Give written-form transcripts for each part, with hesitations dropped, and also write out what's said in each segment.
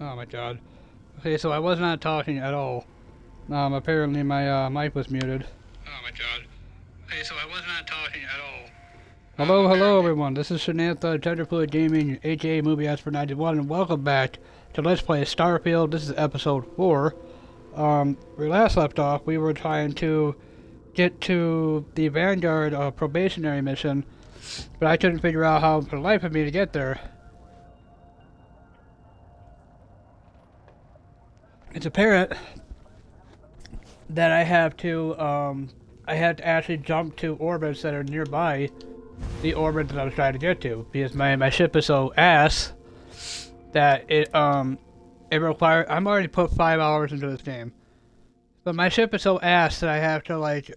Oh my god. Okay, so I was not talking at all. Apparently my mic was muted. Oh my god. Okay, so I was not talking at all. Hello everyone, this is Shanantha, GenderFluidGaming, aka Movie Ask for 91, and welcome back to Let's Play Starfield. This is episode 4. We last left off, we were trying to get to the Vanguard probationary mission, but I couldn't figure out how for the life of me to get there. It's apparent that I have to actually jump to orbits that are nearby the orbit that I was trying to get to, because my ship is so ass that it requires. I'm already put 5 hours into this game, but my ship is so ass that I have to like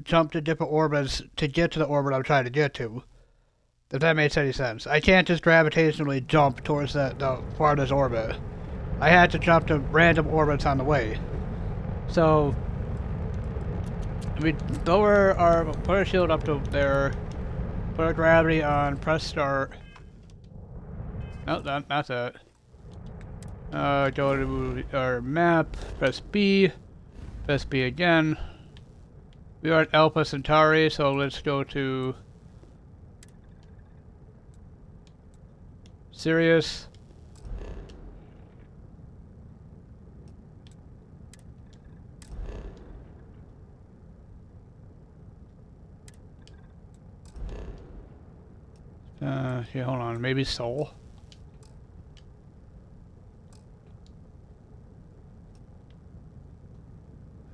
jump to different orbits to get to the orbit I'm trying to get to. If that makes any sense, I can't just gravitationally jump towards the farthest orbit. I had to jump to random orbits on the way. So we lower our put our shield up to there, put our gravity on, press start. No, that's it. Go to our map, press B again. We are at Alpha Centauri, so let's go to Sirius. Okay, hold on, maybe Sol?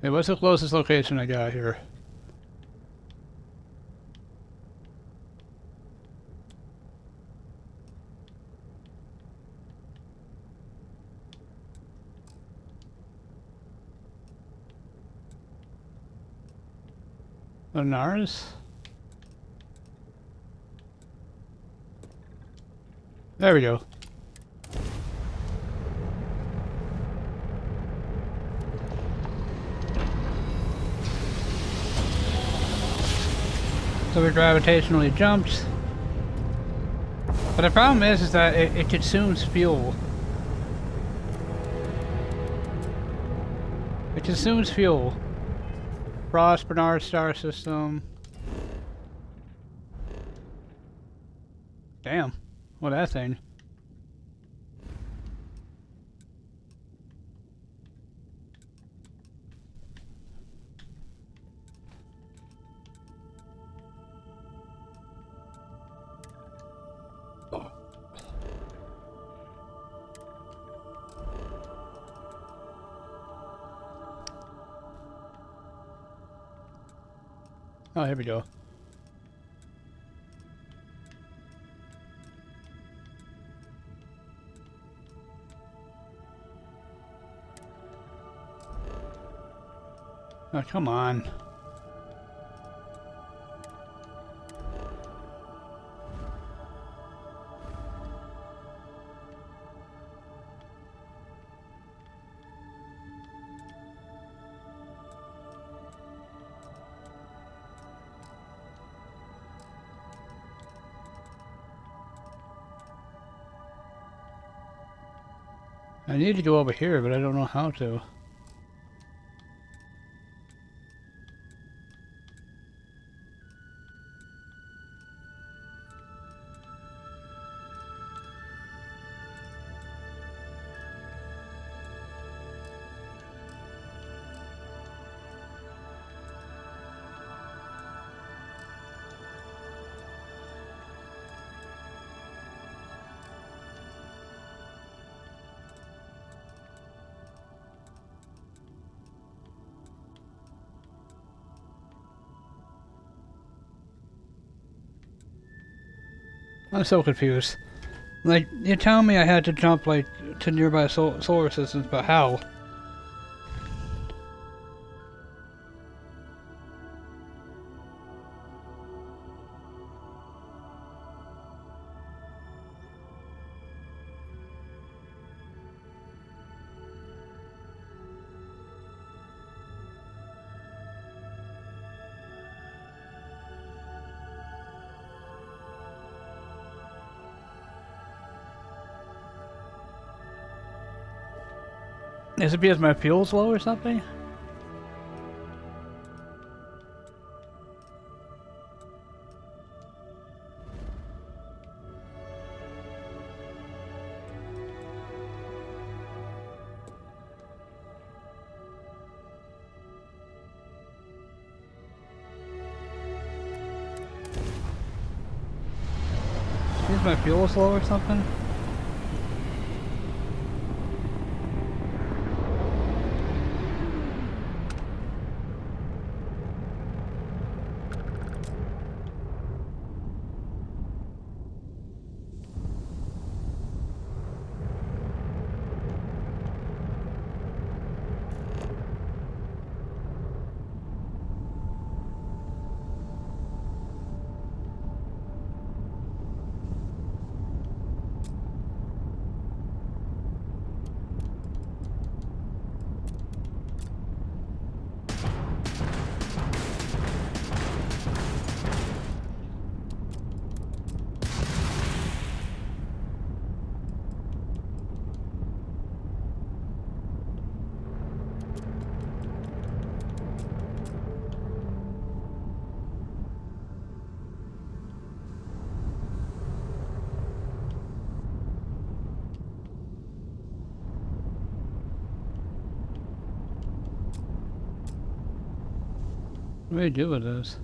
Hey, what's the closest location I got here? Linares? There we go. So we gravitationally jumped. But the problem is that it consumes fuel. It consumes fuel. Frost, Bernard star system. Damn. What that thing? Oh, here we go. Oh, come on. I need to go over here, but I don't know how to. I'm so confused. Like, you're telling me I had to jump, like, to nearby solar systems, but how? Is it because my fuel's low or something? Is my fuel's low or something? What do I do with this?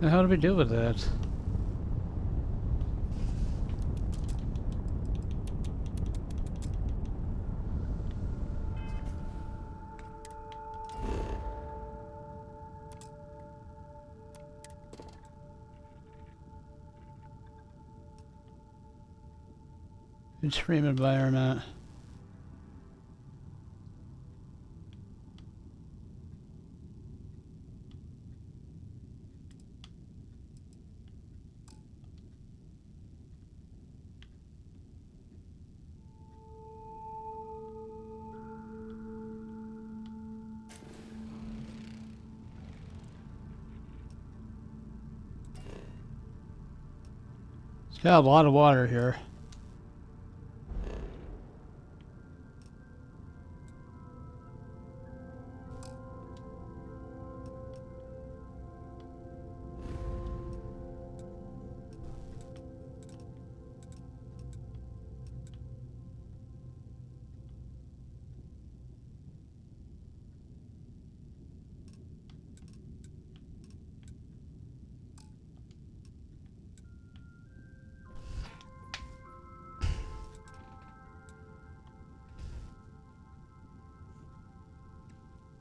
The hell do we do with that? Extreme environment. It's got a lot of water here.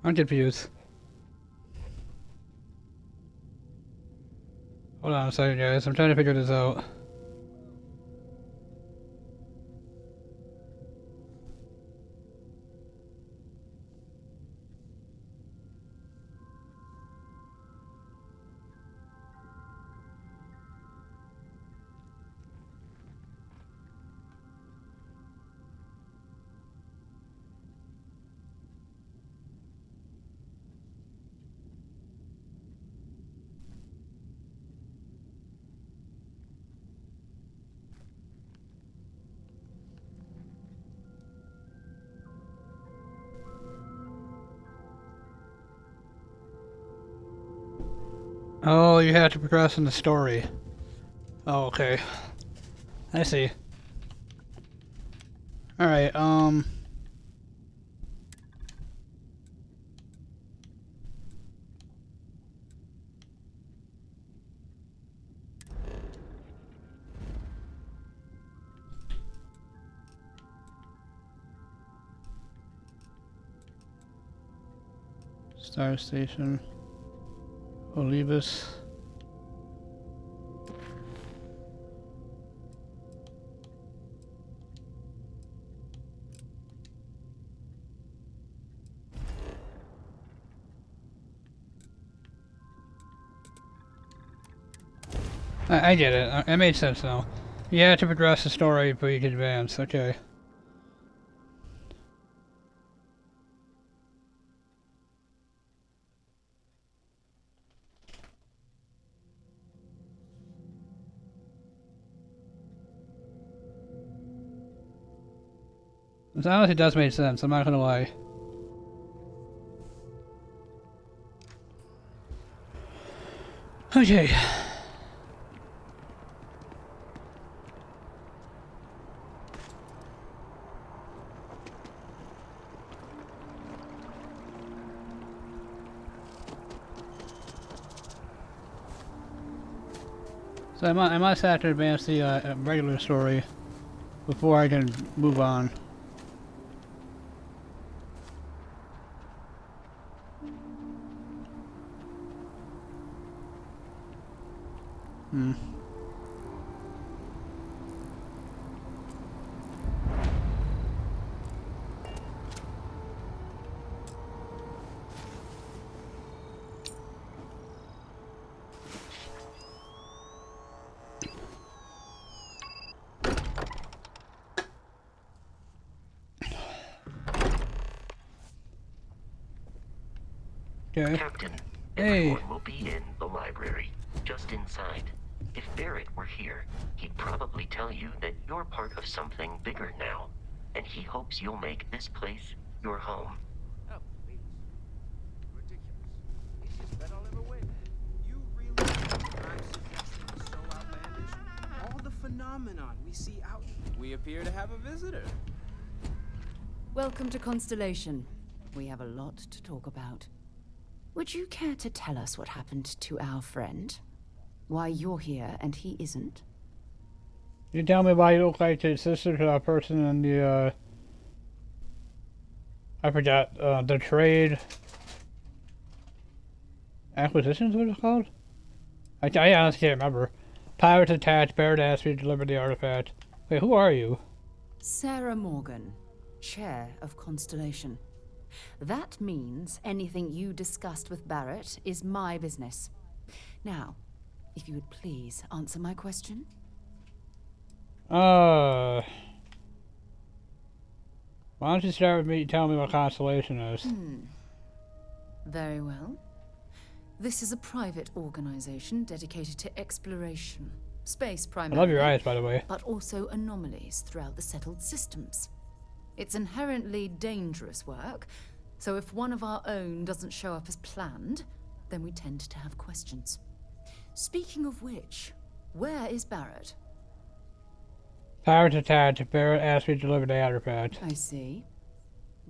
I'm confused. Hold on a second, guys. I'm trying to figure this out. Oh, you have to progress in the story. Oh, okay. I see. Alright, Star Station. Olivas. I get it. It made sense now. You have to progress the story before you can advance. Okay. This honestly does make sense, I'm not gonna lie. Okay. So I must have to advance the regular story before I can move on. Okay. Captain, Hey. everyone will be in the library, just inside. If Barrett were here, he'd probably tell you that you're part of something bigger now, and he hopes you'll make this place your home. Oh, please. Ridiculous. Easiest bet I'll ever win. You really think I'm suggesting so outlandish? All the phenomenon we see out. We appear to have a visitor. Welcome to Constellation. We have a lot to talk about. Would you care to tell us what happened to our friend? Why you're here and he isn't? You tell me why you look like the sister to that person in the, I forgot, the trade acquisitions, what it's called? I honestly can't remember. Pirates attacked, Barrett asked me to deliver the artifact. Wait, who are you? Sarah Morgan, chair of Constellation. That means anything you discussed with Barrett is my business. Now, if you would please answer my question. Why don't you start with me telling me what Constellation is? Very well. This is a private organization dedicated to exploration. Space I primarily. love your eyes, by the way. But also anomalies throughout the settled systems. It's inherently dangerous work, so if one of our own doesn't show up as planned, then we tend to have questions. Speaking of which, where is Barrett? Pirates attacked, Barrett asked me to deliver the artifact. I see.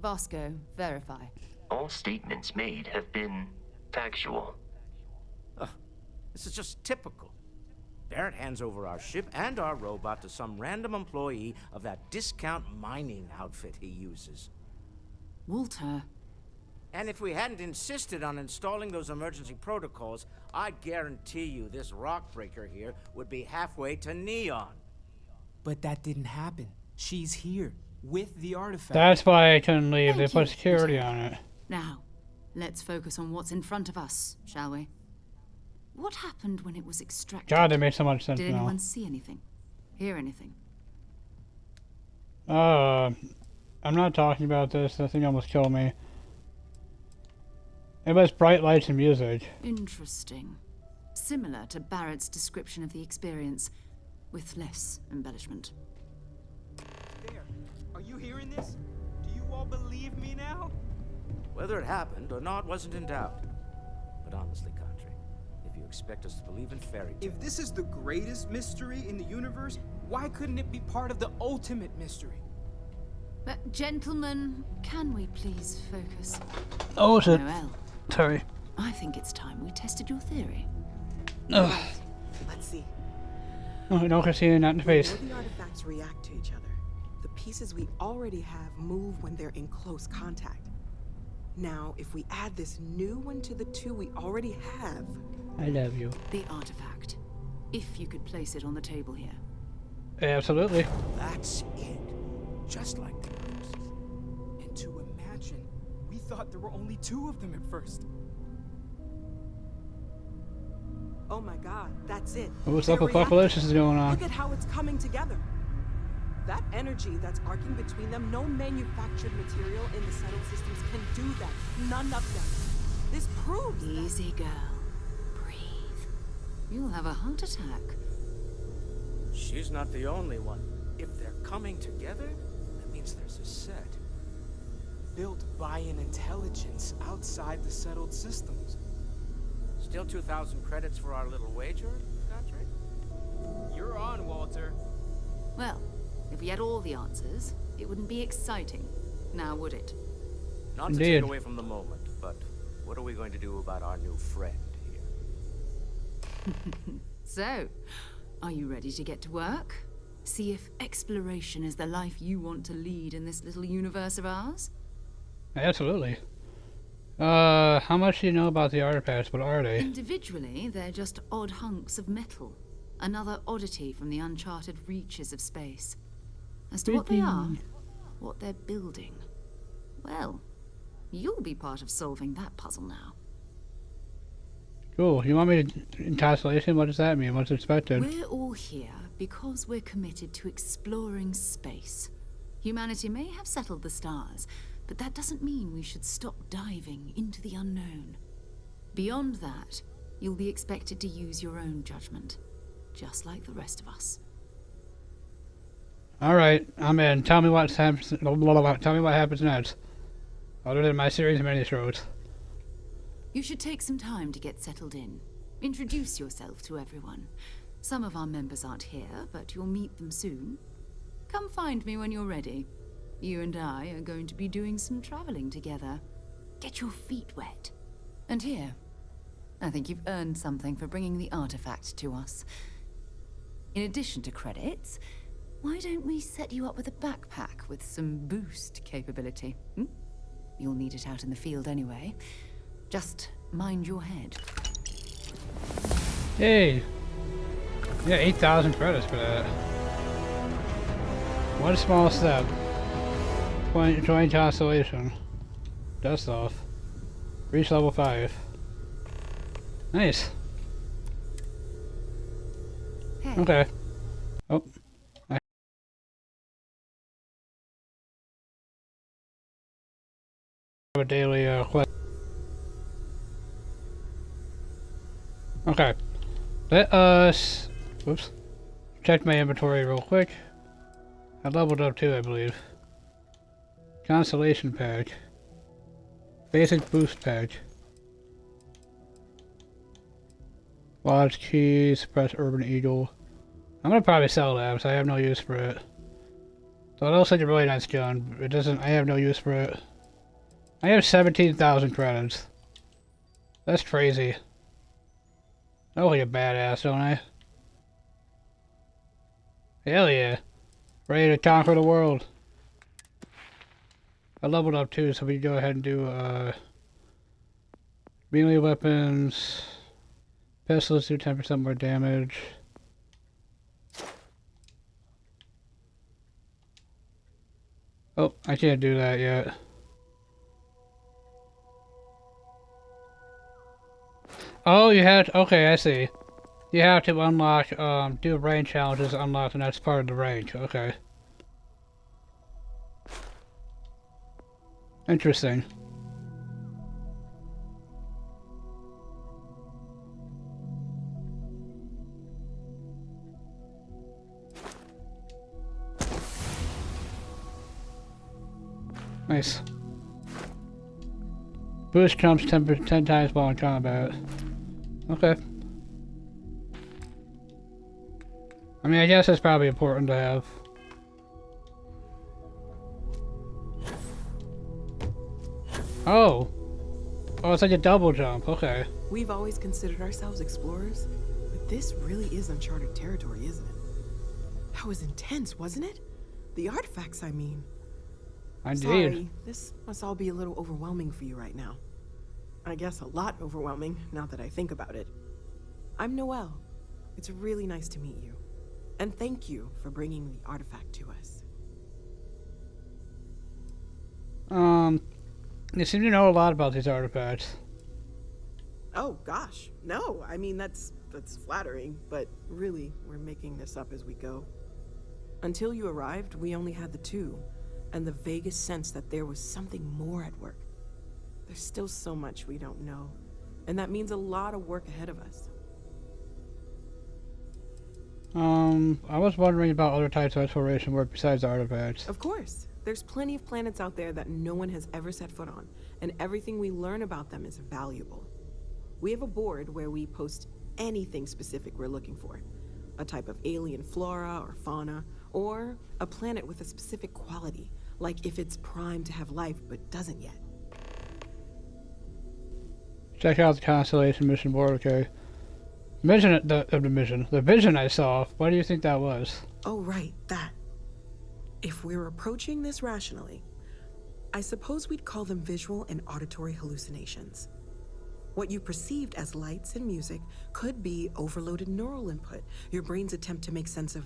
Vasco, verify. All statements made have been factual. This is just typical. Barrett hands over our ship and our robot to some random employee of that discount mining outfit he uses. Walter. And if we hadn't insisted on installing those emergency protocols, I guarantee you this rock breaker here would be halfway to Neon. But that didn't happen. She's here, with the artifact. That's why I couldn't leave. They Thank put you, security Walter. on it. Now, let's focus on what's in front of us, shall we? What happened when it was extracted? God, that makes so much sense Did now. anyone see anything? Hear anything? I'm not talking about this. That thing almost killed me. It was bright lights and music. Interesting. Similar to Barrett's description of the experience, with less embellishment. There. Are you hearing this? Do you all believe me now? Whether it happened or not wasn't in doubt. But honestly, Country, if you expect us to believe in fairy tales... If this is the greatest mystery in the universe, why couldn't it be part of the ultimate mystery? But, gentlemen, can we please focus? Oh, shit. Noel, Sorry. I think it's time we tested your theory. Ugh. Let's see. Oh, no, can see it not in the face. When the artifacts react to each other, the pieces we already have move when they're in close contact. Now, if we add this new one to the two we already have... I love you. The artifact. If you could place it on the table here. Absolutely. That's it. Just like the others. And to imagine, we thought there were only 2 of them at first. Oh my god, that's it. What's They're up, Apocalypse is going on? Look at how it's coming together. That energy that's arcing between them, no manufactured material in the settled systems can do that. None of them. This proves that. Easy, girl. Breathe. You'll have a heart attack. She's not the only one. If they're coming together, that means there's a set. Built by an intelligence outside the settled systems. Still 2,000 credits for our little wager, Patrick? You're on, Walter. Well, if we had all the answers, it wouldn't be exciting. Now, would it? Not to Indeed. take away from the moment, but what are we going to do about our new friend here? So, are you ready to get to work? See if exploration is the life you want to lead in this little universe of ours? Absolutely. How much do you know about the artifacts? What are they? Individually, they're just odd hunks of metal. Another oddity from the uncharted reaches of space. As to what they are, what they're building, well, you'll be part of solving that puzzle now. Cool. You want me to encapsulation? What does that mean? What's expected? We're all here because we're committed to exploring space. Humanity may have settled the stars, but that doesn't mean we should stop diving into the unknown. Beyond that, you'll be expected to use your own judgment, just like the rest of us. All right, I'm in. Tell me what happens. Tell me what happens next. Other than my series of mini-shows. You should take some time to get settled in. Introduce yourself to everyone. Some of our members aren't here, but you'll meet them soon. Come find me when you're ready. You and I are going to be doing some traveling together. Get your feet wet. And here, I think you've earned something for bringing the artifact to us. In addition to credits, why don't we set you up with a backpack with some boost capability? You'll need it out in the field anyway. Just mind your head. Hey! Yeah, 8,000 credits for that. One small step. Join constellation. Dust off. Reach level 5. Nice. Hey. Okay. Oh. I have a daily quest. Okay. Let us... Whoops. Check my inventory real quick. I leveled up too, I believe. Constellation pack. Basic boost pack. Lodge key, suppress urban eagle. I'm gonna probably sell that because I have no use for it. So it looks like a really nice gun. It doesn't. I have no use for it. I have 17,000 credits. That's crazy. I look like a badass, don't I? Hell yeah. Ready to conquer the world. I leveled up too, so we can go ahead and do melee weapons. Pistols do 10% more damage. Oh, I can't do that yet. Oh, you have to, okay, I see. You have to unlock, do rank challenges, unlock the next part of the rank, okay. Interesting. Nice. Boost jumps 10 times while in combat. Okay. I mean, I guess it's probably important to have. Oh! Oh, it's like a double jump, okay. We've always considered ourselves explorers, but this really is uncharted territory, isn't it? That was intense, wasn't it? The artifacts, I mean. Indeed. Sorry, this must all be a little overwhelming for you right now. I guess a lot overwhelming, now that I think about it. I'm Noelle. It's really nice to meet you. And thank you for bringing the artifact to us. You seem to know a lot about these artifacts. Oh, gosh. No, I mean, that's flattering, but really, we're making this up as we go. Until you arrived, we only had the two, and the vaguest sense that there was something more at work. There's still so much we don't know, and that means a lot of work ahead of us. I was wondering about other types of exploration work besides artifacts. Of course. There's plenty of planets out there that no one has ever set foot on, and everything we learn about them is valuable. We have a board where we post anything specific we're looking for. A type of alien flora or fauna, or a planet with a specific quality, like if it's primed to have life but doesn't yet. Check out the Constellation mission board, okay. The vision I saw, what do you think that was? Oh, right, that. If we're approaching this rationally, I suppose we'd call them visual and auditory hallucinations. What you perceived as lights and music could be overloaded neural input, your brain's attempt to make sense of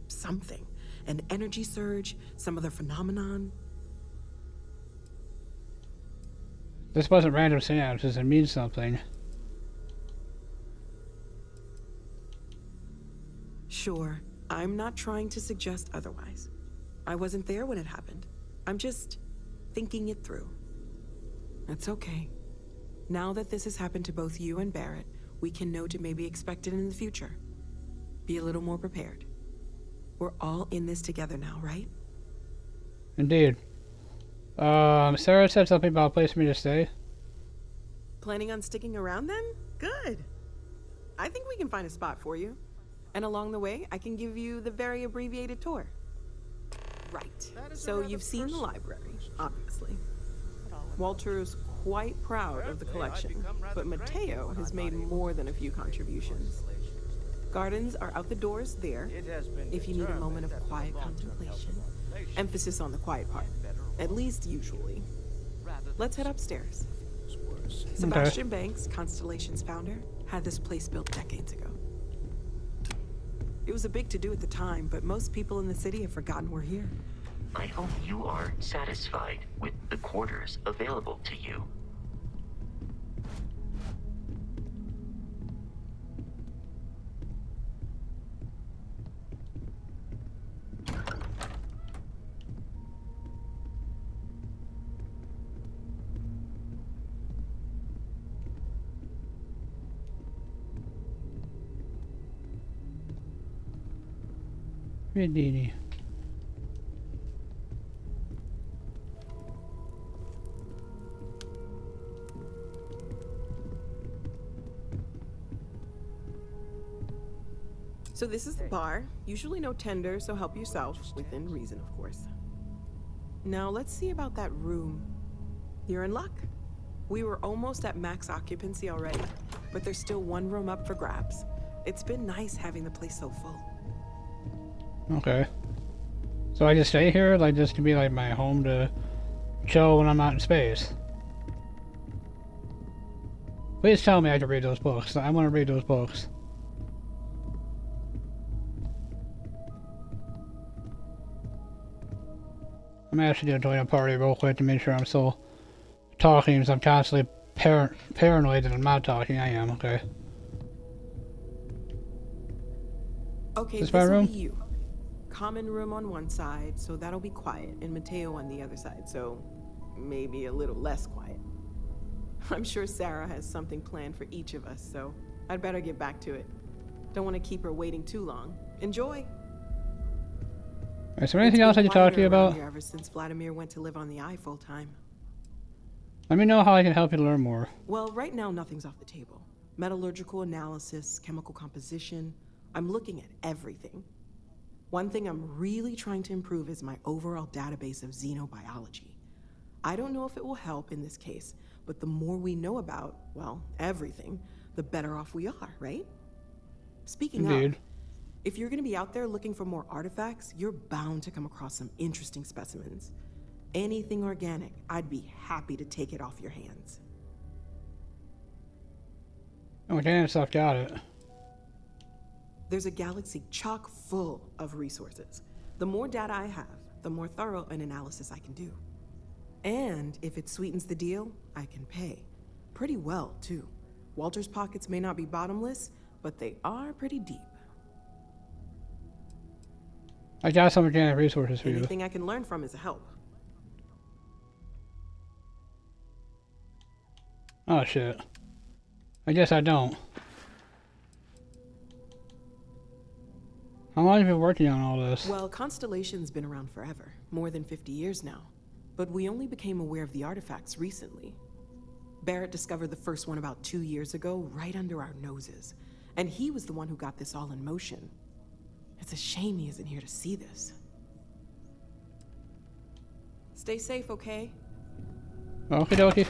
something. An energy surge, some other phenomenon. This wasn't random synapses, it means something. Sure, I'm not trying to suggest otherwise. I wasn't there when it happened. I'm just thinking it through. That's okay. Now that this has happened to both you and Barrett, we can know to maybe expect it in the future. Be a little more prepared. We're all in this together now, right? Indeed. Sarah said something about a place for me to stay. Planning on sticking around then? Good. I think we can find a spot for you. And along the way, I can give you the very abbreviated tour. Right. So you've seen the library, obviously. Walter's quite proud of the collection, but Mateo has made more than a few contributions. Gardens are out the doors there, if you need a moment of quiet contemplation. Emphasis on the quiet part, at least usually. Let's head upstairs. Sebastian Banks, Constellation's founder, had this place built decades ago. It was a big to-do at the time, but most people in the city have forgotten we're here. I hope you are satisfied with the quarters available to you. Medini. So this is the bar. Usually no tender, so help yourself, within reason, of course. Now let's see about that room. You're in luck. We were almost at max occupancy already, but there's still one room up for grabs. It's been nice having the place so full. Okay. So I just stay here? Like this can be like my home to chill when I'm out in space? Please tell me I can read those books. I want to read those books. I'm actually gonna join a party real quick to make sure I'm still talking, because I'm constantly paranoid that I'm not talking. I am, okay. Okay, This this my will room? be you. Common room on one side, so that'll be quiet, and Mateo on the other side, so maybe a little less quiet. I'm sure Sarah has something planned for each of us, so I'd better get back to it. Don't want to keep her waiting too long. Enjoy! Is there anything else I can talk to you about? Here ever since Vladimir went to live on the Eye full time. Let me know how I can help you learn more. Well, right now nothing's off the table. Metallurgical analysis, chemical composition. I'm looking at everything. One thing I'm really trying to improve is my overall database of xenobiology. I don't know if it will help in this case, but the more we know about, well, everything, the better off we are, right? Speaking Indeed. of, if you're going to be out there looking for more artifacts, you're bound to come across some interesting specimens. Anything organic, I'd be happy to take it off your hands. Organic stuff, got it. There's a galaxy chock full of resources. The more data I have, the more thorough an analysis I can do. And if it sweetens the deal, I can pay. Pretty well, too. Walter's pockets may not be bottomless, but they are pretty deep. I got some organic resources for you. Anything I can learn from is a help. Oh shit. I guess I don't. How long have you been working on all this? Well, Constellation's been around forever, more than 50 years now. But we only became aware of the artifacts recently. Barrett discovered the first one about 2 years ago, right under our noses. And he was the one who got this all in motion. It's a shame he isn't here to see this. Stay safe, okay? Okie dokie.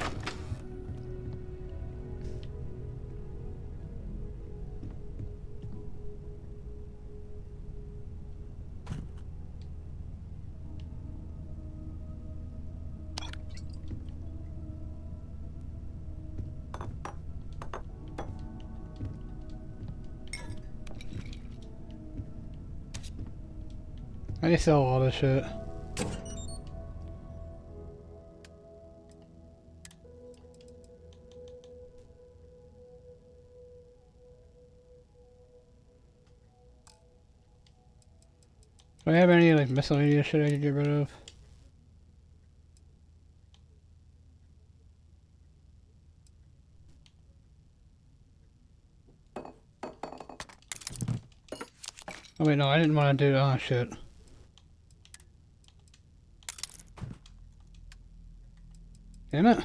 I need to sell all this shit. Do I have any like miscellaneous shit I could get rid of? Oh wait, no, I didn't want to do. Oh shit. Damn it.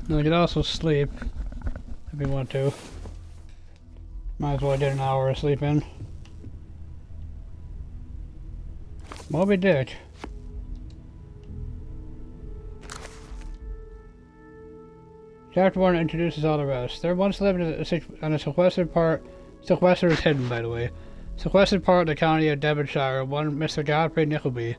No, you could also sleep if you want to. Might as well get an hour of sleep in. Moby Dick. Chapter 1 introduces all the rest. There once lived on a sequestered is hidden, by the way. Sequestered part of the county of Devonshire, one Mr. Godfrey Nickleby.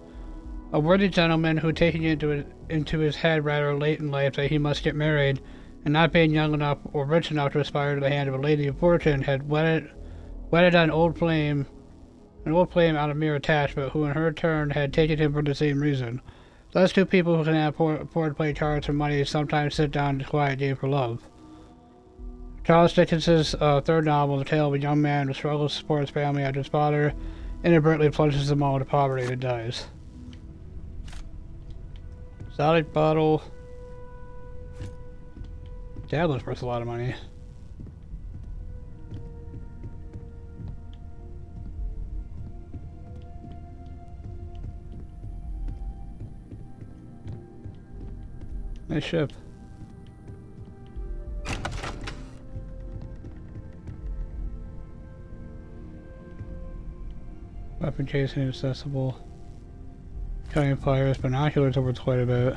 A worthy gentleman who, taking it into his head rather late in life that he must get married, and not being young enough or rich enough to aspire to the hand of a lady of fortune, had wedded an old flame out of mere attachment, who in her turn had taken him for the same reason. Thus two people who can afford to play cards for money sometimes sit down to quiet game for love. Charles Dickens's third novel, the tale of a young man who struggles to support his family after his father inadvertently plunges them all into poverty and dies. Solid bottle. Tablet's worth a lot of money. Nice ship. Weapon case inaccessible. Cutting pliers, binoculars are worth quite a bit.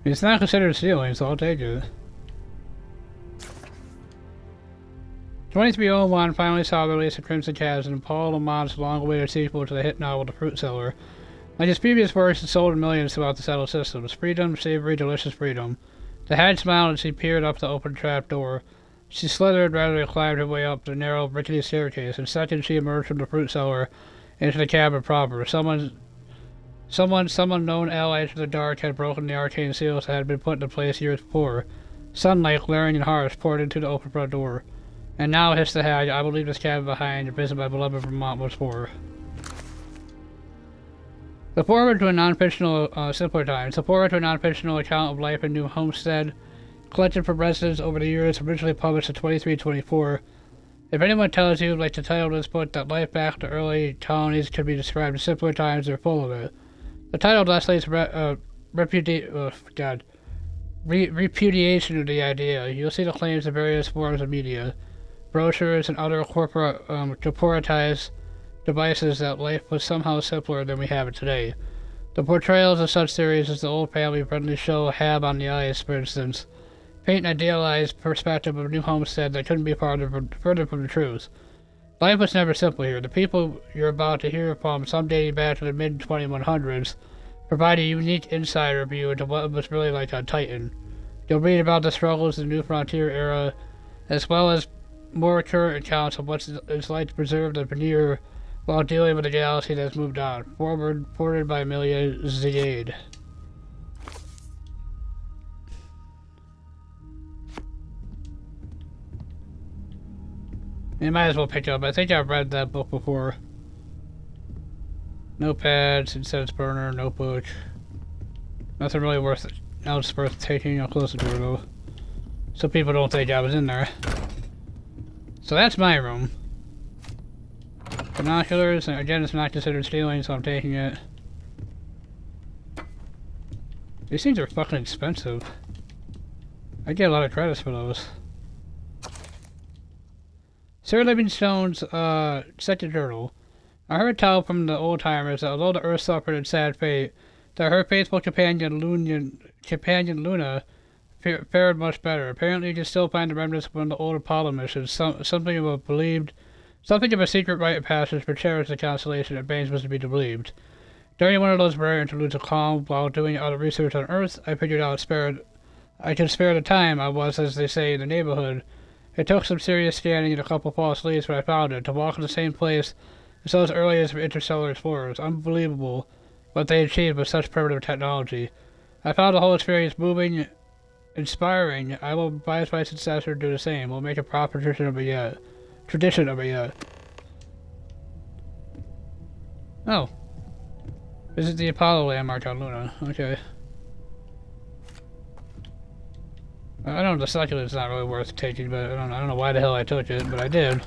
It's not considered stealing, so I'll take it. 2301 finally saw the release of Crimson Chasm and Paul Lamont's long-awaited sequel to the hit novel The Fruit Seller. Like his previous works, it sold in millions throughout the settled systems. Freedom, savory, delicious freedom. The hag smiled as she peered up the open trap door. She slithered rather than climbed her way up the narrow, rickety staircase. In seconds, she emerged from the fruit cellar into the cabin proper. Some unknown ally to the dark had broken the arcane seals that had been put into place years before. Sunlight, glaring and harsh, poured into the open front door. And now, hissed the hag, I will leave this cabin behind and visit my beloved Vermont once more. The forward to a non-fictional, simpler times. The forward to a non-fictional account of life in New Homestead, collected from residents over the years, originally published in 2324. If anyone tells you, like the title of this book, that life back in the early colonies could be described as simpler times, they're full of it. The title thus lays repudiation of the idea. You'll see the claims in various forms of media, brochures, and other corporatized devices that life was somehow simpler than we have it today. The portrayals of such theories as the old family-friendly show Have on the Ice, for instance, paint an idealized perspective of New Homestead that couldn't be further from the truth. Life was never simple here. The people you're about to hear from, some dating back to the mid-2100s, provide a unique insider view into what it was really like on Titan. You'll read about the struggles of the New Frontier era, as well as more current accounts of what it's like to preserve the veneer while dealing with a galaxy that's moved on. Forwarded by Amelia Ziade. You might as well pick up. I think I've read that book before. Notepads, incense burner, notebook. Nothing really worth taking a closer door though. So people don't think I was in there. So that's my room. Binoculars, and again it's not considered stealing, so I'm taking it. These things are fucking expensive. I get a lot of credits for those. Sarah Livingstone's second journal. I heard tell from the old-timers that although the Earth suffered a sad fate, that her faithful companion Luna fared much better. Apparently you can still find the remnants of one of the old Apollo missions, something of a secret rite of passage for Charis the constellation that Baines was to be believed. During one of those rare interludes of calm, while doing other research on Earth, I figured out I could spare the time I was, as they say, in the neighborhood. It took some serious scanning and a couple false leads, but I found it. To walk in the same place so as early as interstellar explorers. Unbelievable what they achieved with such primitive technology. I found the whole experience moving, inspiring. I will advise my successor to do the same. We'll make a proper tradition of it yet. Oh. This is the Apollo landmark on Luna. Okay. I know the succulent's not really worth taking, but I don't know why the hell I took it, but I did.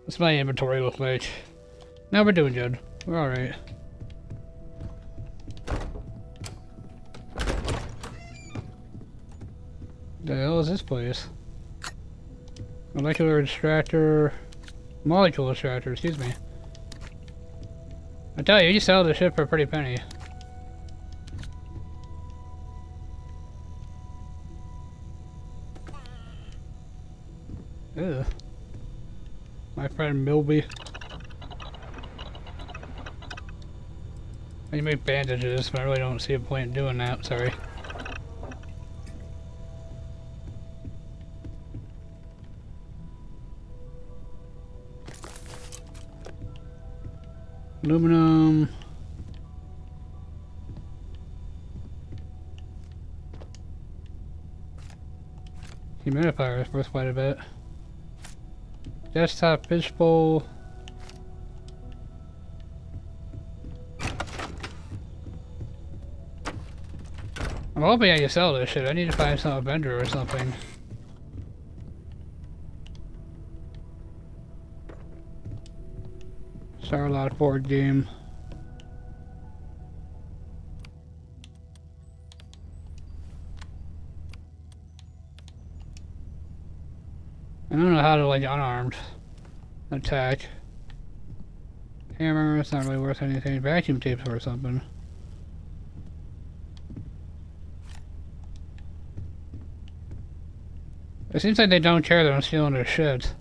What's my inventory look like? Now we're doing good. We're alright. The hell is this place? Molecule extractor, excuse me. I tell you sell the ship for a pretty penny. Ugh. My friend Milby. I can make bandages, but I really don't see a point in doing that, sorry. Aluminum. Humidifier is worth quite a bit. Desktop fishbowl. I'm hoping I can sell this shit. I need to find some vendor or something. Starlot board game. I don't know how to, like, unarmed attack. Hammer, it's not really worth anything. Vacuum tapes or something. It seems like they don't care that I'm stealing their shit.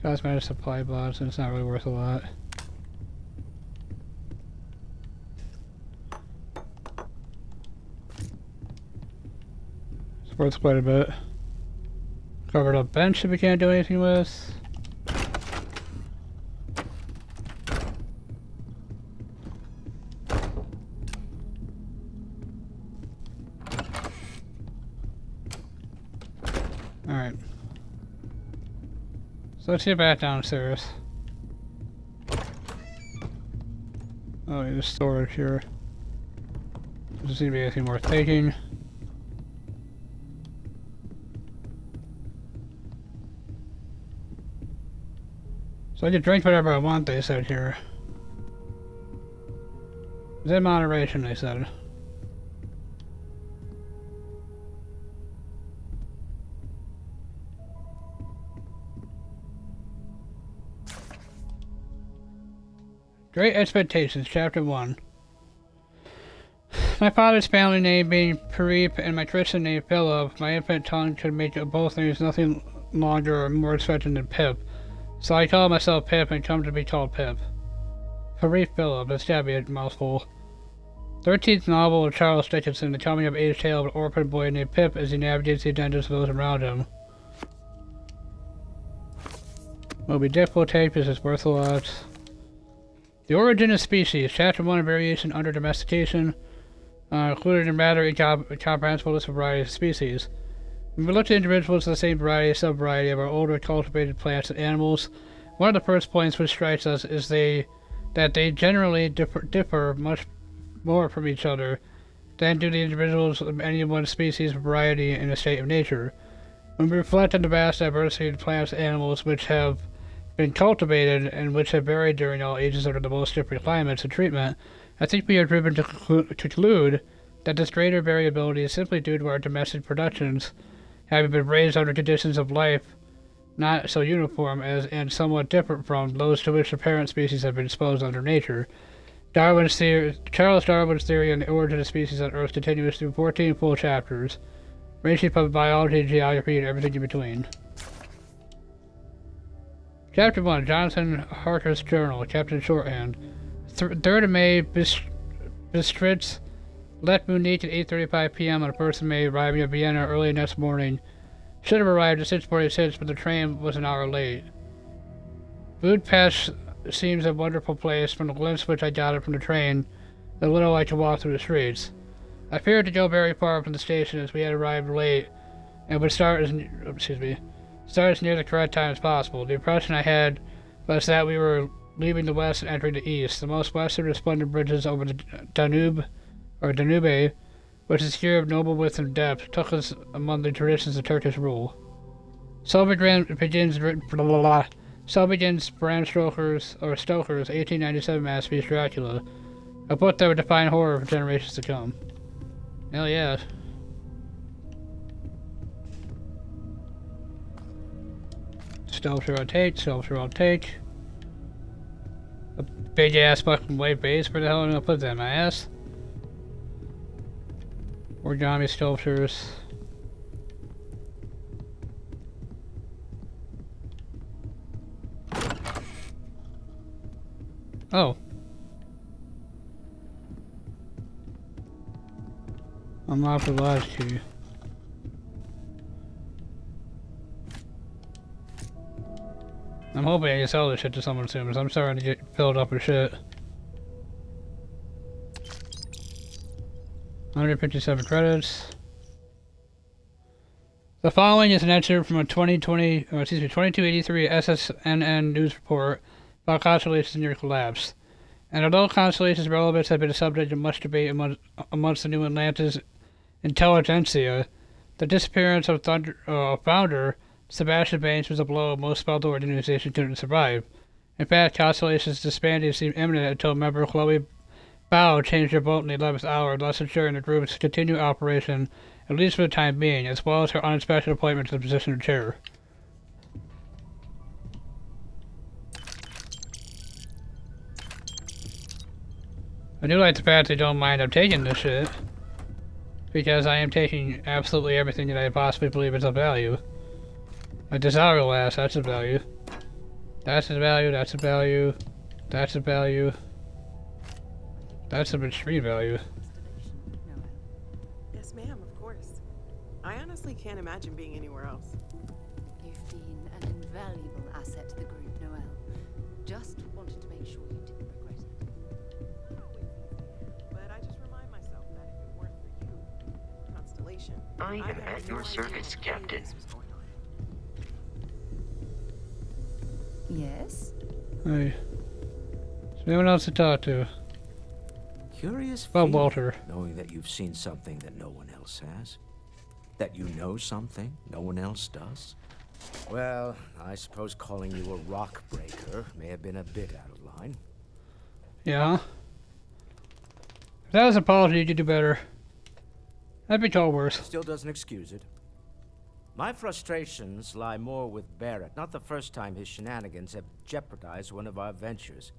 Cosmetic supply box, and it's not really worth a lot. It's worth quite a bit. Covered up bench that we can't do anything with. Alright. So let's get back downstairs. Oh, there's storage here. Doesn't seem to be anything worth taking. So I can drink whatever I want, they said here. It's in moderation, they said. Great Expectations, Chapter 1. My father's family name being Parip and my Christian name Philip, my infant tongue could make both names nothing longer or more expectant than Pip. So I call myself Pip and come to be called Pip. Parip Philip, that's gotta be a mouthful. 13th novel of Charles Dickinson, the coming of age tale of an orphan boy named Pip as he navigates the agendas of those around him. Moby Dick will take this is worth a lot. The Origin of Species, Chapter 1 of Variation Under Domestication, included in rather incomprehensible list of varieties of species. When we look at individuals of the same variety or sub-variety of our older cultivated plants and animals, one of the first points which strikes us is that they generally differ much more from each other than do the individuals of any one species or variety in a state of nature. When we reflect on the vast diversity of plants and animals which have been cultivated and which have varied during all ages under the most different climates and treatment, I think we are driven to conclude that this greater variability is simply due to our domestic productions having been raised under conditions of life not so uniform as and somewhat different from those to which the parent species have been exposed under nature. Charles Darwin's theory on the origin of species on Earth continues through 14 full chapters, ranging from biology, geography, and everything in between. Chapter 1, Jonathan Harker's Journal, Captain Shorthand. 3rd of May, Bistritz left Munich at 8:35 p.m. on the 1st of May, arriving at Vienna early next morning. Should have arrived at 6:46, but the train was an hour late. Budapest seems a wonderful place from the glimpse which I got it from the train, the little I could walk through the streets. I feared to go very far from the station as we had arrived late and would start as near the correct time as possible. The impression I had was that we were leaving the west and entering the east. The most western resplendent bridges over the Danube, which is here of noble width and depth, took us among the traditions of Turkish rule. So begins Bram Stoker's 1897 masterpiece Dracula, a book that would define horror for generations to come. Hell yeah. Sculpture I'll take. A big ass fucking white base, where the hell am I gonna put that in my ass? Origami sculptures. Oh. Unlock the last key. I'm hoping I can sell this shit to someone soon, because I'm starting to get filled up with shit. 157 credits. The following is an excerpt from a 2283 SSNN news report about constellations near collapse. And although constellations' relevance has been a subject of much debate amongst the New Atlantis intelligentsia, the disappearance of founder Sebastian Banks was a blow most felt the organization couldn't survive. In fact, Constellation's disbanding seemed imminent until member Chloe Bao changed her vote in the 11th hour, thus ensuring the group's continued operation, at least for the time being, as well as her unexpected appointment to the position of chair. I do like the fact they don't mind I'm taking this shit, because I am taking absolutely everything that I possibly believe is of value. Like this hourglass, that's a value. That's a value, that's a value. That's a value. That's a extreme value. Yes, ma'am, of course. I honestly can't imagine being anywhere else. You've been an invaluable asset to the group, Noel. Just wanted to make sure you didn't regret it. Not always easy, but I just remind myself that if it weren't for you, Constellation, I am had at no your idea service, what Captain. this was going on. Yes? Hey. Is anyone else to talk to? Curious Well, feeling, Walter. knowing that you've seen something that no one else has. That you know something no one else does. Well, I suppose calling you a rock breaker may have been a bit out of line. Yeah. If that was an apology, you could do better. That'd be told worse. Still doesn't excuse it. My frustrations lie more with Barrett. Not the first time his shenanigans have jeopardized one of our ventures.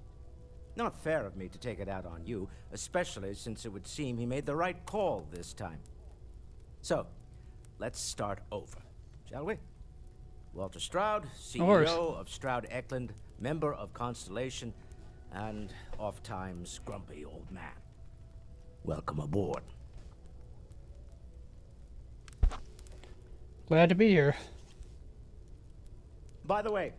Not fair of me to take it out on you, especially since it would seem he made the right call this time. So, let's start over, shall we? Walter Stroud, CEO of Stroud Eklund, member of Constellation, and oft-times grumpy old man. Welcome aboard. Glad to be here. By the way,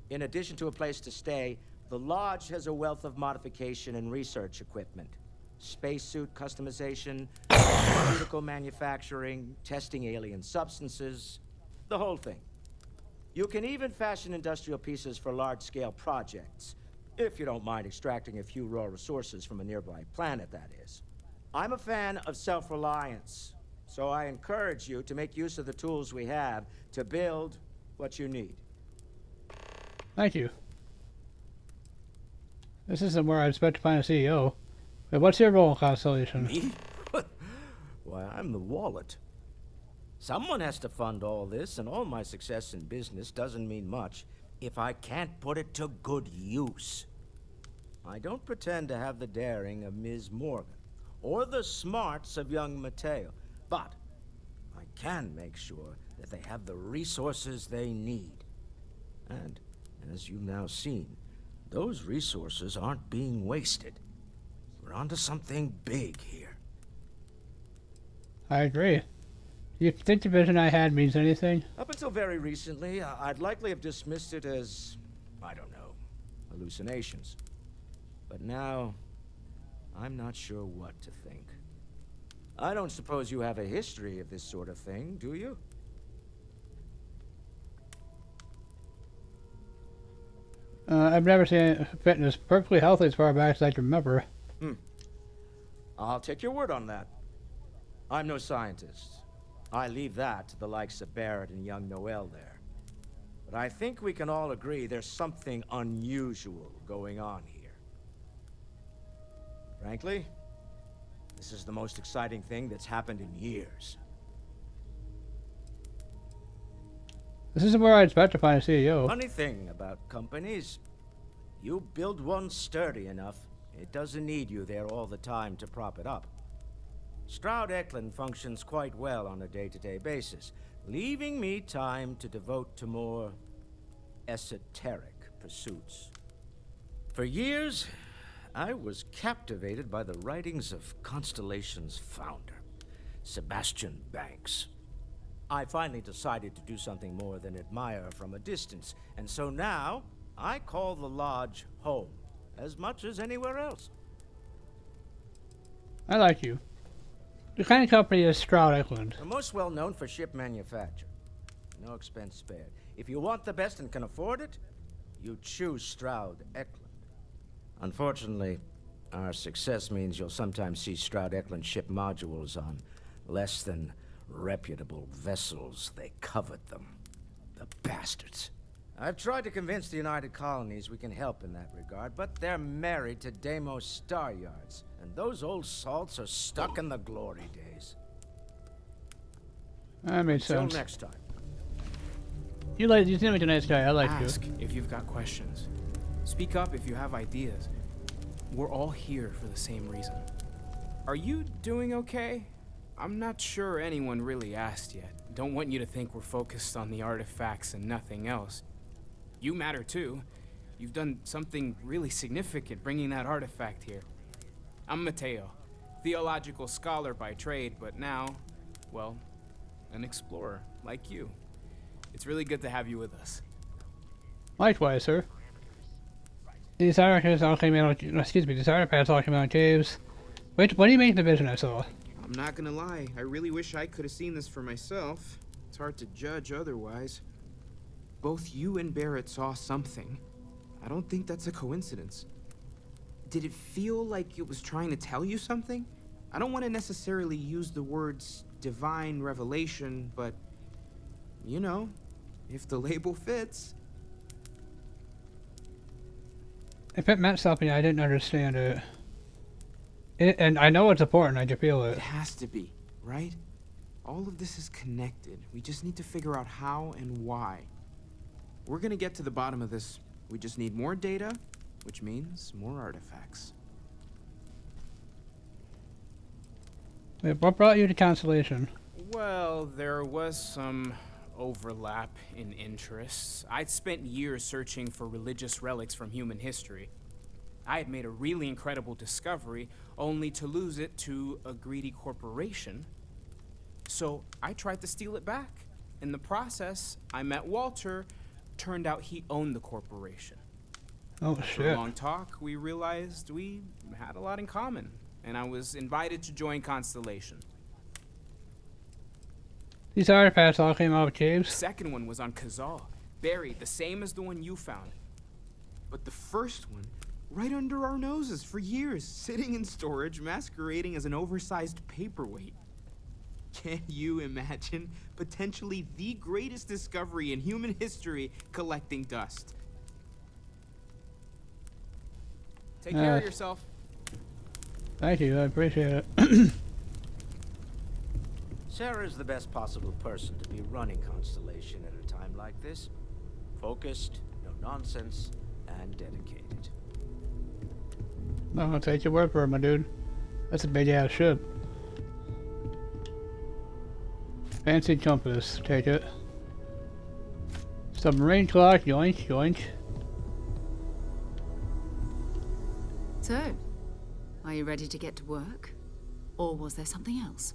in addition to a place to stay, the Lodge has a wealth of modification and research equipment. Spacesuit customization, pharmaceutical manufacturing, testing alien substances, the whole thing. You can even fashion industrial pieces for large-scale projects, if you don't mind extracting a few raw resources from a nearby planet, that is. I'm a fan of self-reliance, so I encourage you to make use of the tools we have to build what you need. Thank you. This isn't where I expect to find a CEO. But what's your role in Constellation? Me? Why, I'm the wallet. Someone has to fund all this, and all my success in business doesn't mean much if I can't put it to good use. I don't pretend to have the daring of Ms. Morgan, or the smarts of young Mateo, but I can make sure that they have the resources they need. And, as you've now seen, those resources aren't being wasted. We're onto something big here. I agree. Do you think the vision I had means anything? Up until very recently, I'd likely have dismissed it as, I don't know, hallucinations. But now, I'm not sure what to think. I don't suppose you have a history of this sort of thing, do you? I've never seen fitness perfectly healthy as far back as I can remember. I'll take your word on that. I'm no scientist. I leave that to the likes of Barrett and young Noel there. But I think we can all agree there's something unusual going on here. Frankly, this is the most exciting thing that's happened in years. This isn't where I expect to find a CEO. Funny thing about companies, you build one sturdy enough, it doesn't need you there all the time to prop it up. Stroud Eklund functions quite well on a day-to-day basis, leaving me time to devote to more esoteric pursuits. For years, I was captivated by the writings of Constellation's founder, Sebastian Banks. I finally decided to do something more than admire from a distance, and so now I call the Lodge home, as much as anywhere else. I like you. The kind of company is Stroud Eklund. We're most well known for ship manufacture. No expense spared. If you want the best and can afford it, you choose Stroud Eklund. Unfortunately, our success means you'll sometimes see Stroud Eklund ship modules on less than reputable vessels. They covet them. The bastards. I've tried to convince the United Colonies we can help in that regard, but they're married to Deimos Star Yards, and those old salts are stuck in the glory days. That makes sense. Until next time. You seem like a nice guy. I like you. Ask if you've got questions. Speak up if you have ideas. We're all here for the same reason. Are you doing okay? I'm not sure anyone really asked yet. Don't want you to think we're focused on the artifacts and nothing else. You matter too. You've done something really significant bringing that artifact here. I'm Mateo, theological scholar by trade, but now, well, an explorer like you. It's really good to have you with us. Likewise, sir. These artifacts all came out. These artifacts all came out of caves. Wait, what do you make the vision I saw? I'm not gonna lie, I really wish I could have seen this for myself. It's hard to judge otherwise. Both you and Barrett saw something. I don't think that's a coincidence. Did it feel like it was trying to tell you something? I don't want to necessarily use the words divine revelation, but, you know, If the label fits. If it meant something, I didn't understand it. And I know it's important, I can feel It it. has to be, right? All of this is connected. We just need to figure out how and why. We're gonna get to the bottom of this. We just need more data, which means more artifacts. Wait, what brought you to Constellation? Well, there was some overlap in interests. I'd spent years searching for religious relics from human history. I had made a really incredible discovery, only to lose it to a greedy corporation. So I tried to steal it back. In the process, I met Walter. Turned out he owned the corporation. Oh After a shit. long talk, we realized we had a lot in common, and I was invited to join Constellation. These artifacts all came out of caves? Second one was on Kazal, buried the same as the one you found. But the first one, right under our noses for years, sitting in storage, masquerading as an oversized paperweight. Can you imagine potentially the greatest discovery in human history collecting dust? Take care of yourself. Thank you, I appreciate it. Sarah's the best possible person to be running Constellation at a time like this. Focused, no nonsense, and dedicated. No, I'll take your word for it, my dude. That's a big ass ship. Fancy compass, take it. Submarine clock, yoink, yoink. So, are you ready to get to work? Or was there something else?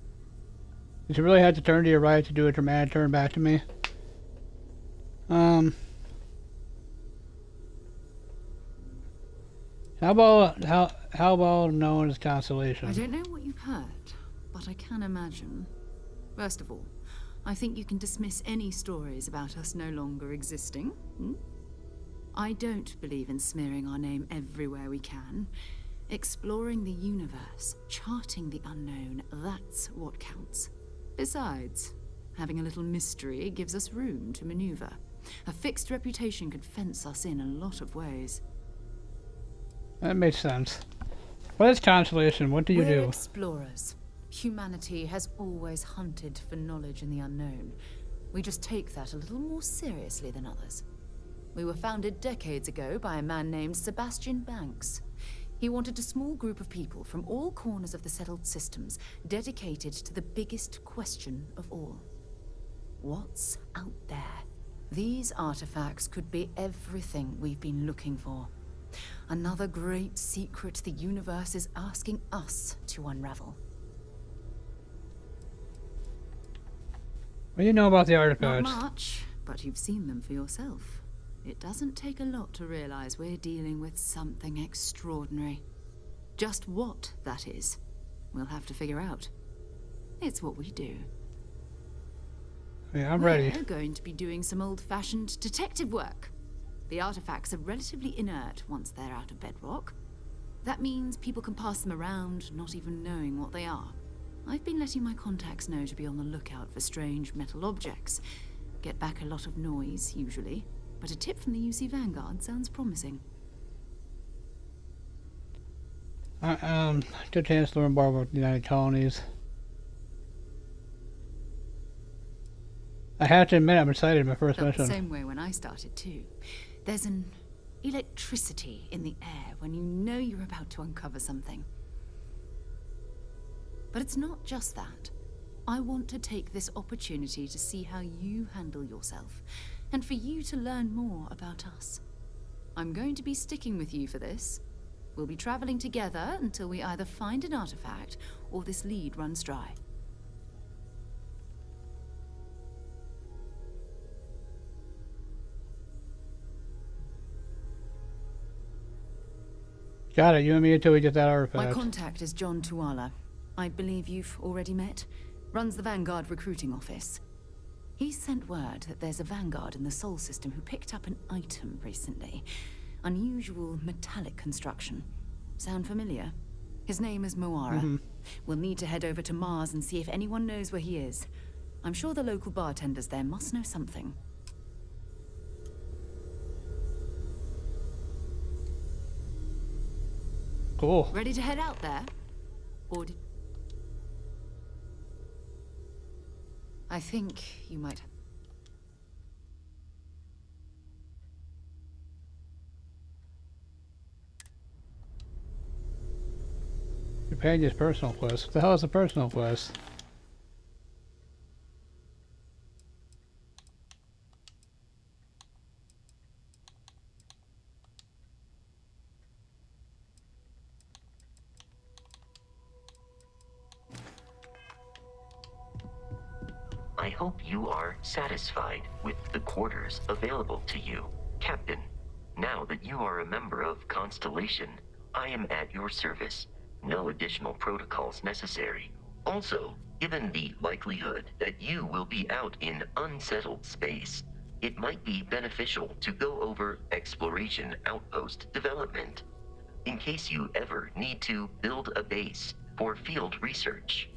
Did you really have to turn to your right to do a dramatic turn back to me? How well known is Constellation? I don't know what you've heard, but I can imagine. First of all, I think you can dismiss any stories about us no longer existing. I don't believe in smearing our name everywhere we can. Exploring the universe, charting the unknown, that's what counts. Besides, having a little mystery gives us room to maneuver. A fixed reputation could fence us in a lot of ways. That makes sense. What is Constellation? What do you We're do? explorers. Humanity has always hunted for knowledge in the unknown. We just take that a little more seriously than others. We were founded decades ago by a man named Sebastian Banks. He wanted a small group of people from all corners of the settled systems dedicated to the biggest question of all. What's out there? These artifacts could be everything we've been looking for. Another great secret the universe is asking us to unravel. What do you know about the Not artifacts? much, but you've seen them for yourself. It doesn't take a lot to realize we're dealing with something extraordinary. Just what that is, we'll have to figure out. It's what we do. Yeah, I'm ready. We're going to be doing some old-fashioned detective work. The artifacts are relatively inert once they're out of bedrock. That means people can pass them around, not even knowing what they are. I've been letting my contacts know to be on the lookout for strange metal objects. Get back a lot of noise, usually. But a tip from the UC Vanguard sounds promising. Good chance to learn more about the United Colonies. I have to admit, I'm excited in my first Felt the mission. same way when I started too. There's an electricity in the air when you know you're about to uncover something. But it's not just that. I want to take this opportunity to see how you handle yourself, and for you to learn more about us. I'm going to be sticking with you for this. We'll be traveling together until we either find an artifact or this lead runs dry. Got it, you and me until we get that My artifact. contact is John Tuala. I believe you've already met. Runs the Vanguard recruiting office. He sent word that there's a Vanguard in the Sol system who picked up an item recently. Unusual metallic construction. Sound familiar? His name is Moara. We'll need to head over to Mars and see if anyone knows where he is. I'm sure the local bartenders there must know something. cool. Ready to head out there? Or did... I think you might... You're paying his personal quest. What the hell is a personal quest? I hope you are satisfied with the quarters available to you, Captain. Now that you are a member of Constellation, I am at your service. No additional protocols necessary. Also, given the likelihood that you will be out in unsettled space, it might be beneficial to go over exploration outpost development, in case you ever need to build a base for field research.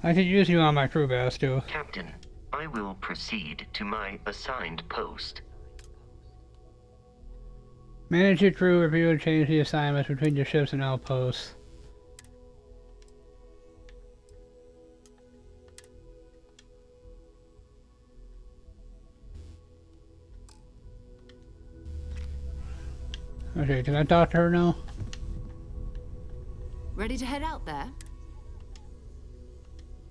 I could use you on my crew base too. Captain, I will proceed to my assigned post. Manage your crew, review and change the assignments between your ships and outposts. Okay, can I talk to her now? Ready to head out there?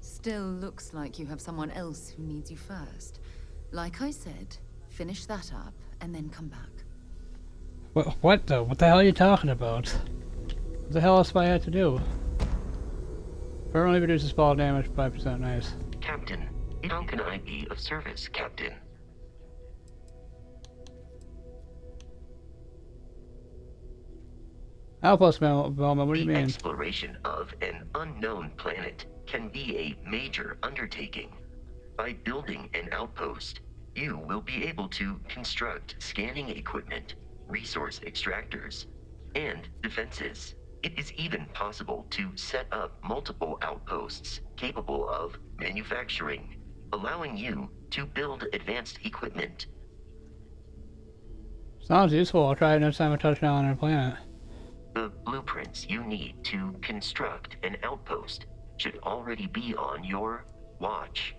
Still looks like you have someone else who needs you first. Like I said, finish that up and then come back. What though? What the hell are you talking about? What the hell else do I have to do? Permanently reduces fall damage by 5%, nice. Captain, how can I be of service, Captain? Outpost development, what do you The mean? exploration of an unknown planet can be a major undertaking. By building an outpost, you will be able to construct scanning equipment, resource extractors, and defenses. It is even possible to set up multiple outposts capable of manufacturing, allowing you to build advanced equipment. Sounds useful, I'll try it next time I touch down on our planet. The blueprints you need to construct an outpost should already be on your watch.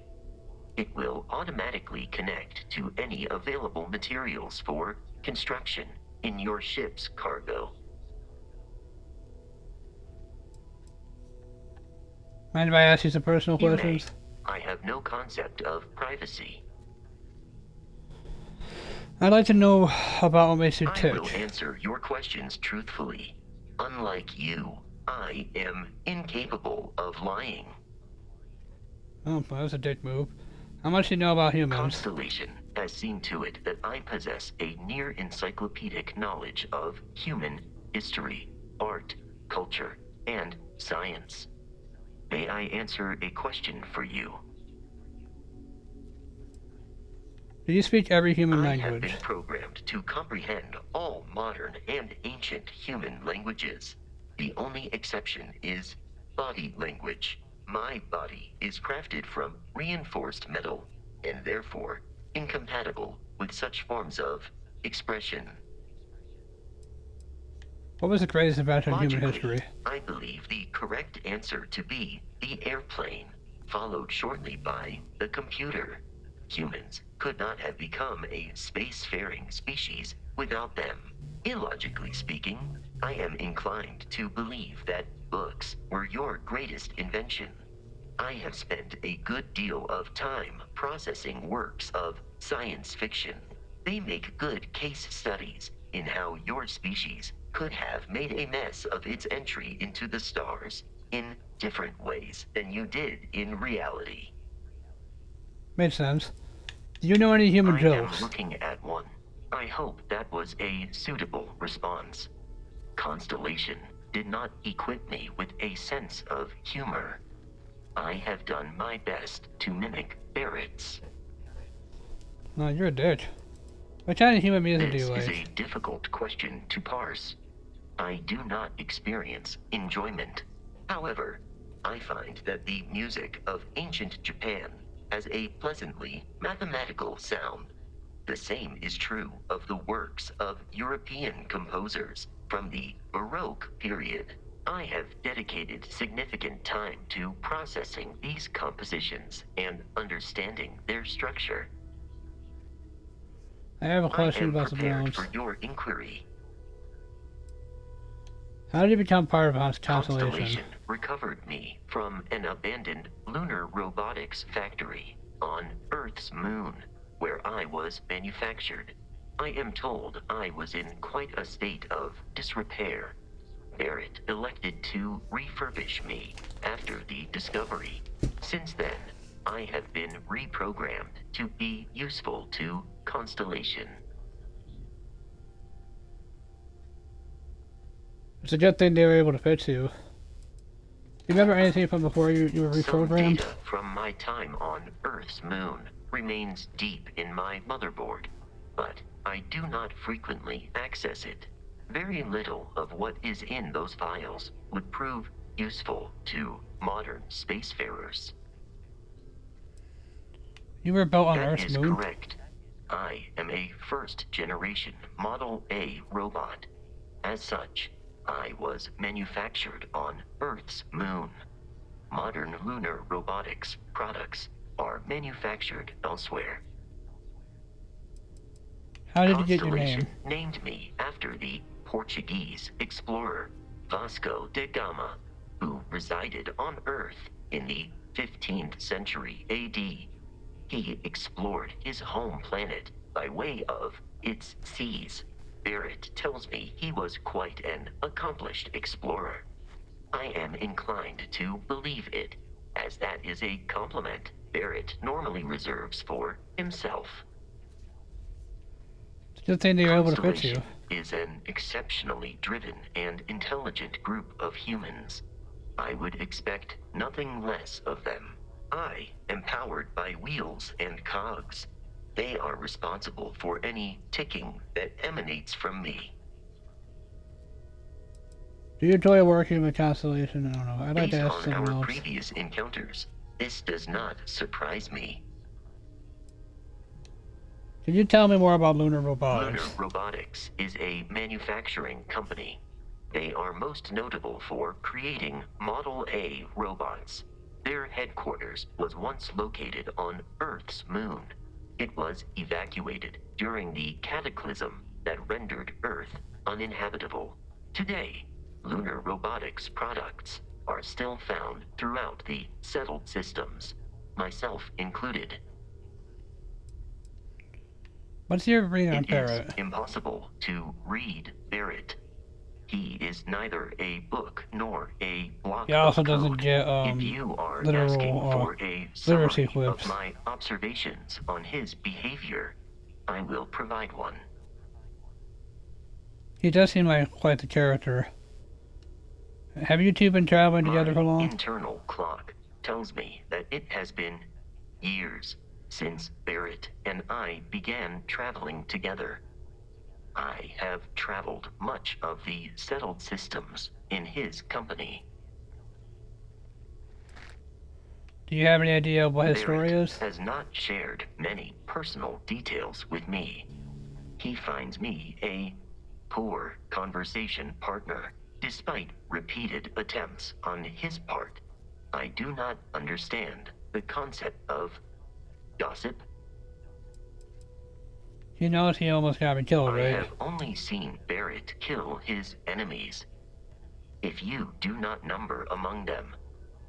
It will automatically connect to any available materials for construction in your ship's cargo. Mind if I ask you some personal You may. questions? I have no concept of privacy. I'd like to know about what makes you I tick. will answer your questions truthfully. Unlike you, I am incapable of lying. Oh, that was a dick move. How much do you know about humans? Constellation has seen to it that I possess a near encyclopedic knowledge of human history, art, culture, and science. May I answer a question for you? Do you speak every human I have language? been programmed to comprehend all modern and ancient human languages. The only exception is body language. My body is crafted from reinforced metal, and therefore incompatible with such forms of expression. What was the greatest invention in human Logically, history? I believe the correct answer to be the airplane, followed shortly by the computer. Humans could not have become a spacefaring species without them. Illogically speaking, I am inclined to believe that books were your greatest invention. I have spent a good deal of time processing works of science fiction. They make good case studies in how your species could have made a mess of its entry into the stars in different ways than you did in reality. Makes sense. Do you know any human I jokes? am looking at one. I hope that was a suitable response. Constellation did not equip me with a sense of humor. I have done my best to mimic Barrett's. No, you're a dick. What kind of human music do This you is like? a difficult question to parse. I do not experience enjoyment. However, I find that the music of ancient Japan has a pleasantly mathematical sound. The same is true of the works of European composers from the Baroque period. I have dedicated significant time to processing these compositions and understanding their structure. I have a I question am about the prepared drones. for your inquiry. How did you become part of a constellation? Constellation recovered me from an abandoned lunar robotics factory on Earth's moon, where I was manufactured. I am told I was in quite a state of disrepair. Barrett elected to refurbish me after the discovery. Since then, I have been reprogrammed to be useful to Constellation. It's a good thing they were able to fix you. Do you remember anything from before you were Some reprogrammed? data from my time on Earth's moon remains deep in my motherboard, but I do not frequently access it. Very little of what is in those files would prove useful to modern spacefarers. You were built on That Earth's is moon? correct. I am a first-generation Model A robot. As such, I was manufactured on Earth's moon. Modern lunar robotics products are manufactured elsewhere. How did you get your Constellation name? named me after the Portuguese explorer Vasco da Gama, who resided on Earth in the 15th century AD. He explored his home planet by way of its seas. Barrett tells me he was quite an accomplished explorer. I am inclined to believe it, as that is a compliment Barrett normally reserves for himself. It's a good thing they were able to fix you. Constellation is an exceptionally driven and intelligent group of humans. I would expect nothing less of them. I am powered by wheels and cogs. They are responsible for any ticking that emanates from me. Do you enjoy working with Constellation? I don't know. I'd like Based to ask on something our else. previous encounters, this does not surprise me. Can you tell me more about Lunar Lunar Robotics? Robotics is a manufacturing company. They are most notable for creating Model A robots. Their headquarters was once located on Earth's moon. It was evacuated during the cataclysm that rendered Earth uninhabitable. Today, Lunar Robotics products are still found throughout the settled systems, myself included. What's your reading on It is Parrot? impossible to read Barrett. He is neither a book nor a block He also of doesn't code. get If you are literal asking for a literacy summary clips. of my observations on his behavior, I will provide one. He does seem like quite the character. Have you two been traveling together for My long? internal clock tells me that it has been years since Barrett and I began traveling together. I have traveled much of the settled systems in his company. Do you have any idea what his story Barrett is? has not shared many personal details with me. He finds me a poor conversation partner, despite repeated attempts on his part. I do not understand the concept of gossip. He knows he almost got me killed, I right? have only seen Barrett kill his enemies. If you do not number among them,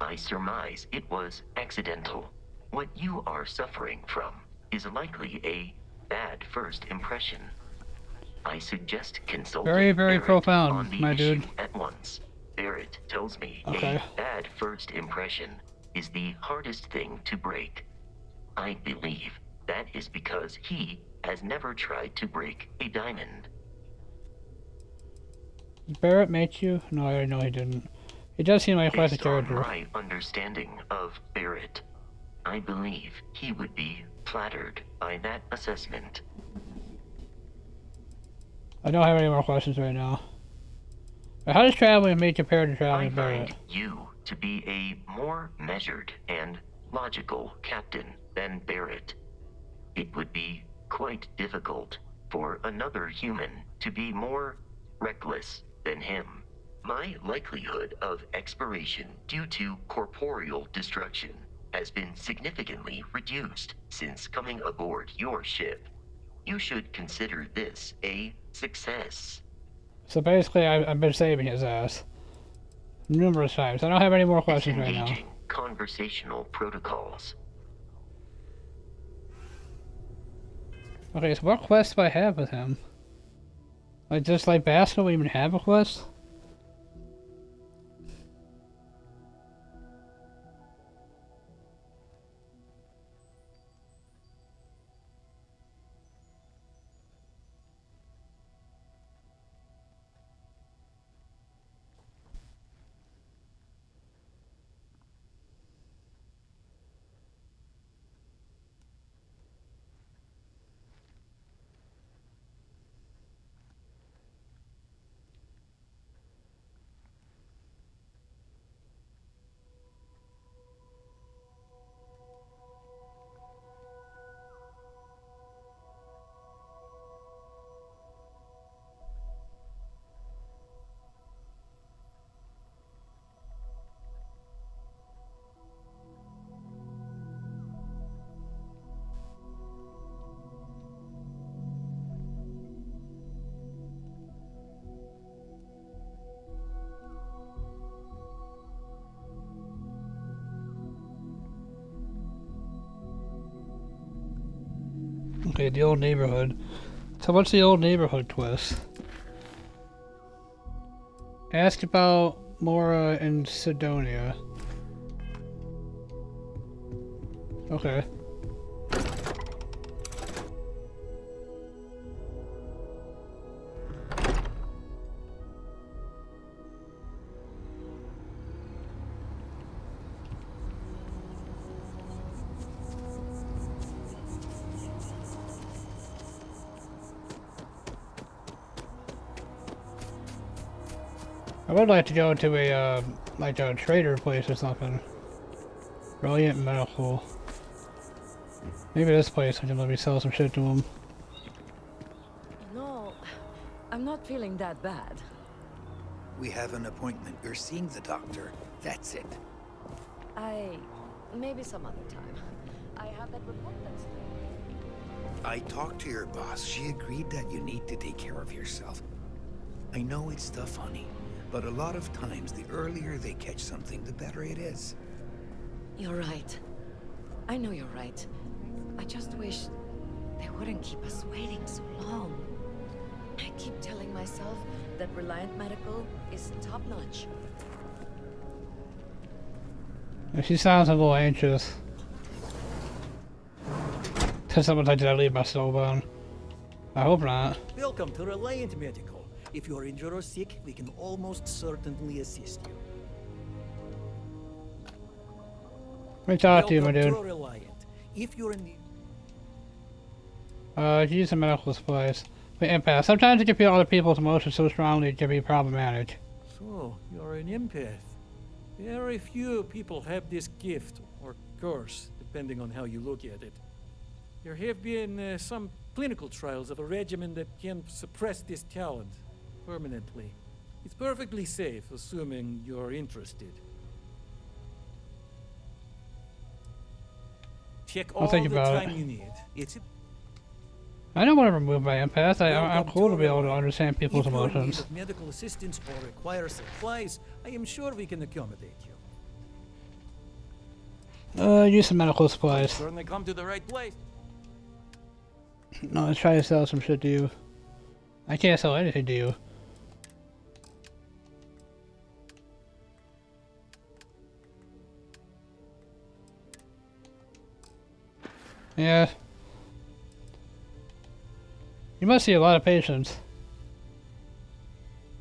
I surmise it was accidental. What you are suffering from is likely a bad first impression. I suggest consulting Very, very Barrett profound, on the my issue dude. at once. Barrett tells me Okay. a bad first impression is the hardest thing to break. I believe that is because he has never tried to break a diamond. Barrett met you? No, I know he didn't. He does seem like quite the Based on character. my understanding of Barrett, I believe he would be flattered by that assessment. I don't have any more questions right now. But how does traveling with me compare to I traveling with find Barrett? you to be a more measured and logical captain than Barrett. It would be quite difficult for another human to be more reckless than him. My likelihood of expiration due to corporeal destruction has been significantly reduced since coming aboard your ship. You should consider this a success. So basically, I've been saving his ass numerous times. I don't have any more questions right now. Disengaging conversational protocols. Okay, so what quest do I have with him? Like, just like Basco, we even have a quest? Okay, the old neighborhood. So what's the old neighborhood quest? Ask about Mora and Sidonia. Okay. I would like to go to a, like a trader place or something. Brilliant Medical. Maybe this place I can let me sell some shit to him. No, I'm not feeling that bad. We have an appointment. You're seeing the doctor. That's it. Maybe some other time. I have that report that's... I talked to your boss. She agreed that you need to take care of yourself. I know it's tough, honey, but a lot of times the earlier they catch something, the better it is. You're right. I know you're right. I just wish they wouldn't keep us waiting so long. I keep telling myself that Reliant Medical is top-notch. She sounds a little anxious. Sometimes did I leave my stove on? I hope not. Welcome to Reliant Medical. If you are injured or sick, we can almost certainly assist you. Let me talk to you, my dude. Reliant. If you're in Use some medical supplies. The empath. Sometimes you can feel other people's emotions so strongly it can be problematic. So, you're an empath. Very few people have this gift, or curse, depending on how you look at it. There have been some clinical trials of a regimen that can suppress this talent permanently. It's perfectly safe, assuming you're interested. Check all the time you need. I don't want to remove my empath. I'm cool to be able to understand people's emotions. If you need medical assistance or require supplies, I am sure we can accommodate you. Use some medical supplies. Certainly come to the right place. No, let's try to sell some shit to you. I can't sell anything to you. Yeah. You must see a lot of patients.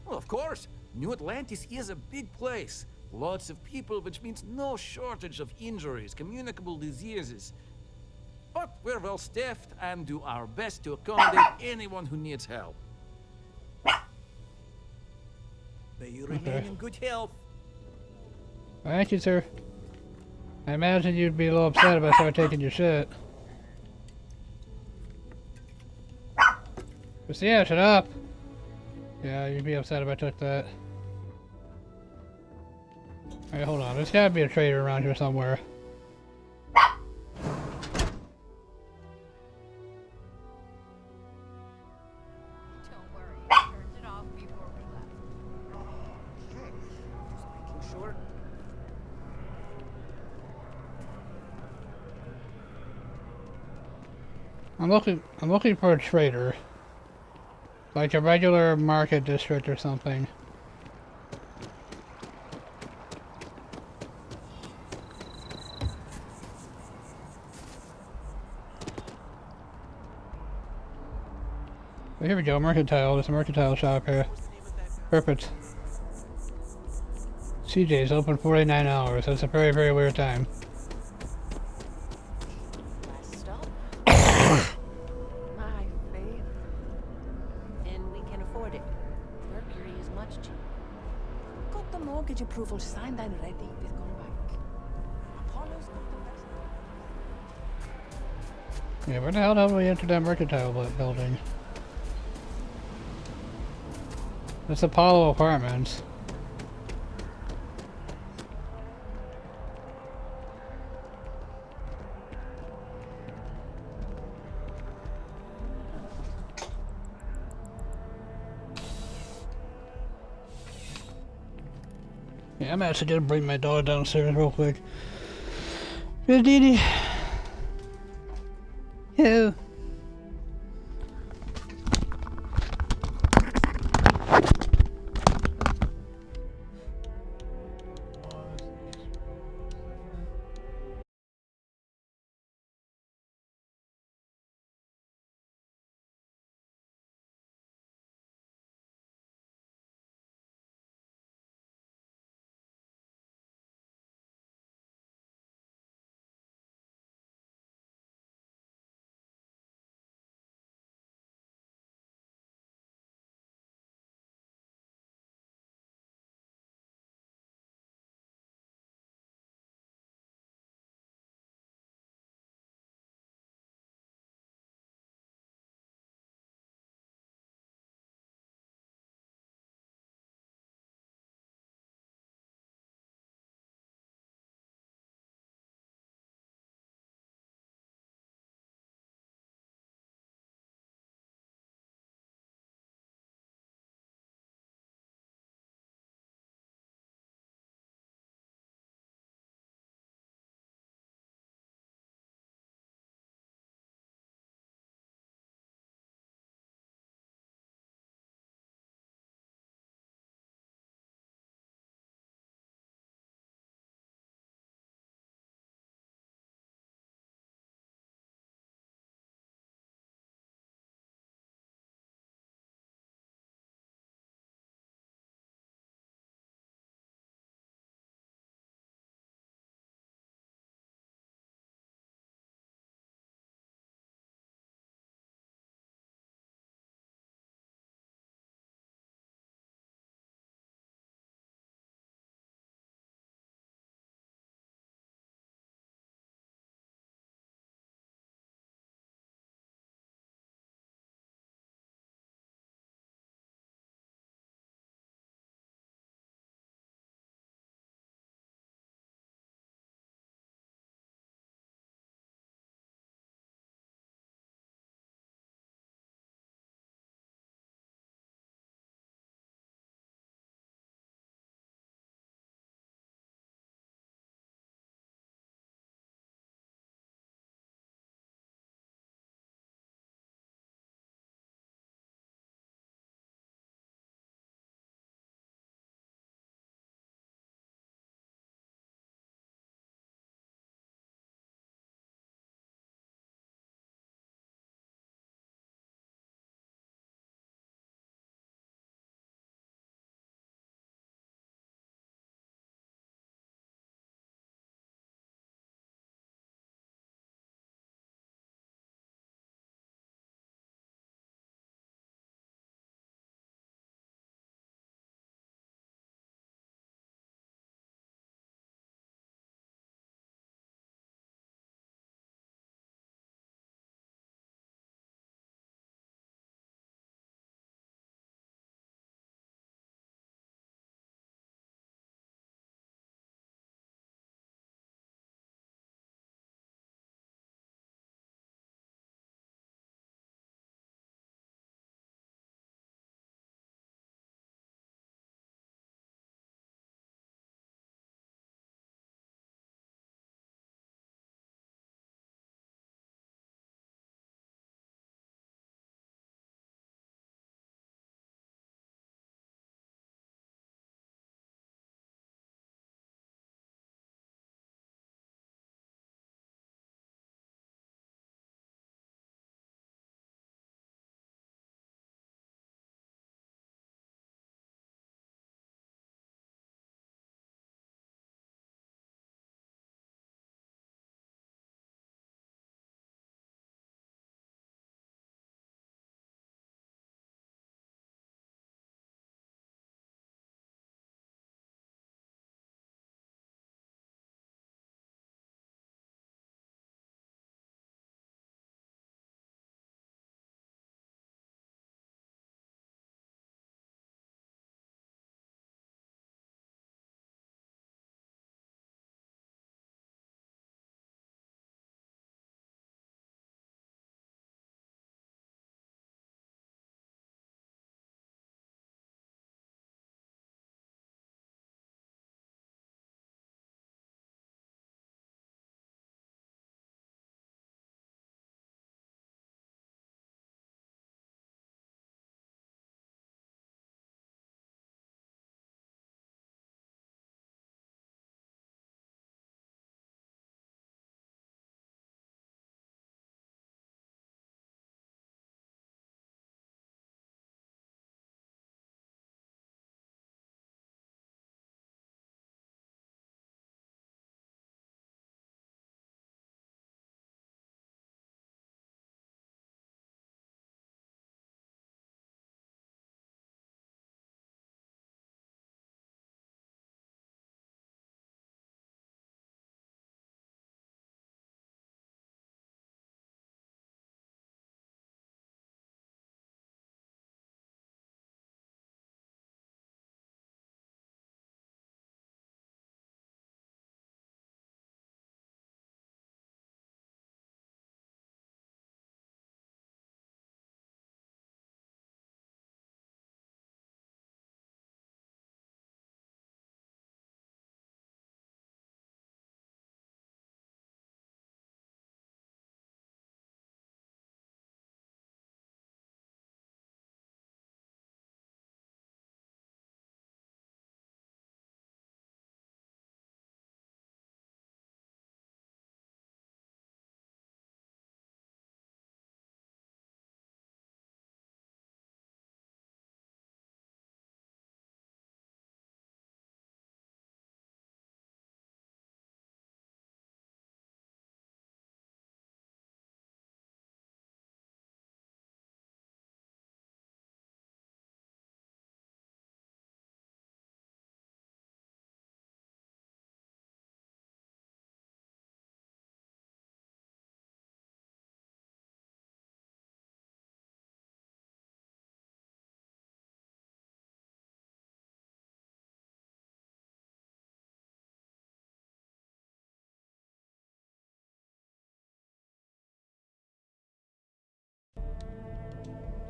Well, of course. New Atlantis is a big place. Lots of people, which means no shortage of injuries, communicable diseases. But we're well staffed and do our best to accommodate anyone who needs help. May you remain in good health. Thank you, sir. I imagine you'd be a little upset if I started taking your shit. Christina, shut up! Yeah, you'd be upset if I took that. Alright, hold on. There's gotta be a trader around here somewhere. Don't worry, I turned it off before we left. Okay, just making sure. I'm looking for a trader. Like a regular market district or something. Here we go, mercantile. There's a mercantile shop here. Perfect. CJ's open 49 hours. That's a very, very weird time. Last stop. My favorite. And we can afford it. Mercury is much cheaper. Got the mortgage approval signed and ready with going back. Apollo's got the best. Yeah, where the hell did we enter that mercantile building? It's Apollo Apartments. Yeah, I'm actually gonna bring my dog downstairs real quick. Good, Dee Dee. Yeah.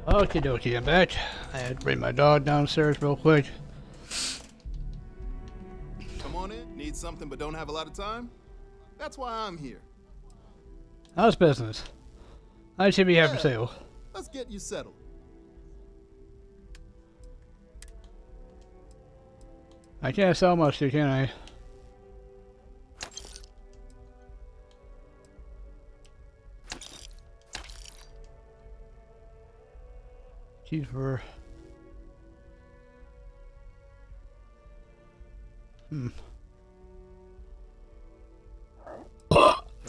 Okie dokie, I'm back. I had to bring my dog downstairs real quick. Come on in. Need something but don't have a lot of time? That's why I'm here. How's business? I should be here for sale. Let's get you settled. I can't sell much to, can I? Cheaper.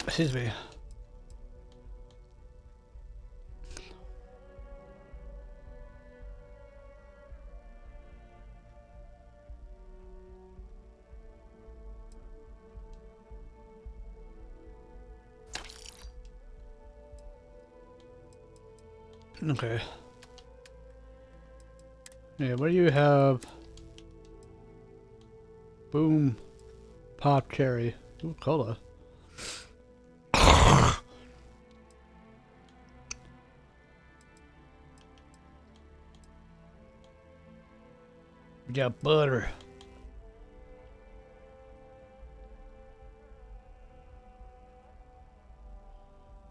Excuse me. Okay. Yeah, what do you have? Boom. Pop cherry. Ooh, cola. We got butter.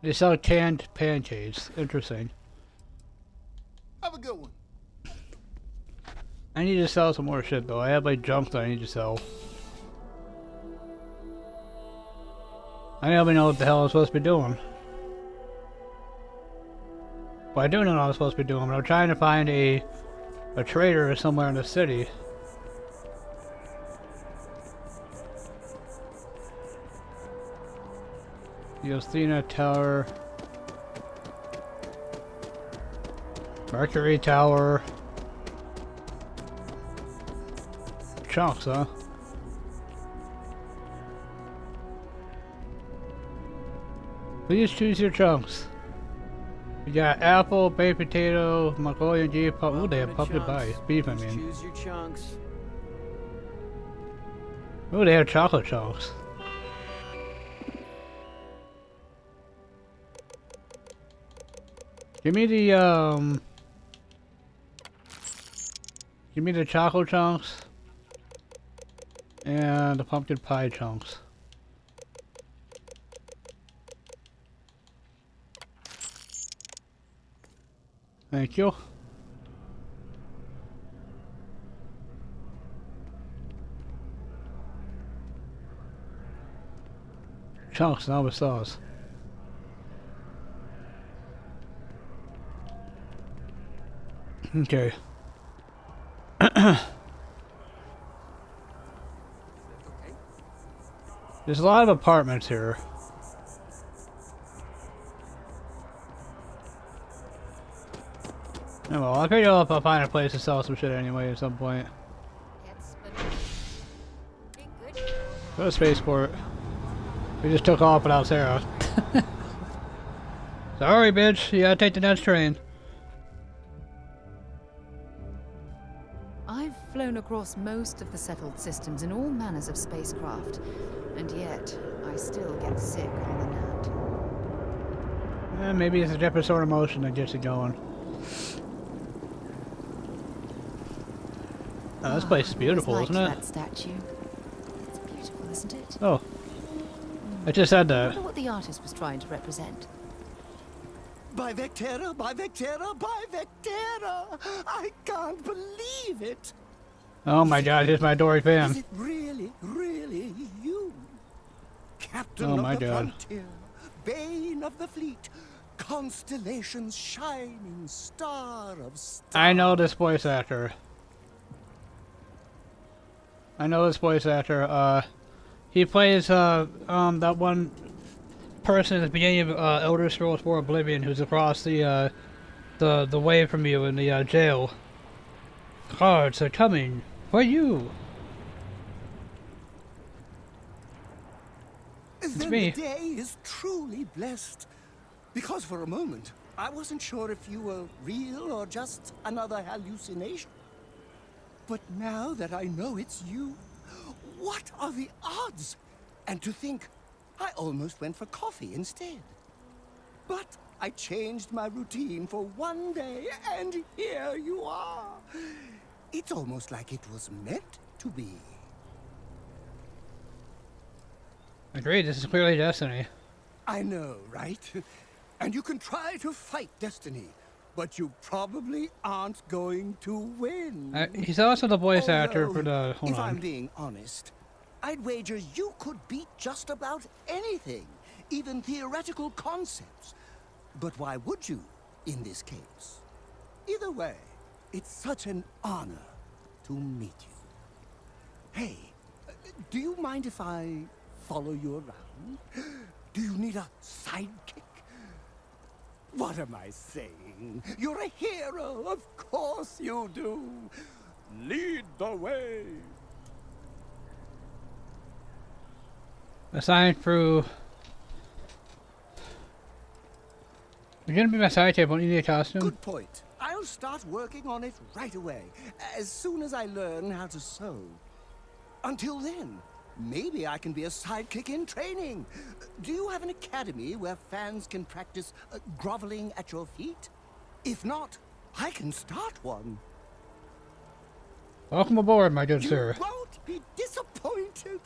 They sell canned pancakes. Interesting. Have a good one. I need to sell some more shit though. I have like junk that I need to sell. I don't even know what the hell I'm supposed to be doing. Well, I do know what I'm supposed to be doing, but I'm trying to find a trader somewhere in the city. Yostina Tower. Mercury Tower. Chunks, huh? Please choose your chunks. We got apple, baked potato, Mongolian G. Ooh, they have pumpkin pie. Beef, I mean. Choose your chunks. Ooh, they have chocolate chunks. Give me the, give me the chocolate chunks. And the pumpkin pie chunks. Thank you. Chunks, now with sauce. Okay. There's a lot of apartments here. Oh, well, I'll figure out if I'll find a place to sell some shit anyway at some point. Go to spaceport. We just took off without Sarah. Sorry, bitch. You gotta take the next train. I've flown across most of the settled systems in all manners of spacecraft, and yet I still get sick on the net. Maybe it's a different sort of motion that gets you going. Oh, this place is beautiful, isn't it? That statue. It's beautiful, isn't it? Oh. I just said I that. wonder what the artist was trying to represent. By Vectera, by Vectera, by Vectera! I can't believe it! Oh my god, here's my Dory fan. Is it really, really you? Captain Oh my of the god. frontier, bane of the fleet, constellation's shining star of stars. I know this voice actor. He plays that one person at the beginning of Elder Scrolls 4 Oblivion who's across the way from you in the jail. Cards are coming for you. It's me. The day is truly blessed. Because for a moment, I wasn't sure if you were real or just another hallucination. But now that I know it's you, what are the odds? And to think, I almost went for coffee instead. But I changed my routine for one day, and here you are. It's almost like it was meant to be. Agreed, this is clearly destiny. I know, right? And you can try to fight destiny, but you probably aren't going to win. He's also the voice actor for the... Hold if on. I'm being honest, I'd wager you could beat just about anything, even theoretical concepts. But why would you, in this case? Either way, it's such an honor to meet you. Hey, do you mind if I follow you around? Do you need a sidekick? What am I saying? You're a hero, of course you do. Lead the way. Assigned through... You're gonna be my sidekick, won't you need a costume? Good point. I'll start working on it right away, as soon as I learn how to sew. Until then, maybe I can be a sidekick in training. Do you have an academy where fans can practice groveling at your feet? If not, I can start one. Welcome aboard, my good sir. You won't be disappointed.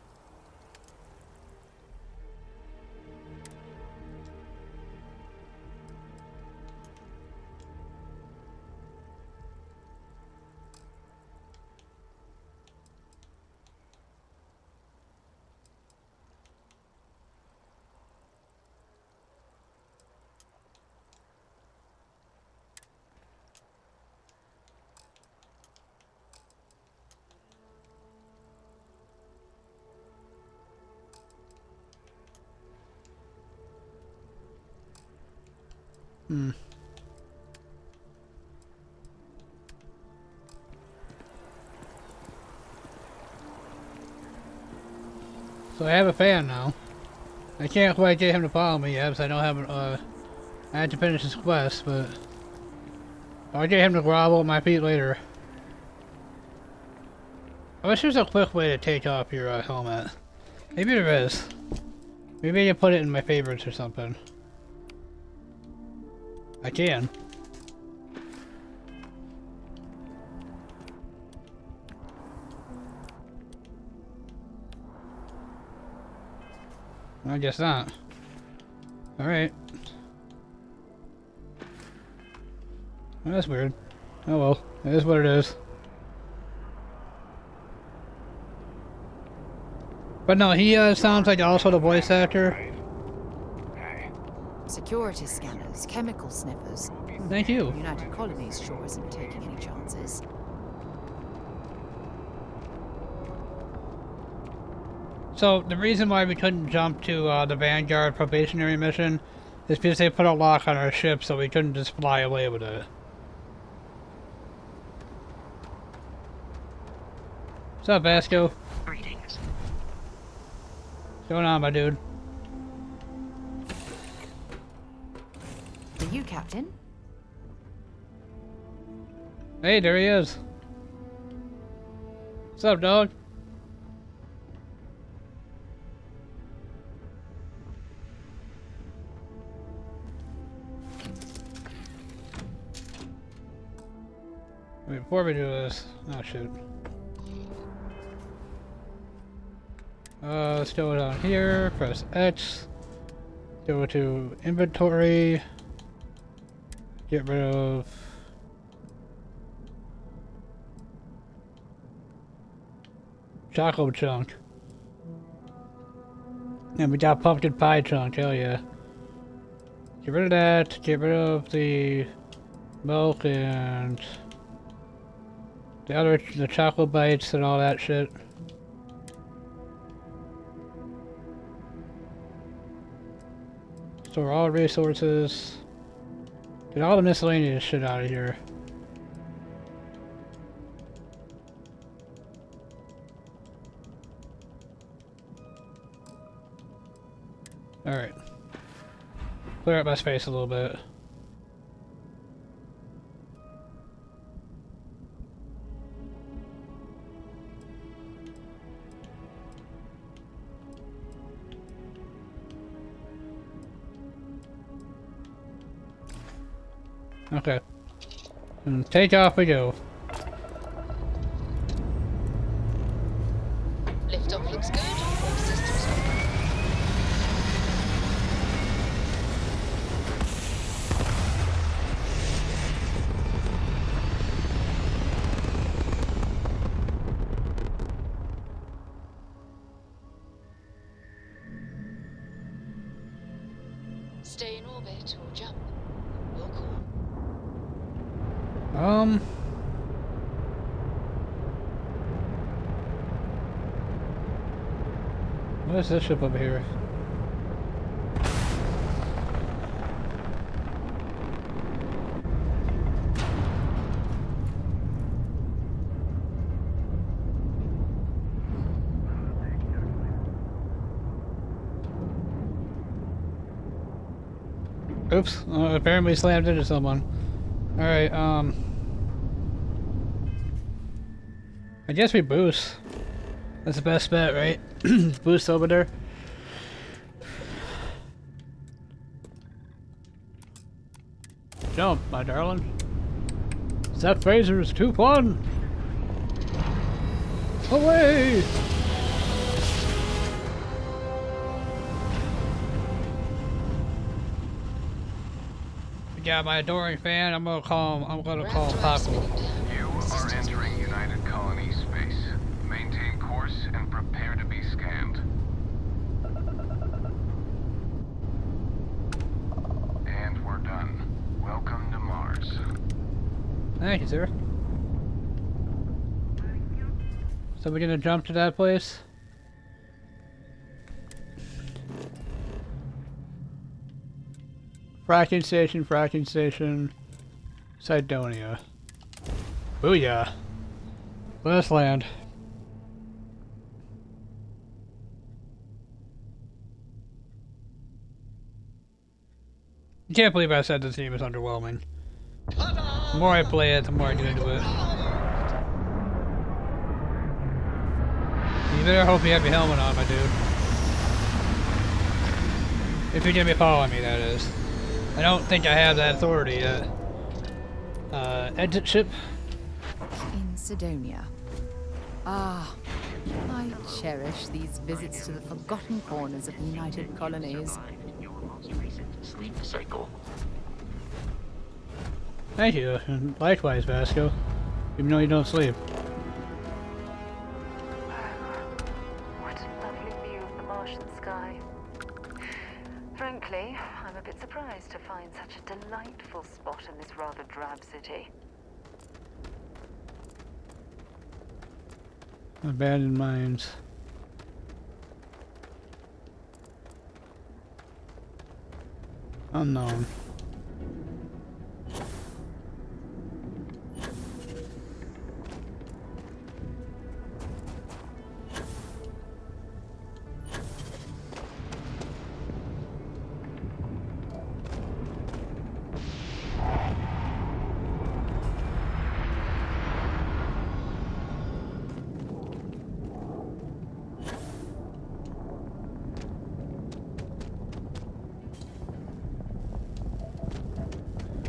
So I have a fan now. I can't quite get him to follow me yet, because I don't have I had to finish this quest, but I'll get him to grovel at my feet later. I wish there's a quick way to take off your helmet. Maybe there is. Maybe I can put it in my favorites or something. I can. I guess not. Alright. Well, that's weird. Oh well, it is what it is. But no, he sounds like also the voice actor. Security scanners, chemical sniffers. Thank you. United Colonies sure isn't taking any chances. So, the reason why we couldn't jump to the Vanguard probationary mission is because they put a lock on our ship, so we couldn't just fly away with it. What's up, Vasco? Greetings. What's going on, my dude? Are you, Captain? Hey, there he is. What's up, dog? Wait, before we do this... Oh, shoot. Let's go down here, press X, go to inventory, get rid of chocolate chunk. And we got pumpkin pie chunk, hell yeah. Get rid of that, get rid of the milk and the chocolate bites and all that shit. Store all resources. Get all the miscellaneous shit out of here. Alright. Clear up my space a little bit. Okay. And take off we go. Liftoff looks good. All systems are stay in orbit or jump. Your call. What is this ship over here? Oops, apparently slammed into someone. Alright, I guess we boost. That's the best bet, right? Boost over there. Jump, my darling. That phaser is too fun! Away! Yeah, my adoring fan, I'm gonna call Paco. You are entering United Colony space. Maintain course and prepare to be scanned. And we're done. Welcome to Mars. Thank you, sir. So we're gonna jump to that place? Fracking station, Cydonia. Booyah. Let's land. I can't believe I said the theme is underwhelming. The more I play it, the more I get into it. You better hope you have your helmet on, my dude. If you're gonna be following me, that is. I don't think I have that authority yet. Exit ship? in Cydonia. Ah, I cherish these visits to the forgotten corners of the United Colonies. Your most recent sleep cycle. Thank you, and likewise, Vasco. Even though you don't sleep. What a lovely view of the Martian sky. Frankly, I'm a bit surprised to find such a delightful spot in this rather drab city. Abandoned mines. Unknown.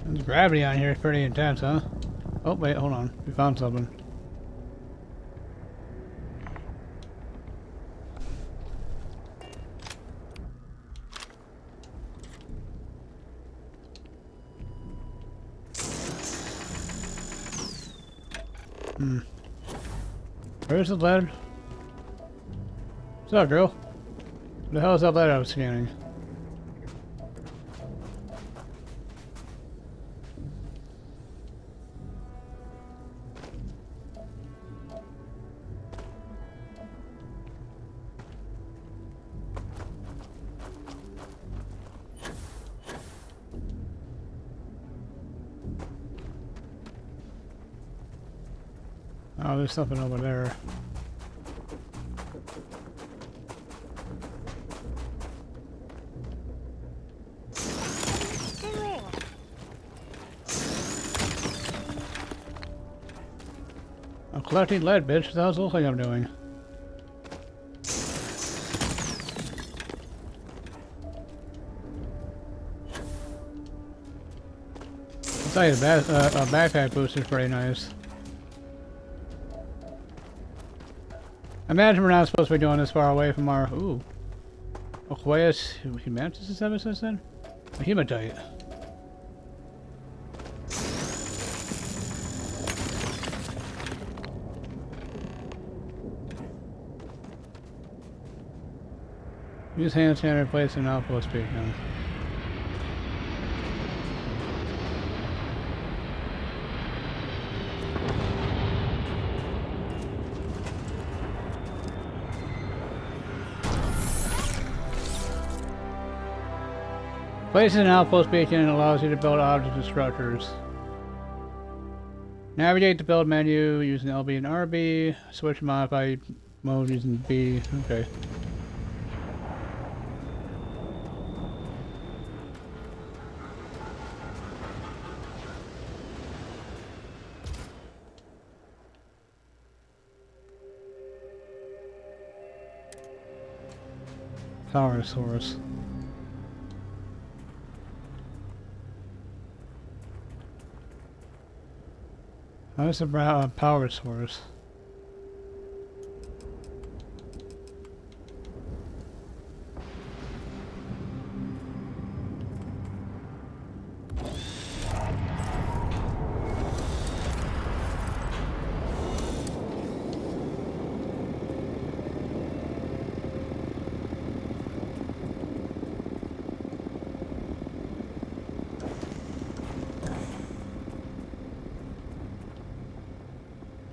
The gravity on here is pretty intense, huh? Oh, wait, hold on. We found something. Where's the lead? What's up, girl? What the hell is that lead I was scanning? Oh, there's something over there. I'm collecting lead, bitch. That's the whole thing I'm doing. tell you, a backpack boost is pretty nice. Imagine we're not supposed to be going this far away from our... Ooh. Aqueous Humantis ever since then? A hematite. Use hand scanner to replace an outpost beacon. Placing an outpost beacon allows you to build objects and structures. Navigate the build menu using LB and RB. Switch modify mode using B. Okay. Power source. How's the power source?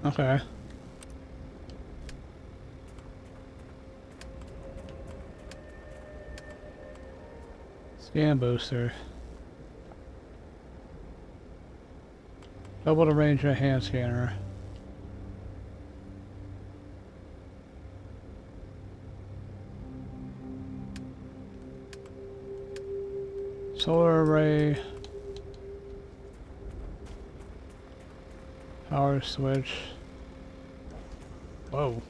Okay. Scan booster. Double the range of a hand scanner. Solar array. Power switch. Whoa.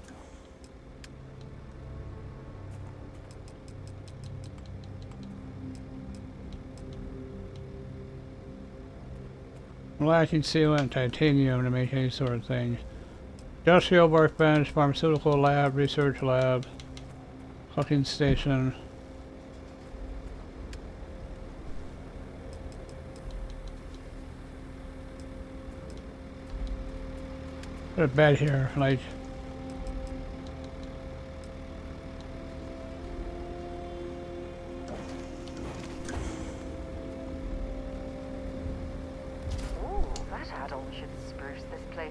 Lacking sealant, titanium to make any sort of thing. Industrial workbench, pharmaceutical lab, research lab, cooking station. Put a bed here, like.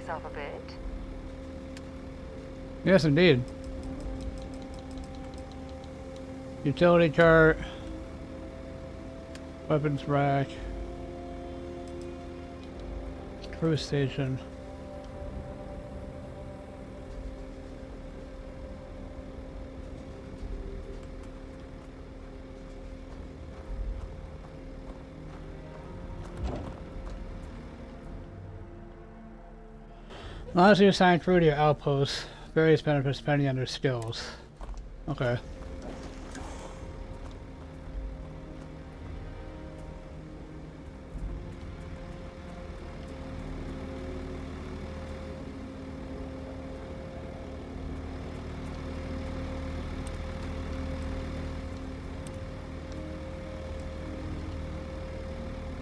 Up a bit. Yes, indeed. Utility chart, weapons rack, crew station. Allows you to assign crew to your outposts. Various benefits depending on their skills. Okay.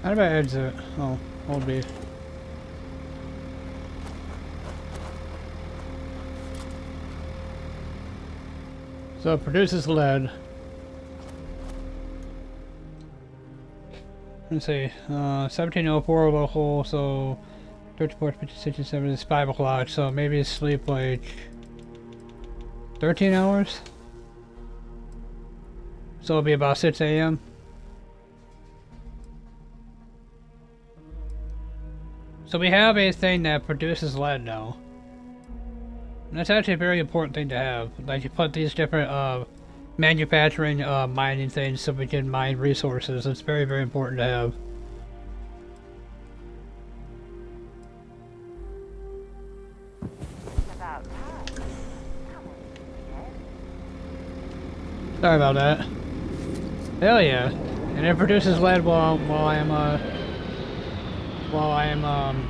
How do I exit? Oh, hold B. So it produces lead. Let's see, 1704 local, so 34, 67 is 5 o'clock, so maybe sleep like 13 hours? So it'll be about 6 a.m. So we have a thing that produces lead now. And that's actually a very important thing to have. Like, you put these different manufacturing mining things so we can mine resources. It's very, very important to have. Sorry about that. Hell yeah. And it produces lead while I'm while I'm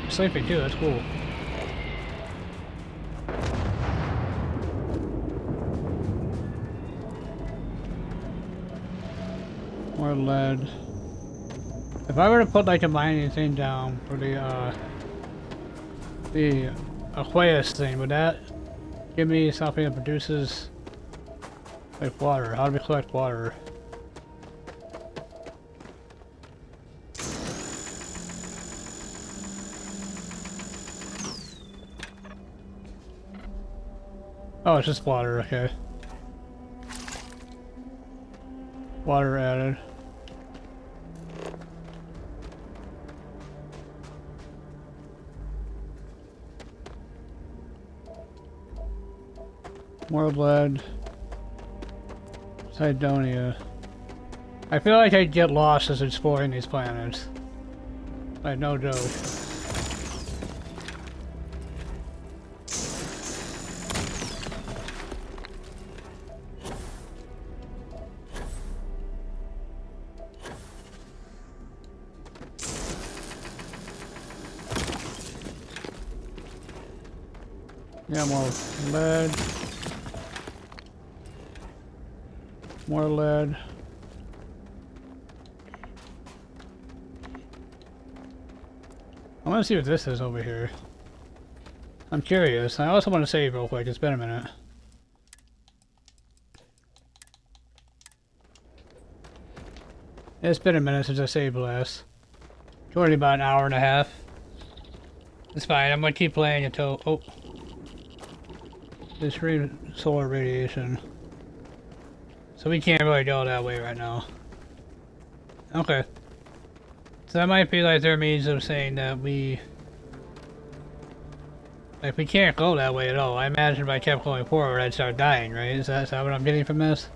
sleeping too. That's cool. More lead. If I were to put like a mining thing down for the Aqueous thing, would that give me something that produces like water? How do we collect water? Oh, it's just water, okay. Water added. More lead. Cydonia. I feel like I'd get lost as exploring these planets. Like, no joke. Yeah, more lead. More lead. I want to see what this is over here. I'm curious. I also want to save real quick. It's been a minute. It's been a minute since I saved last. It's already about an hour and a half. It's fine. I'm gonna keep playing until... Oh. This solar radiation. So we can't really go that way right now. Okay. So that might be like their means of saying that we... Like, we can't go that way at all. I imagine if I kept going forward, I'd start dying, right? Is that what I'm getting from this?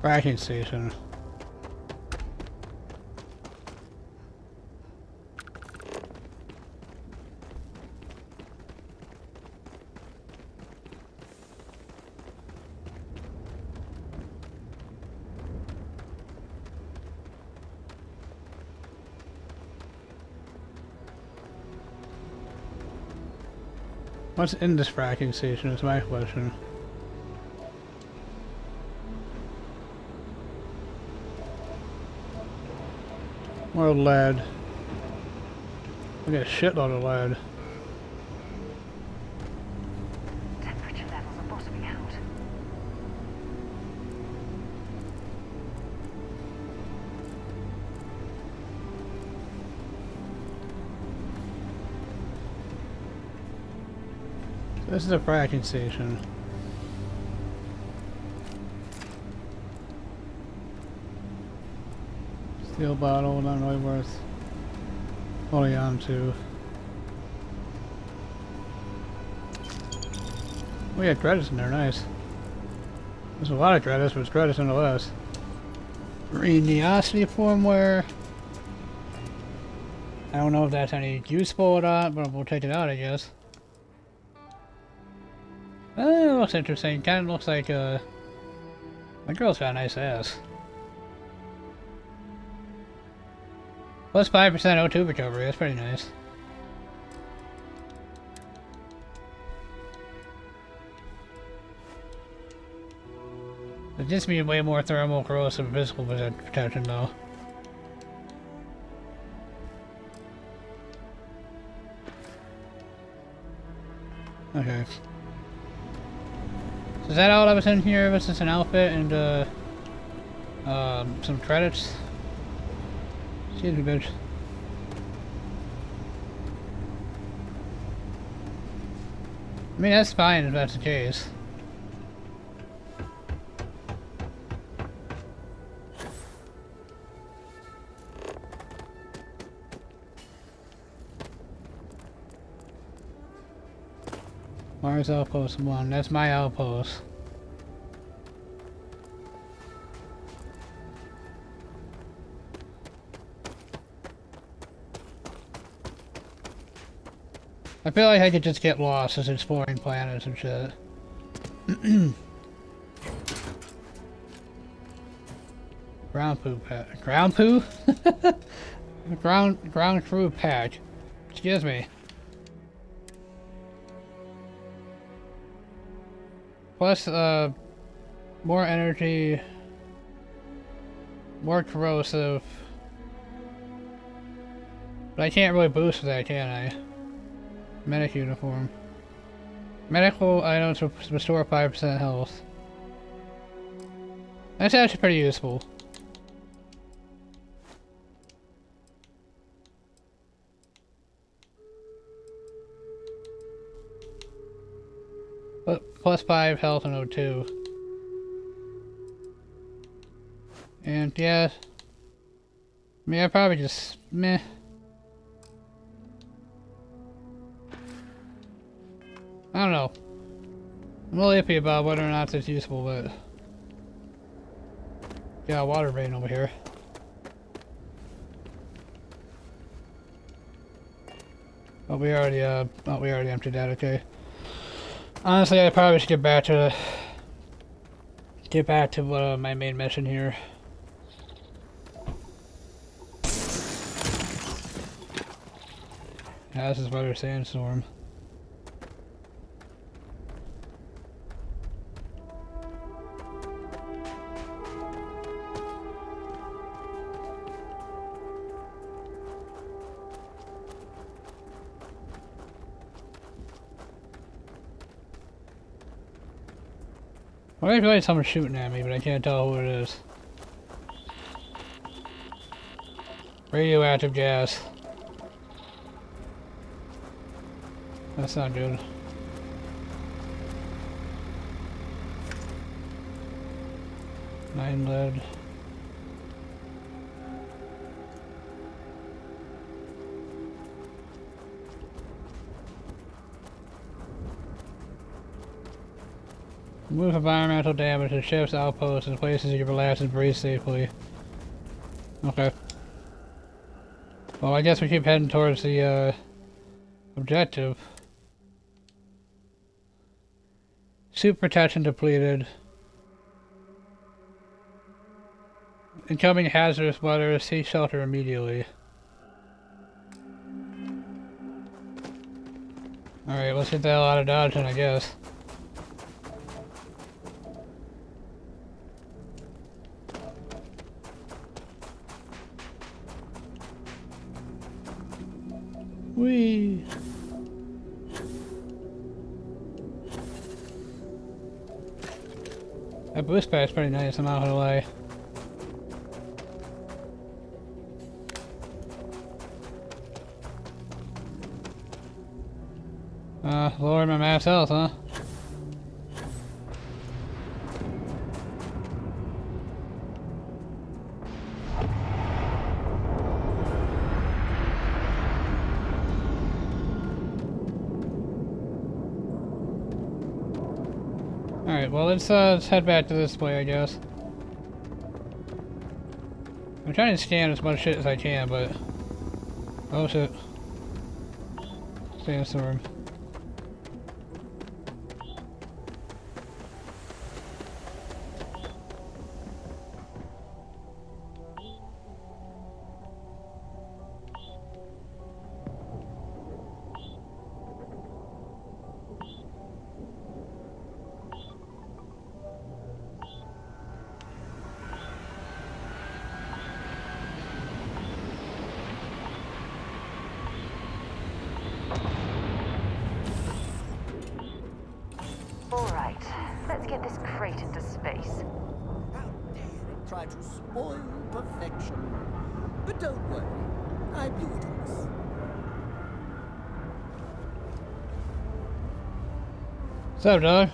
Fracking station. What's in this fracking station is my question. More lead. We got a shitload of lead. Temperature levels are bottoming out. This is a fracking station. Steel bottle, not really worth holding on to. We got Dreadis in there, nice. There's a lot of Dreadis, but it's Dreadis nonetheless. Reniosity firmware. I don't know if that's any useful or not, but we'll take it out, I guess. It looks interesting. Kind of looks like, my girl's got a nice ass. Plus 5% O2 recovery, that's pretty nice. It just means way more thermal, corrosive, and physical protection, though. Okay. So is that all that was in here? Was just an outfit and some credits? Excuse me, bitch. I mean, that's fine if that's the case. Mars Outpost 1, that's my outpost. I feel like I could just get lost as exploring planets and shit. Ground poo patch. Ground poo? ground crew patch. Excuse me. Plus, more energy, more corrosive. But I can't really boost that, can I? Medic uniform. Medical items restore 5% health. That's actually pretty useful. Plus 5 health and O2. And yeah, I mean, I probably just meh. I don't know. I'm a little iffy about whether or not it's useful, but got a water vein over here. Oh, we already emptied that. Okay. Honestly, I probably should get back to my main mission here. Yeah, this is Weather Sandstorm. Well, there's really someone shooting at me, but I can't tell who it is. Radioactive gas. That's not good. Nine lead. Remove environmental damage to ships, outposts, and places you can relax and breathe safely. Okay. Well, I guess we keep heading towards the objective. Suit protection depleted. Incoming hazardous weather, seek shelter immediately. Alright, let's get the hell out of Dodge then, I guess. Whee! That boost pack's pretty nice, I'm not gonna lie. Lower my max health, huh? Alright, well let's head back to this way, I guess. I'm trying to scan as much shit as I can, but... Oh shit. Sandstorm. Alright, let's get this crate into space. How dare it try to spoil perfection. But don't worry, I blew it off. What's up, dog?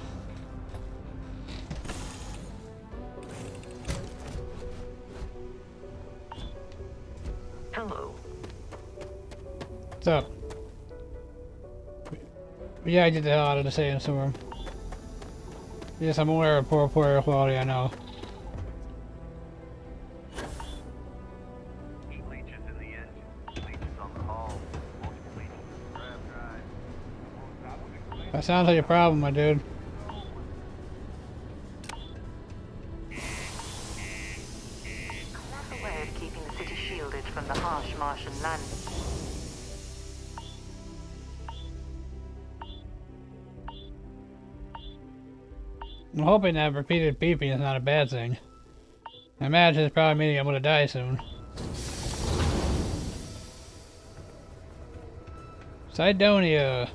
Hello. What's up? Yeah, I get the hell out of the sandstorm. Yes, I'm aware of poor air quality, I know. Heat leeches in the engine, leeches on the hull, multiple leeches in the grab drive. That sounds like a problem, my dude. I'm hoping that repeated beeping is not a bad thing. I imagine it's probably meaning I'm gonna die soon. Sidonia.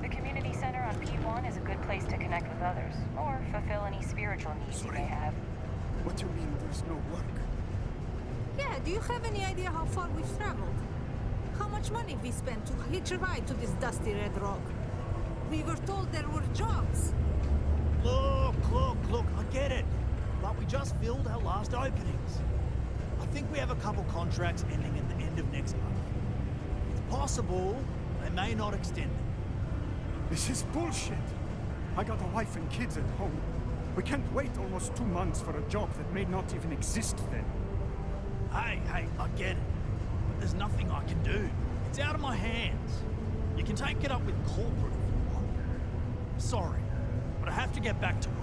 The community center on P1 is a good place to connect with others, or fulfill any spiritual needs you may have. What do you mean there's no work? Yeah, do you have any idea how far we've traveled? How much money we spent to hitch a ride to this dusty red rock? We were told there were jobs. Look, I get it. But we just filled our last openings. I think we have a couple contracts ending at the end of next month. It's possible they may not extend them. This is bullshit. I got a wife and kids at home. We can't wait almost 2 months for a job that may not even exist then. Hey, I get it. But there's nothing I can do. It's out of my hands. You can take it up with corporate if you want. Sorry, but I have to get back to work.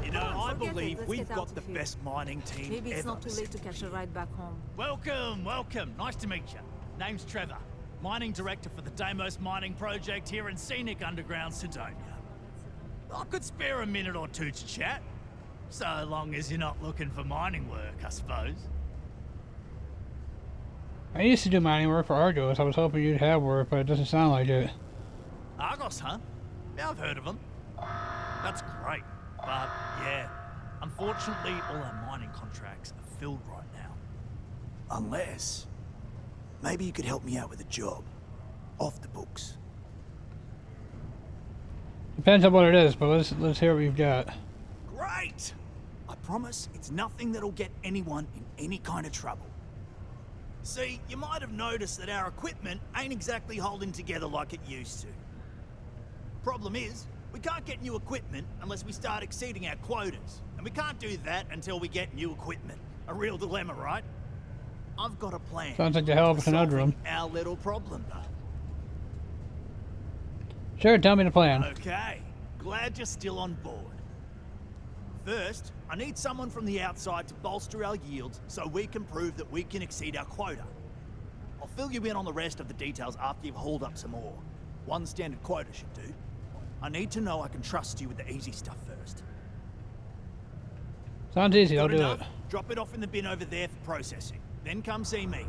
You know, I believe we've got the best mining team Maybe it's ever. not too late to catch a ride back home. Welcome. Nice to meet you. Name's Trevor, mining director for the Deimos mining project here in scenic underground Sidonia. I could spare a minute or two to chat, so long as you're not looking for mining work, I suppose. I used to do mining work for Argos. I was hoping you'd have work, but it doesn't sound like it. Argos, huh? Yeah, I've heard of them. That's great, but yeah, unfortunately all our mining contracts are filled right now. Unless, maybe you could help me out with a job, off the books. Depends on what it is, but let's hear what you've got. Great! I promise it's nothing that'll get anyone in any kind of trouble. See, you might have noticed that our equipment ain't exactly holding together like it used to. Problem is, we can't get new equipment unless we start exceeding our quotas. And we can't do that until we get new equipment. A real dilemma, right? I've got a plan. Sounds like a hell of a conundrum. Our little problem, though. Sure, tell me the plan. Okay, glad you're still on board. First, I need someone from the outside to bolster our yields so we can prove that we can exceed our quota. I'll fill you in on the rest of the details after you've hauled up some ore. One standard quota should do. I need to know I can trust you with the easy stuff first. Sounds easy, I'll do it. Drop it off in the bin over there for processing. Then come see me.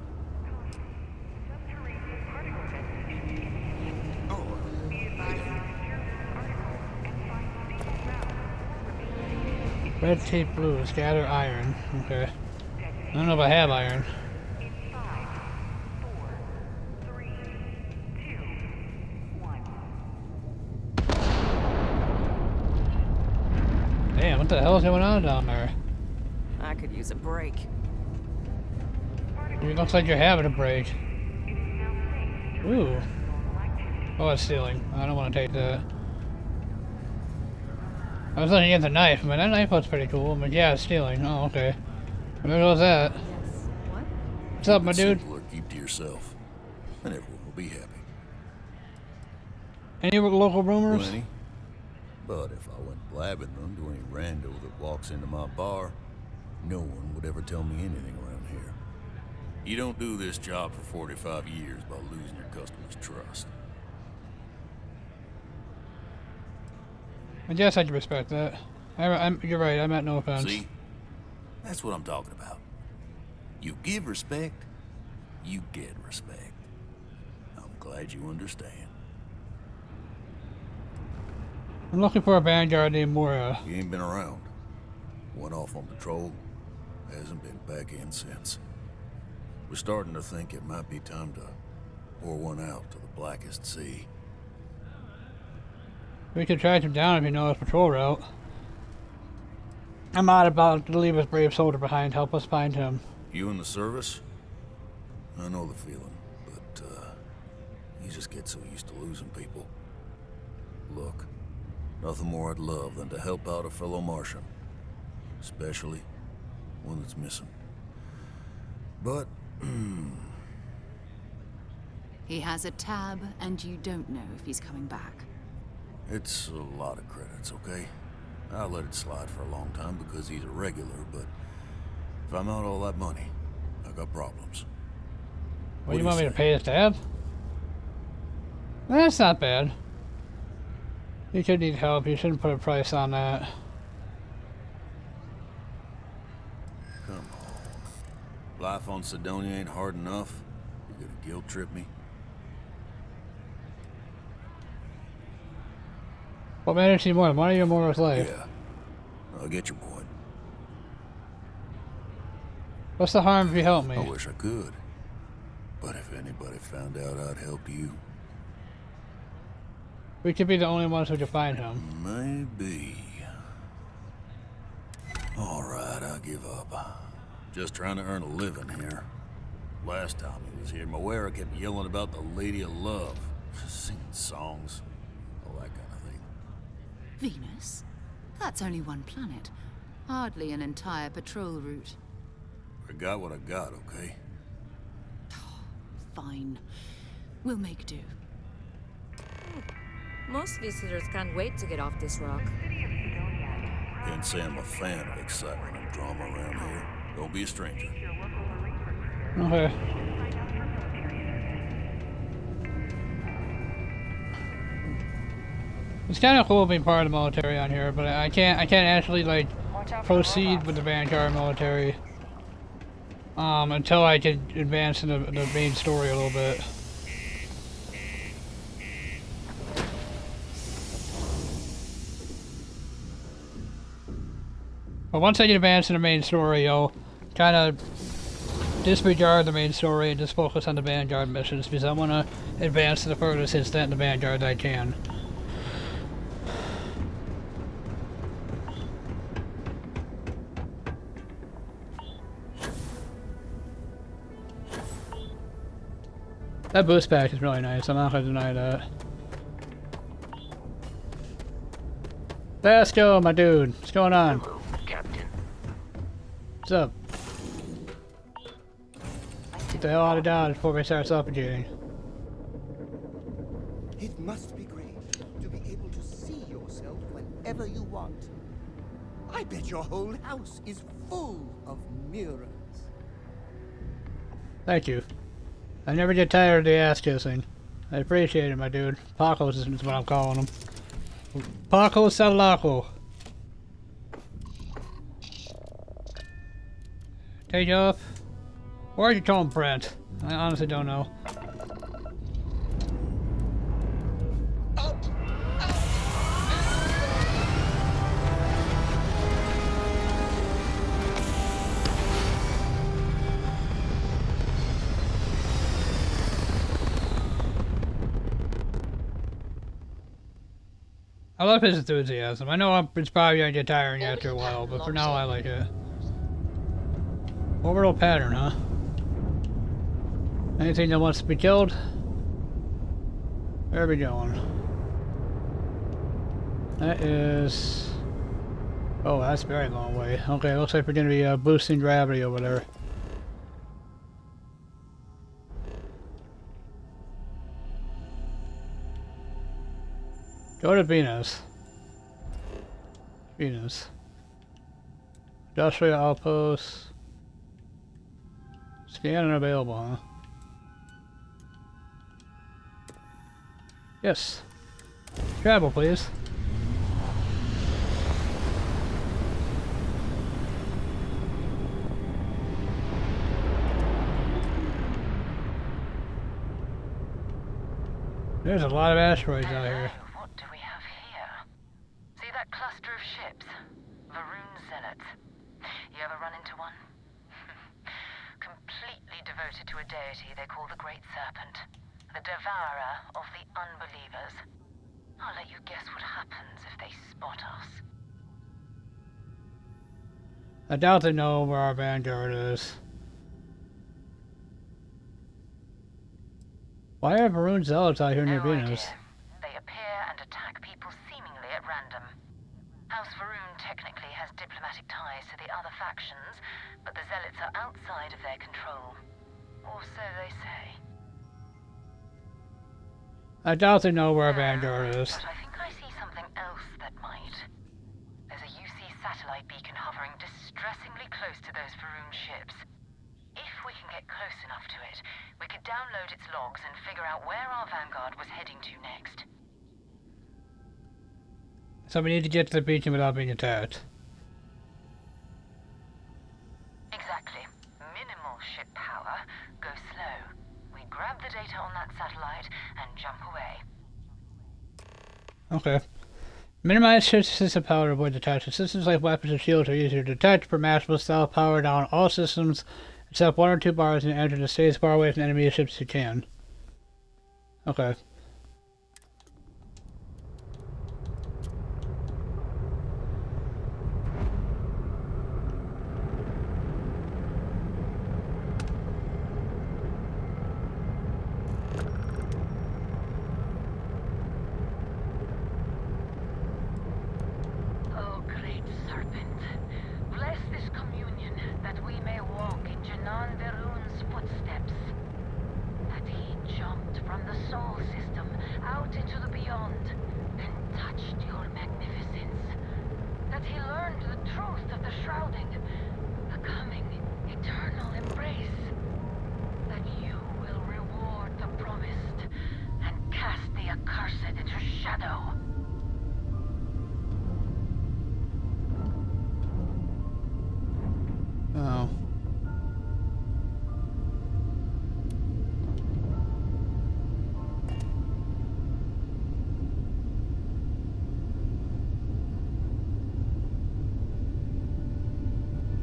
Red tape blue, scatter iron. Okay. I don't know if I have iron. Damn, what the hell is going on down there? I could use a break. It looks like you're having a break. Ooh. Oh, it's stealing. I don't want to take that. I was looking at the knife. I mean, that knife looks pretty cool. But yeah, it's stealing. Oh, okay. There goes that. What's up, my dude? Simpler, keep to yourself, and everyone will be happy. Any local rumors? Plenty. But if I went blabbing them to any rando that walks into my bar, no one would ever tell me anything around here. You don't do this job for 45 years by losing your customers' trust. I guess I can respect that. You're right, I meant no offense. See? That's what I'm talking about. You give respect, you get respect. I'm glad you understand. I'm looking for a vanguard named Moira. He ain't been around. Went off on patrol. Hasn't been back in since. We're starting to think it might be time to pour one out to the blackest sea. We could track him down if you know his patrol route. I'm not about to leave his brave soldier behind. Help us find him. You in the service? I know the feeling, but you just get so used to losing people. Look, nothing more I'd love than to help out a fellow Martian. Especially one that's missing. But, He has a tab, and you don't know if he's coming back. it's a lot of credits, okay? I let it slide for a long time because he's a regular, but if I'm out all that money, I got problems. What, you want me to pay his tab? That's not bad. You could need help. You shouldn't put a price on that. Come on. Life on Sidonia ain't hard enough. You gonna guilt trip me? What matters to you more? Money or more with life? Yeah. I get your point. What's the harm if you help me? I wish I could. But if anybody found out I'd helped you... We could be the only ones who can find him. Maybe. Alright, I'll give up. Just trying to earn a living here. Last time he was here, Moira kept yelling about the Lady of Love. Singing songs. All that kind of thing. Venus? That's only one planet. Hardly an entire patrol route. I got what I got, okay? Fine. We'll make do. Most visitors can't wait to get off this rock. Can't say I'm a fan of excitement and drama around here. Don't be a stranger. Okay. It's kind of cool being part of the military on here, but I can't actually like proceed with the Vanguard military until I can advance in the main story a little bit. But once I get advanced in the main story, I'll kind of disregard the main story and just focus on the Vanguard missions because I want to advance to the furthest extent in the Vanguard that I can. That boost pack is really nice, I'm not going to deny that. Let's go, my dude. What's going on? Hello, Captain. What's up? Get the hell out of Dodge before we start suffocating. It must be great to be able to see yourself whenever you want. I bet your whole house is full of mirrors. Thank you. I never get tired of the ass kissing. I appreciate it, my dude. Pacos is what I'm calling him. Paco Salaco. Take off. Where'd you call him Brent? I honestly don't know. I love his enthusiasm. I know it's probably gonna get tiring after a while, but for now I like it. Orbital pattern, huh? Anything that wants to be killed? Where are we going? That is... Oh, that's a very long way. Okay, looks like we're gonna be boosting gravity over there. Go to Venus. Venus. Industrial outposts. Scan unavailable, huh? Yes. Travel, please. There's a lot of asteroids out here. What do we have here? See that cluster of ships? Varun Zealots. You ever run into one? Completely devoted to a deity they call the Great Serpent. The devourer of the unbelievers. I'll let you guess what happens if they spot us. I doubt they know where our Vanguard is. Why are Varun Zealots out here near Venus? They appear and attack people seemingly at random. House Varun technically has diplomatic ties to the other factions, but the Zealots are outside of their control. Or so they say. I doubt they know where our Vanguard is. But I think I see something else that might. There's a UC satellite beacon hovering distressingly close to those Varun ships. If we can get close enough to it, we could download its logs and figure out where our vanguard was heading to next. So we need to get to the beacon without being attacked. Exactly. Minimal ship power. Go slow. We grab the data on that satellite and jump away. Okay. Minimize system power to avoid detection. Systems like weapons and shields are easier to detect. Per maximal style, power down all systems except 1 or 2 bars and enter to stay as far away from enemy ships as you can. Okay. Oh, great serpent, bless this communion that we may walk in Janan Verun's footsteps. That he jumped from the soul system out into the beyond and touched your magnificence. That he learned the truth of the shrouding, the coming eternal embrace. That you will reward the promised and cast the accursed into shadow. Oh.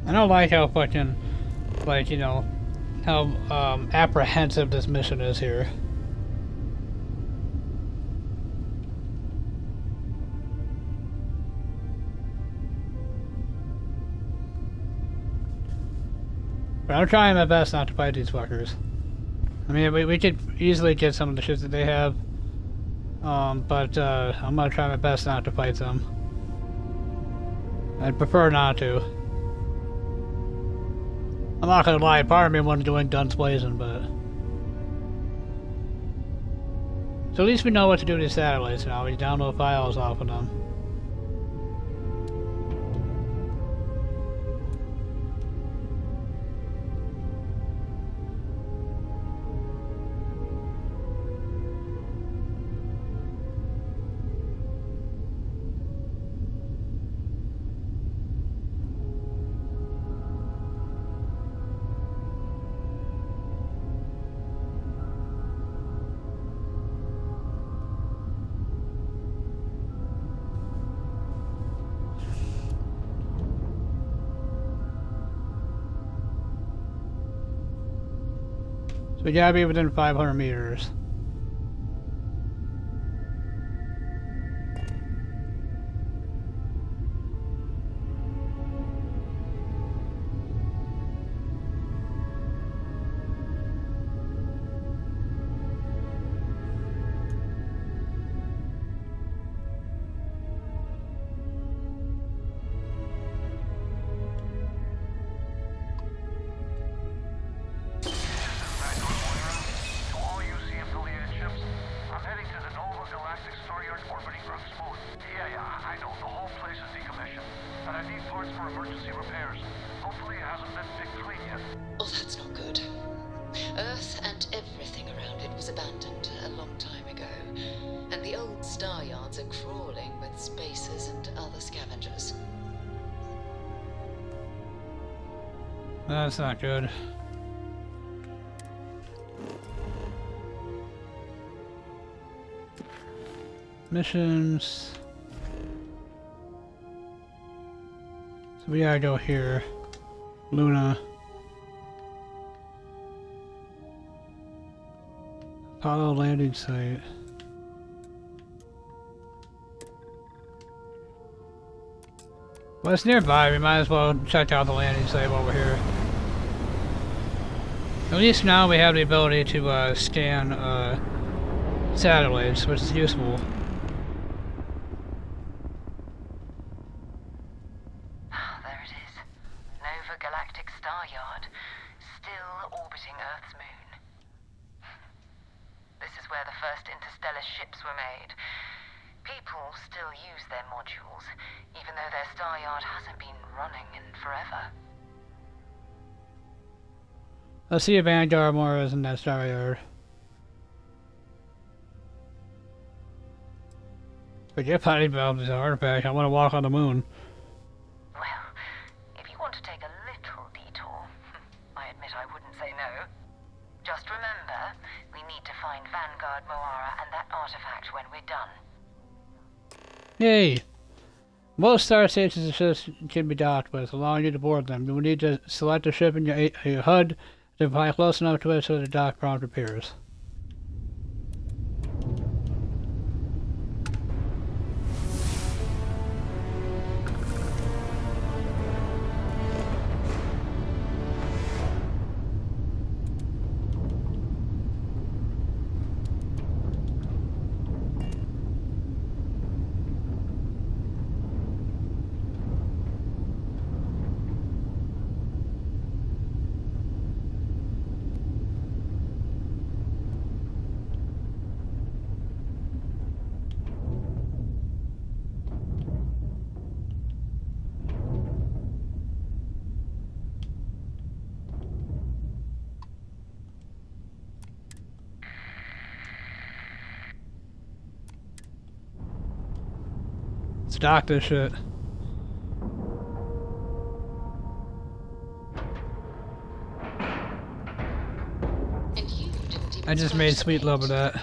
I don't like how fucking, like, you know, how apprehensive this mission is here. But I'm trying my best not to fight these fuckers. I mean, we could easily get some of the shit that they have, but I'm gonna try my best not to fight them. I'd prefer not to. I'm not gonna lie, part of me wanted to go in guns blazing, but... So at least we know what to do with these satellites now. We download files off of them. So we gotta be within 500 meters. Oh, that's not good. Earth and everything around it was abandoned a long time ago, and the old star yards are crawling with spacers and other scavengers. That's not good. Missions. So we gotta go here. Luna. Apollo landing site. Well, it's nearby. We might as well check out the landing site while we're here. At least now we have the ability to scan satellites, which is useful. There it is. Nova Galactic Star Yard, still orbiting Earth's moon. This is where the first interstellar ships were made. People still use their modules, even though their star yard hasn't been running in forever. Let's see if Vanguard more is in that star yard. Forget potty valve is an artifact. I want to walk on the moon. Well, if you want to take a little detour, I admit I wouldn't say no. Just remember, we need to find Vanguard Moara and that artifact when we're done. Yay! Most star stations and ships can be docked with, allowing you to board them. You will need to select a ship in your HUD to fly close enough to it so the dock prompt appears. Let's dock this shit. I just made sweet love of that.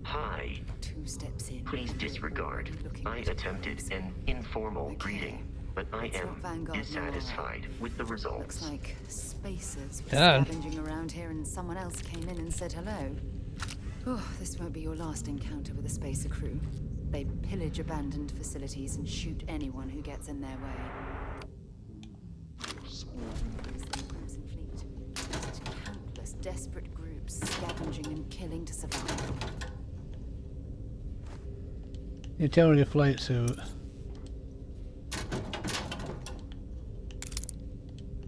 Hi. 2 steps in. Please disregard. I attempted an informal greeting, but I am dissatisfied with the results. Looks like spacers were Dad. scavenging around here and someone else came in and said hello. Oh, this won't be your last encounter with a spacer crew. They pillage abandoned facilities and shoot anyone who gets in their way. Just countless desperate groups scavenging and killing to survive. Utility flight suit.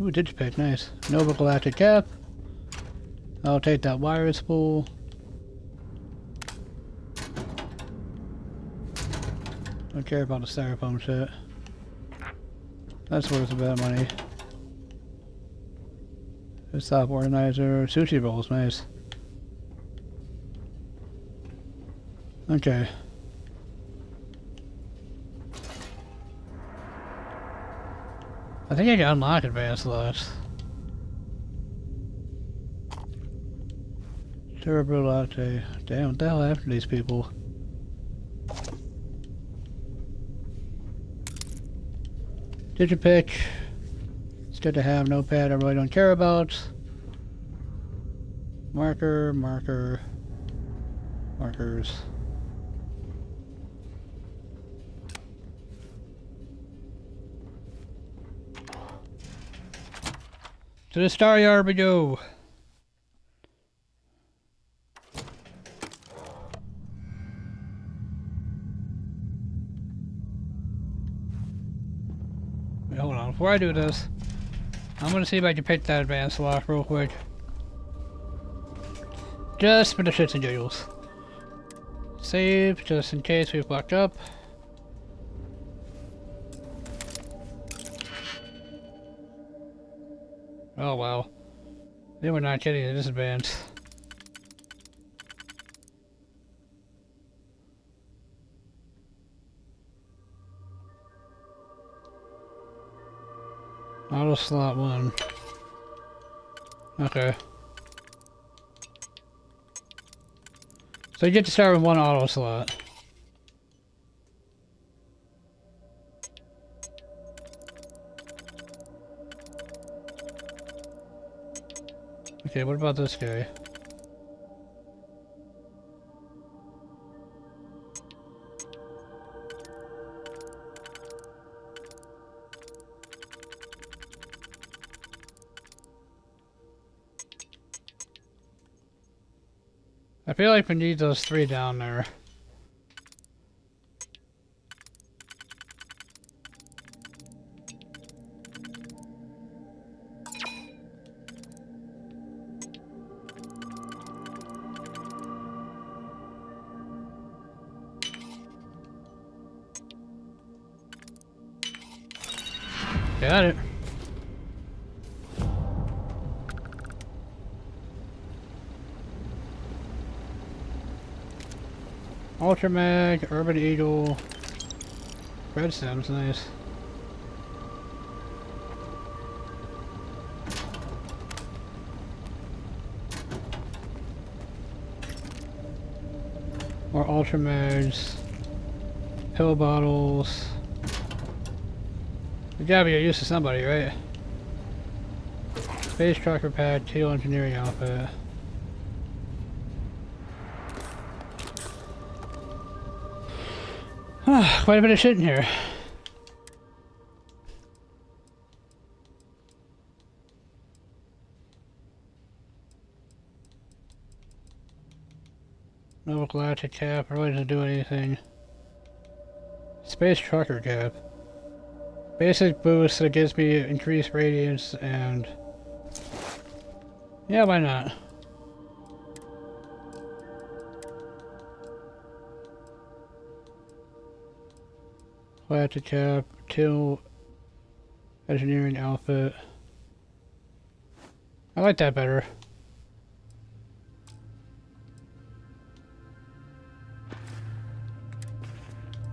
Ooh, digipack, nice. Nova Galactic Cap. I'll take that wire spool. Don't care about the styrofoam shit. That's worth a bit of money. The stop organizer, sushi rolls, nice. Okay. I think I can unlock advanced slots. Turbo latte. Damn, what the hell happened to these people? Digipick. It's good to have. Notepad I really don't care about. Marker, marker, markers. To the Star Yard we go. Wait, hold on. Before I do this, I'm gonna see if I can pick that advanced lock real quick. Just for the shits and giggles. Save, just in case we fuck up. Oh wow. They were not getting at this advance. Auto slot 1. Okay. So you get to start with 1 auto slot. Okay, what about this guy? I feel like we need those 3 down there. Got it. Ultramag, Urban Eagle, Red Sims, nice. More Ultramags, pill bottles. You gotta be used to somebody, right? Space Trucker Pad, Teal Engineering Outfit. Quite a bit of shit in here. No galactic cap, really doesn't do anything. Space Trucker Cap. Basic boost that gives me increased radiance and... yeah, why not? Galactic Cap, Till Engineering Outfit. I like that better.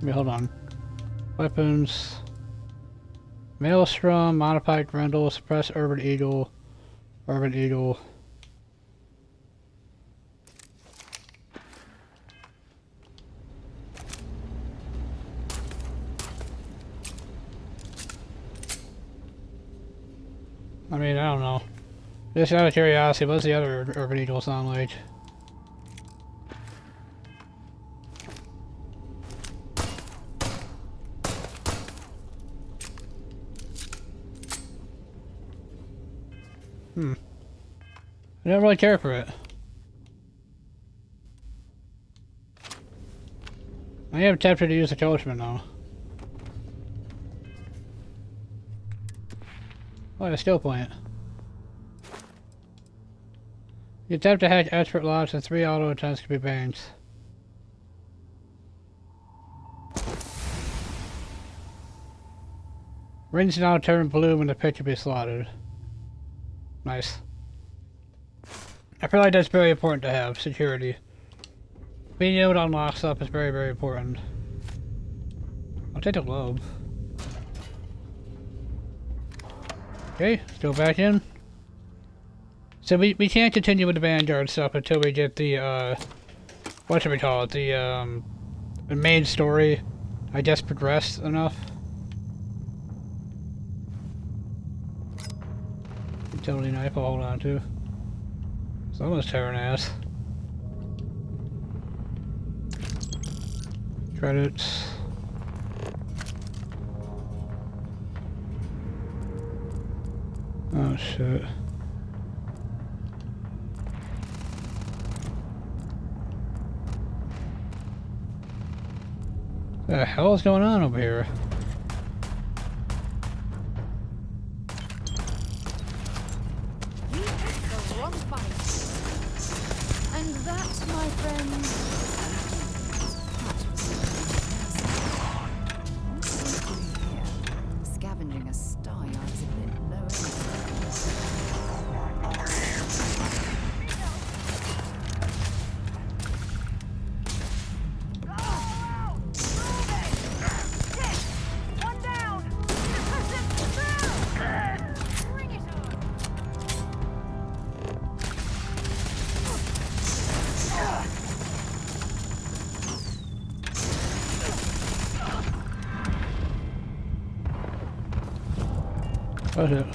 Wait, hold on. Weapons. Maelstrom, Modified Grendel, Suppress Urban Eagle. Urban Eagle. I mean, I don't know. Just out of curiosity, what's the other Urban Eagle sound like? I don't really care for it. I am tempted to use the Coachman though. Oh, a skill point. You attempt to hack expert locks and 3 auto attempts can be banged. Rings now turn blue when the picture be slotted. Nice. I feel like that's very important to have, security. Being able to unlock stuff is very, very important. I'll take the globe. Okay, let's go back in. So we can't continue with the Vanguard stuff until we get the, what should we call it, the main story, I guess, progressed enough. Utility knife I'll hold on to. Someone's tearing ass. Credits. Oh shit. What the hell is going on over here? And that, my friend, scavenging a star yard is a bit low. One down! Bring it on! What's it?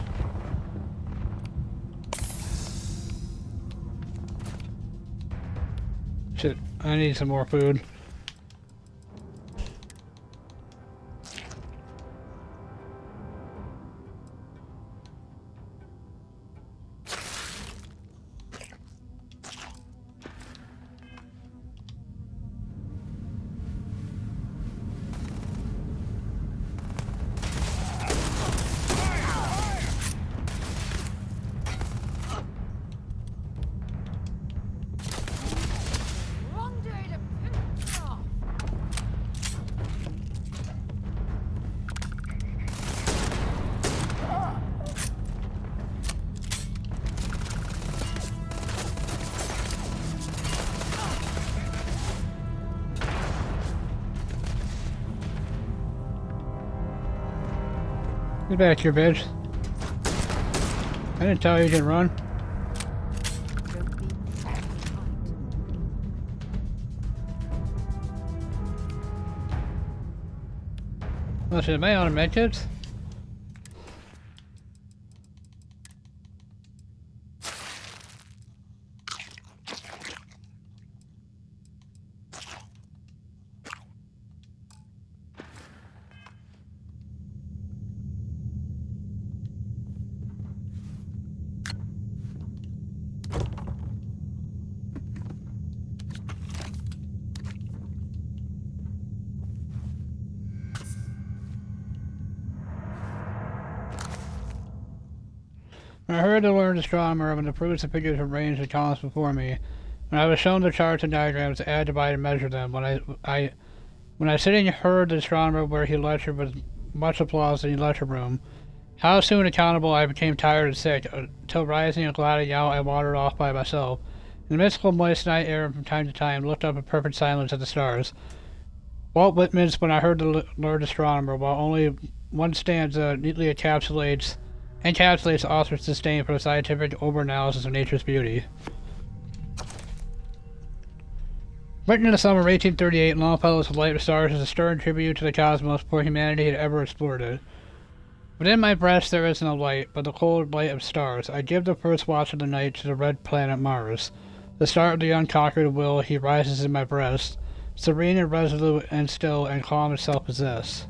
Shit, I need some more food. Wrong day to... Get back here, bitch. I didn't tell you to run. Listen, am I on a medkit? I heard the learned astronomer of the proofs and figures of range and columns before me. When I was shown the charts and diagrams to add, divide, and measure them, when I sitting heard the astronomer where he lectured with much applause in the lecture room, how soon accountable I became tired and sick, till rising and gliding out I wandered off by myself. In the mystical moist night air from time to time looked up in perfect silence at the stars. Walt Whitman's When I Heard the Learned Astronomer, while only one stanza neatly encapsulates the author's disdain for the scientific over-analysis of nature's beauty. Written in the summer of 1838, Longfellow's The Light of Stars is a stern tribute to the cosmos before humanity had ever explored it. Within my breast there is no light, but the cold light of stars. I give the first watch of the night to the red planet Mars. The start of the unconquered will, he rises in my breast, serene and resolute and still and calm and self-possessed.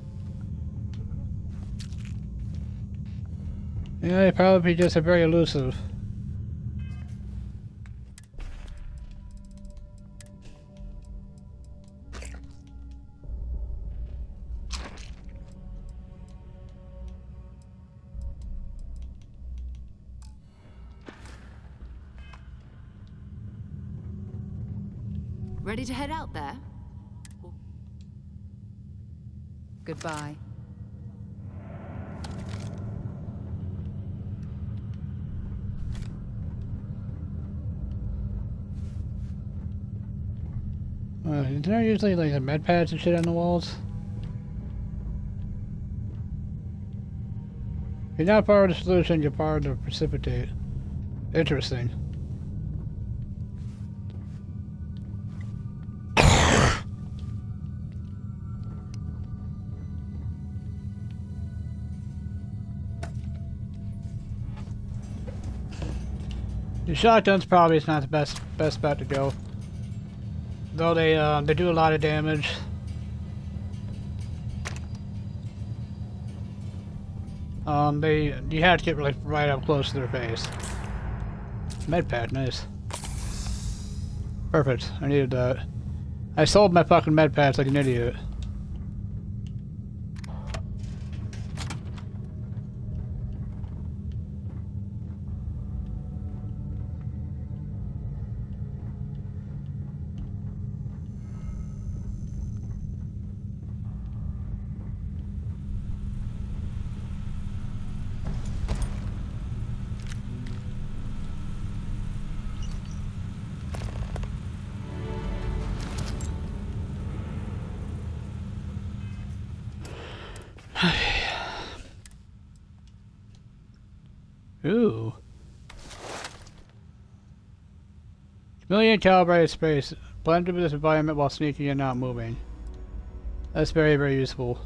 Yeah, he'd probably be just a very elusive. Ready to head out there? Goodbye. Isn't there usually like the med pads and shit on the walls? You're not part of the solution, you're part of the precipitate. Interesting. The shotgun's probably is not the best bet to go. Though they do a lot of damage. You have to get like right up close to their face. Medpad, nice. Perfect. I needed that. I sold my fucking medpads like an idiot. Ooh. Chameleon calibrated space. Blended with this environment while sneaking and not moving. That's very, very useful.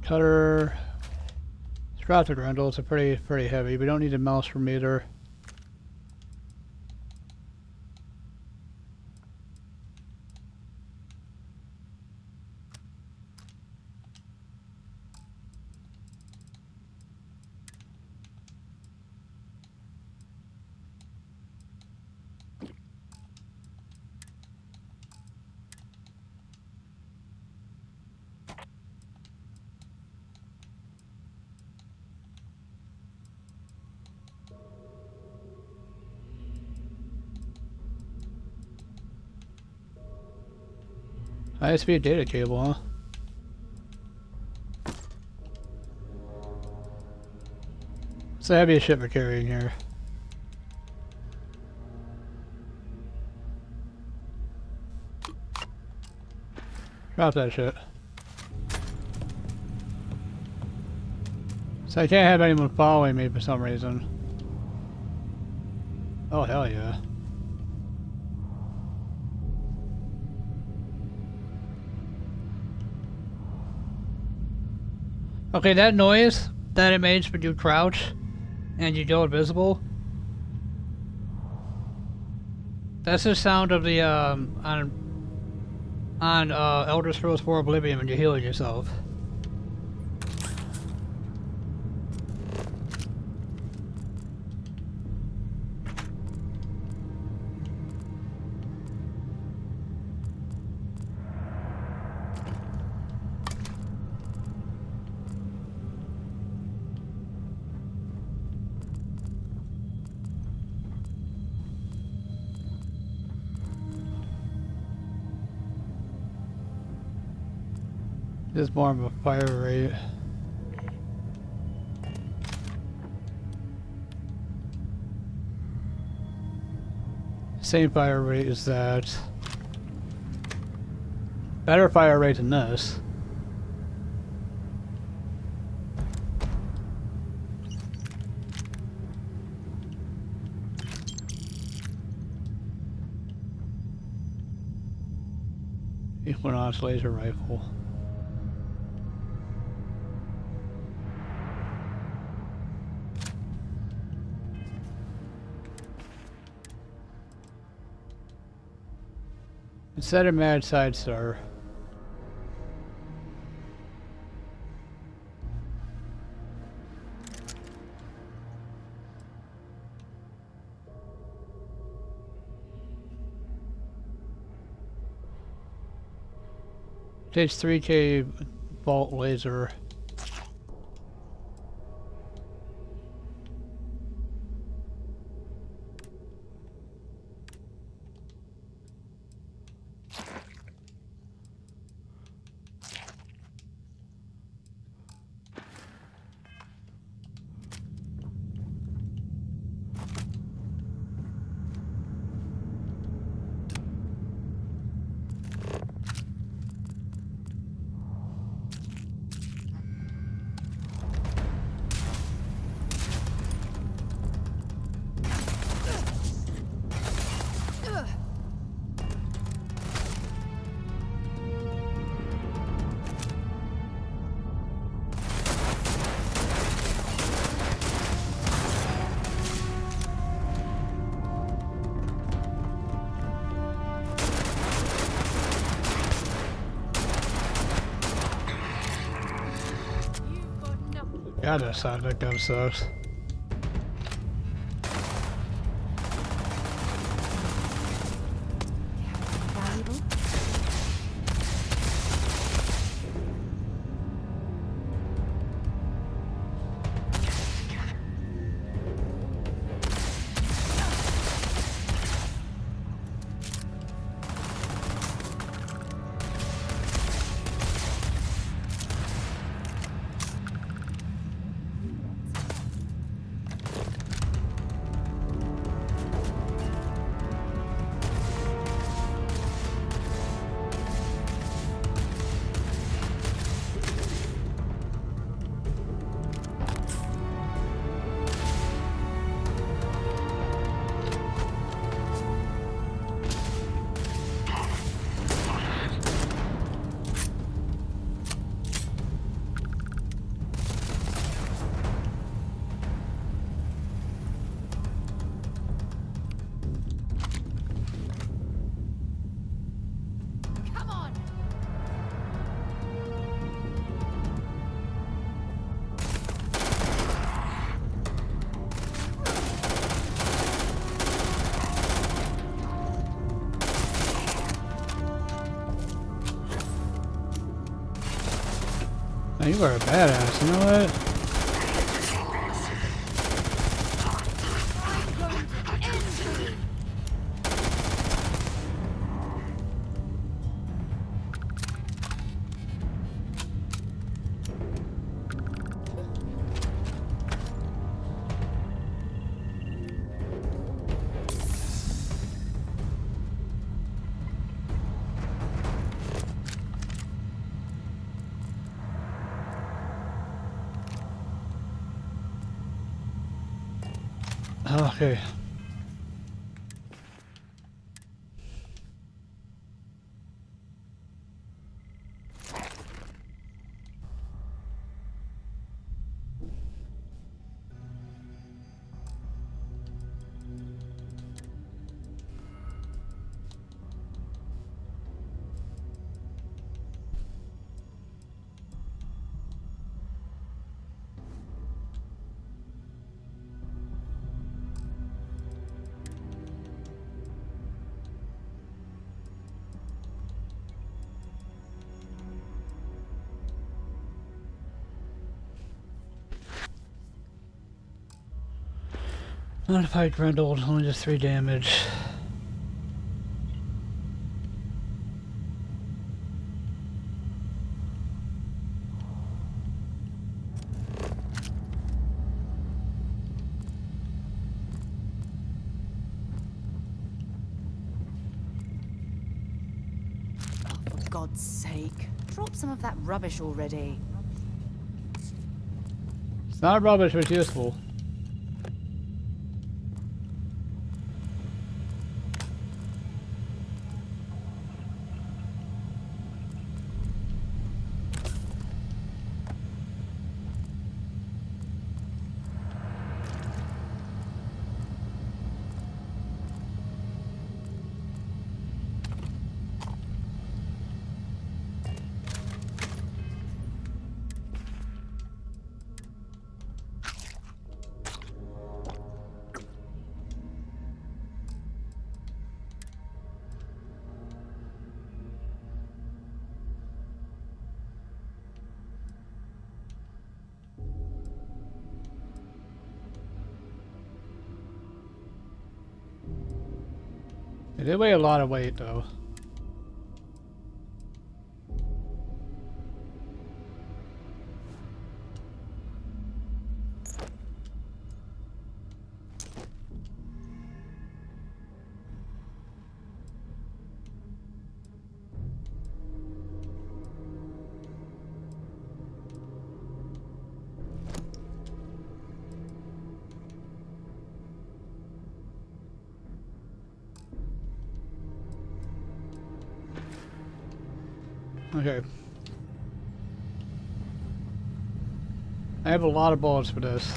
Cutter. Traffic rentals are pretty heavy. We don't need a mouse for meter. High-speed data cable, huh? It's a heavy ship we're carrying here. Drop that shit. So I can't have anyone following me for some reason. Oh, hell yeah. Okay, that noise that it makes when you crouch and you go invisible, that's the sound of the on Elder Scrolls 4 Oblivion when you're healing yourself. This is more of a fire rate. Same fire rate as that. Better fire rate than this. Equinox laser rifle. Instead of Mad Side Star. Takes 3K bolt laser. God, that sound that gun sucks. You are a badass, you know what? Okay. Modified Grendel, only just 3 damage. For God's sake, drop some of that rubbish already. It's not rubbish, but it's useful. They weigh a lot of weight, though. Okay. I have a lot of bullets for this.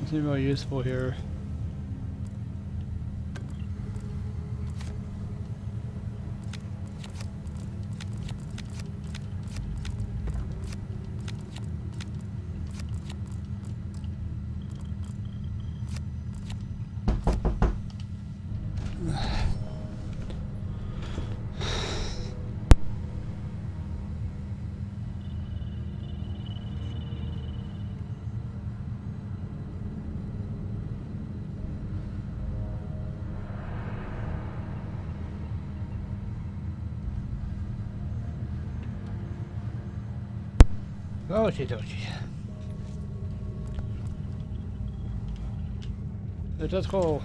Nothing really useful here. Okie dokie. Let's go.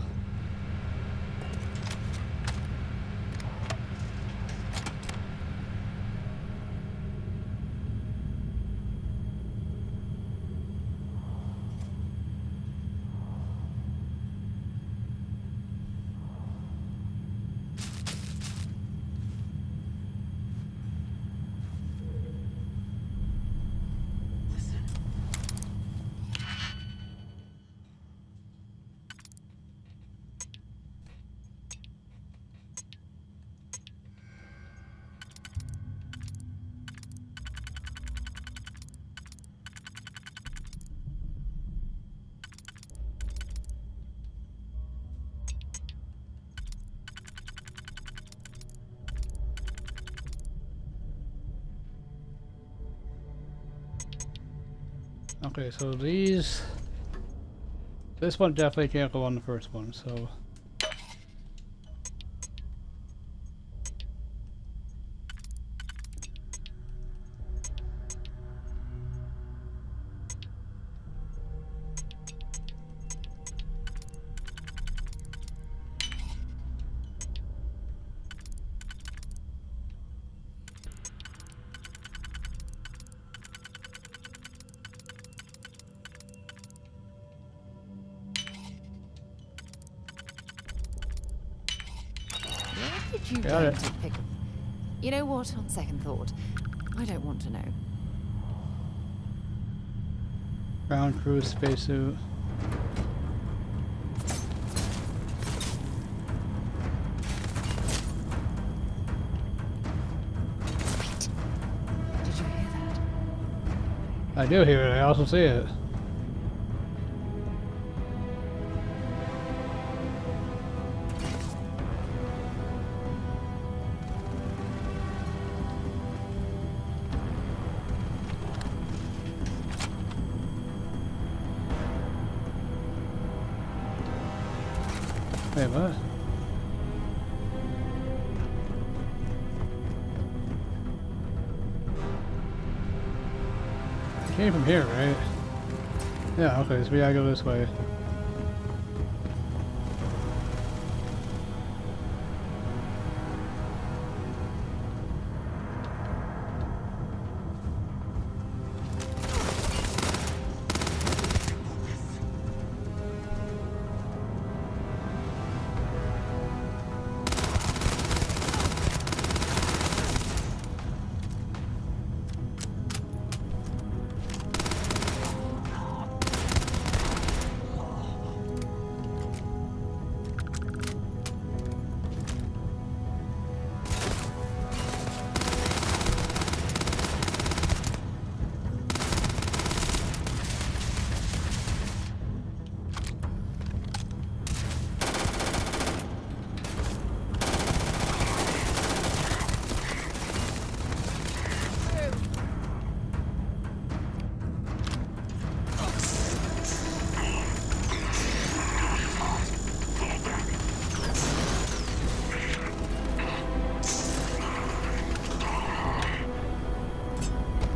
Okay, so this one definitely can't go on the first one, so. did you Got learn it. to pick up? You know what? On second thought, I don't want to know. Ground crew spacesuit. Did you hear that? I do hear it. I also see it. Wait, what? Came from here, right? Yeah, okay, so we gotta go this way.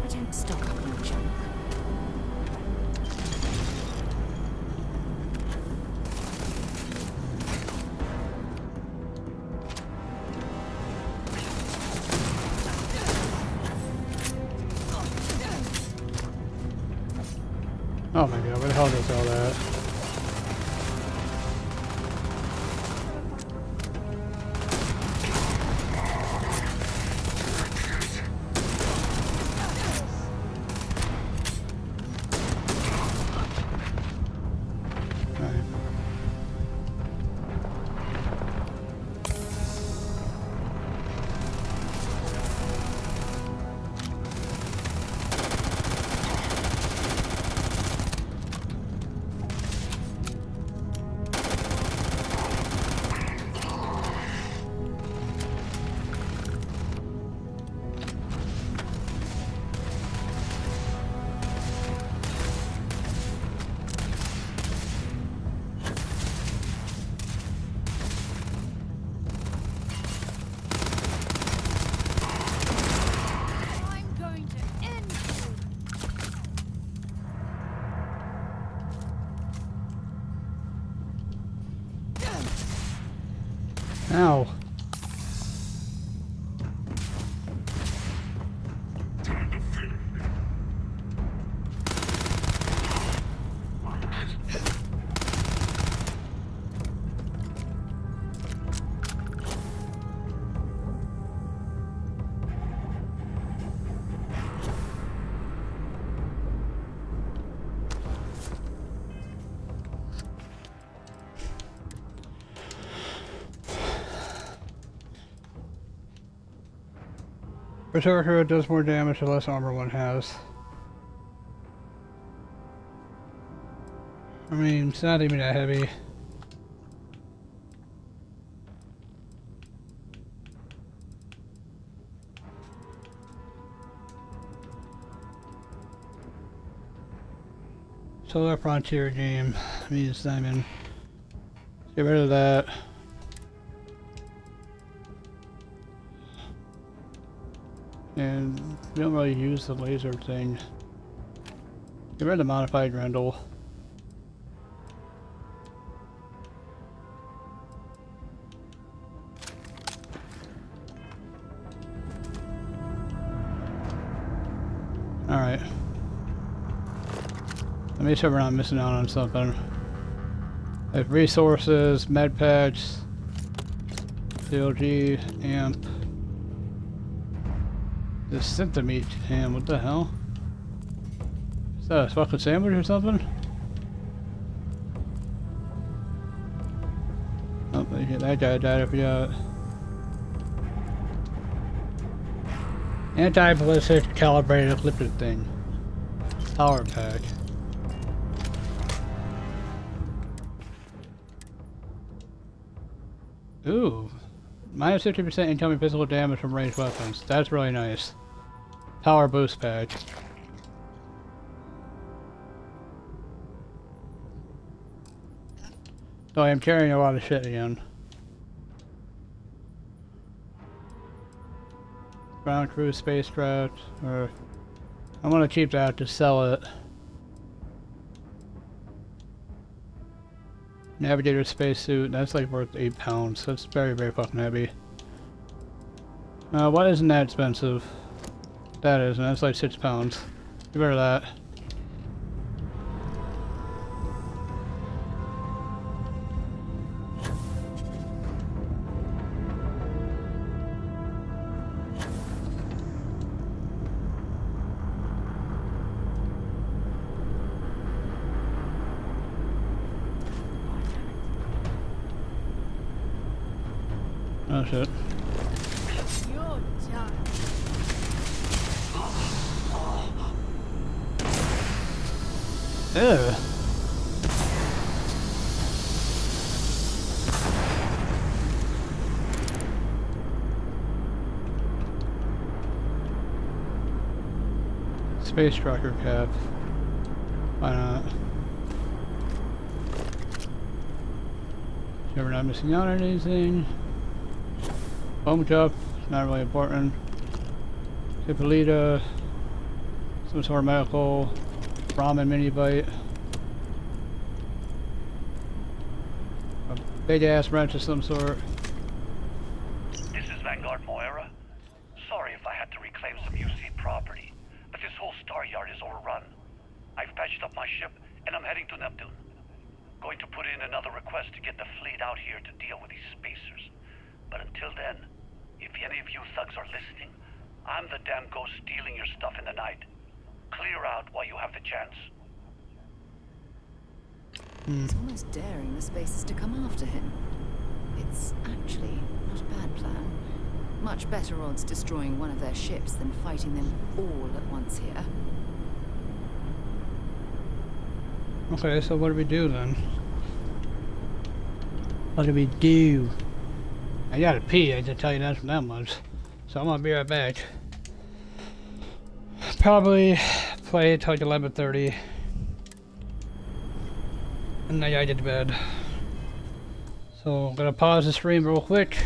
I don't stock up on junk. Oh my god, where the hell is all that? Alright. I'm going to end you. Ow. Berserker does more damage the less armor one has. I mean, it's not even that heavy. Solar Frontier game. Means Simon. Get rid of that. And we don't really use the laser thing. Get rid of the modified Grendel. Alright. Let me sure we're not missing out on something. Like resources, med packs. CLG, amp. This Synthamete ham, what the hell? Is that a fucking sandwich or something? Oh, that guy died, I forgot. Anti-ballistic calibrated lipid thing. Power pack. Ooh. Minus 50% incoming physical damage from ranged weapons. That's really nice. Power boost pack. So I am carrying a lot of shit again. Ground crew spacecraft, or I'm gonna keep that to sell it. Navigator spacesuit, that's like worth 8 pounds. That's very, very fucking heavy. What isn't that expensive? That is, and that's like 6 pounds. Get rid of that. Oh shit. Ew. Space trucker cap. Why not? Sure we're not missing out on anything. Home cup, not really important. Hippolyta, some sort of medical, ramen mini bite. A big ass wrench of some sort. This is Vanguard Moira. Sorry if I had to reclaim some UC property, but this whole star yard is overrun. I've patched up my ship and I'm heading to Neptune. Going to put in another request to get the fleet out here to deal with these spacers. But until then, if any of you thugs are listening, I'm the damn ghost stealing your stuff in the night. Clear out while you have the chance. He's almost daring the spacers to come after him. It's actually not a bad plan. Much better odds destroying one of their ships than fighting them all at once here. Okay, so what do we do then? What do we do? I gotta pee, I can tell you that much. So I'm gonna be right back. Probably play till like 11:30. And then I gotta get to bed. So I'm gonna pause the stream real quick.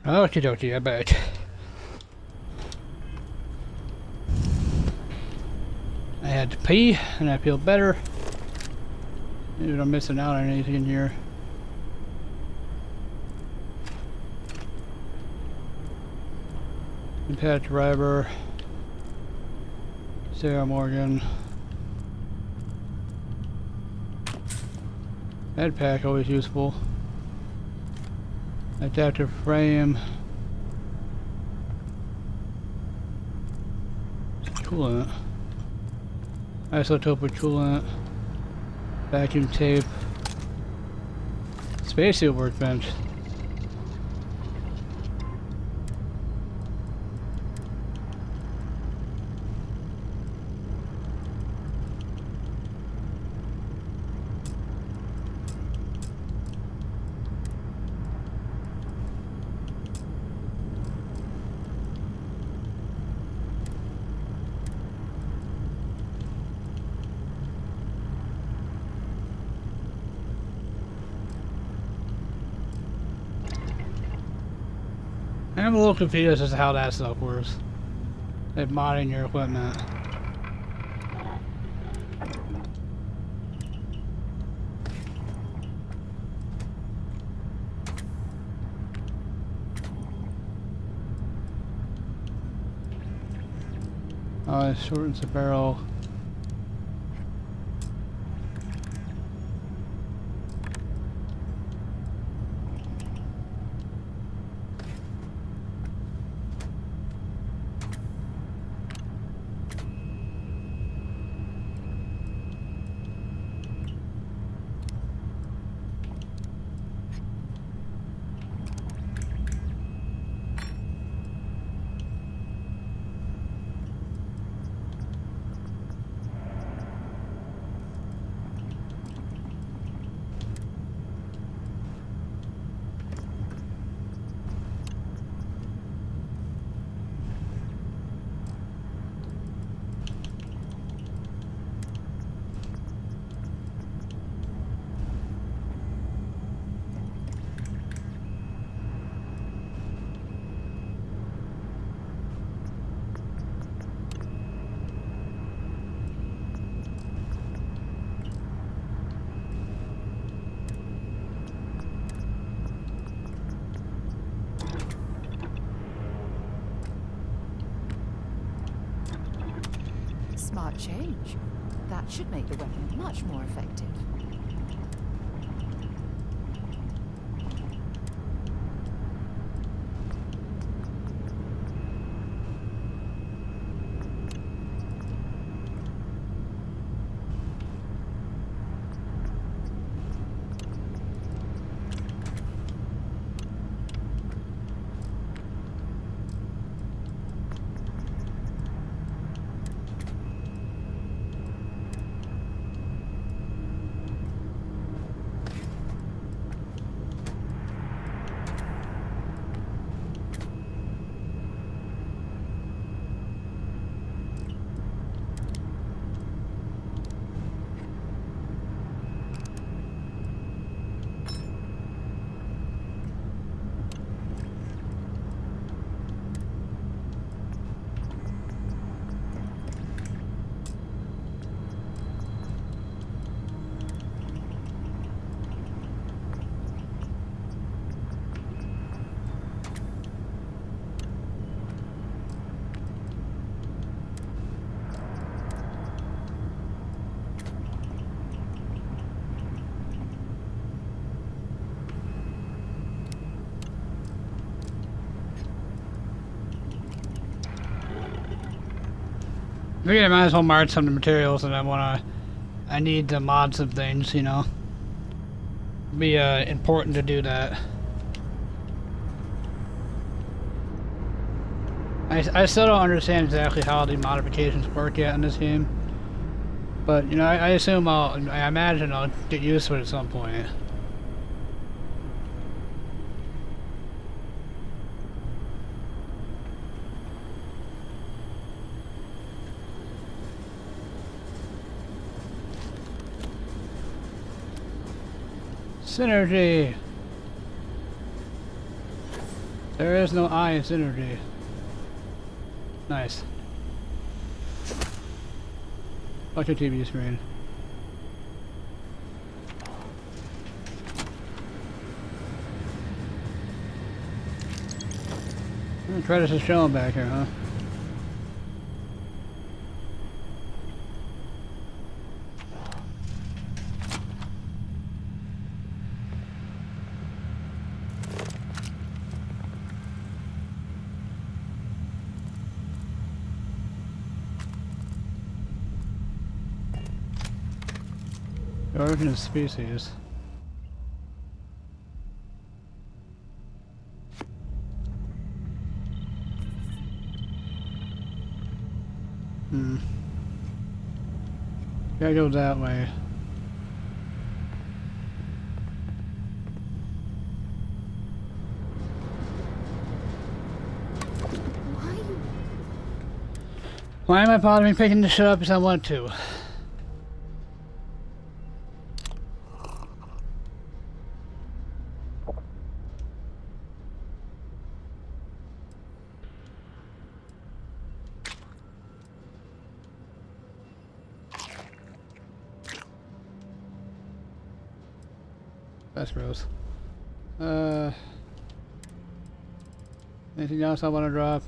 Okie dokie, I bet. I had to pee, and I feel better. Maybe I'm missing out on anything in here. Impact driver. Sarah Morgan. Med pack always useful. Adaptive frame. Coolant. Isotopic coolant. Vacuum tape. Spacesuit workbench. I'm a little confused as to how that stuff works. Like modding your equipment. Oh, it shortens the barrel. Smart change. That should make the weapon much more effective. Maybe I might as well mark some of the materials that I need to mod some things, you know. Be important to do that. I still don't understand exactly how the modifications work yet in this game. But, you know, I assume I imagine I'll get used to it at some point. Synergy! There is no I in synergy. Nice. Watch your TV screen. Try to show him back here, huh? The origin of species. Gotta go that way. Why am I bothering picking this shit up if I want to? That's gross. Anything else I want to drop?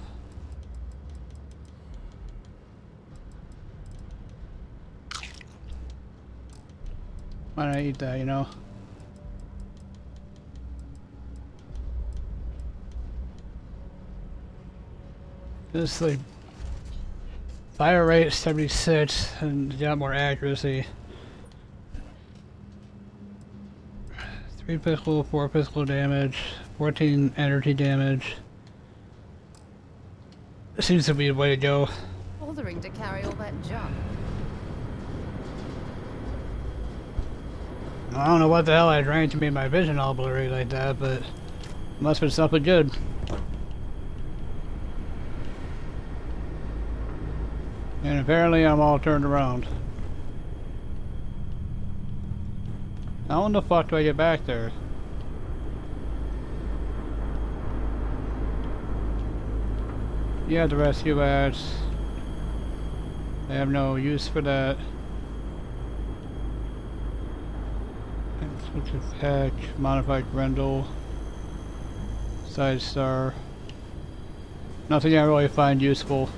Why don't I eat that, you know? This like fire rate 76 and got more accuracy. 3 physical, 4 physical damage, 14 energy damage. This seems to be the way to go. Bothering to carry all that junk. I don't know what the hell I drank to make my vision all blurry like that, but it must have been something good. And apparently I'm all turned around. How in the fuck do I get back there? Yeah, the rescue bats. I have no use for that. Switch of pack, modified Grendel, side star. Nothing I really find useful.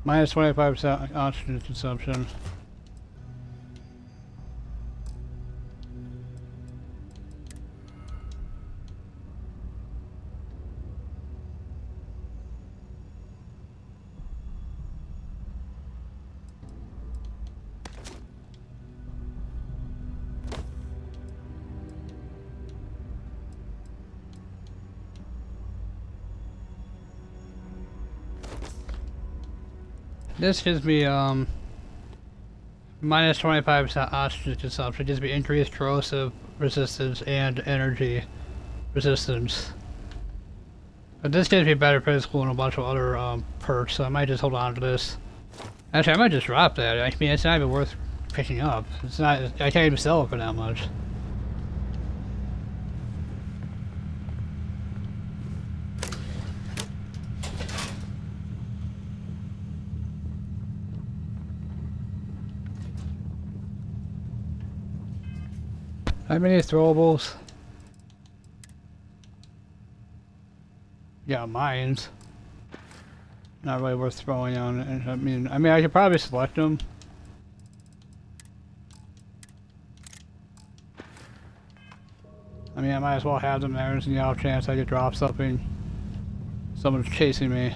Minus 25% oxygen consumption. This gives me minus 25% oxygen consumption. It gives me increased corrosive resistance and energy resistance. But this gives me better physical and a bunch of other perks, so I might just hold on to this. Actually, I might just drop that. I mean, it's not even worth picking up. It's not. I can't even sell it for that much. How many throwables? Yeah, mines. Not really worth throwing on. I mean, I could probably select them. I mean, I might as well have them there. There's the off chance I could drop something. Someone's chasing me.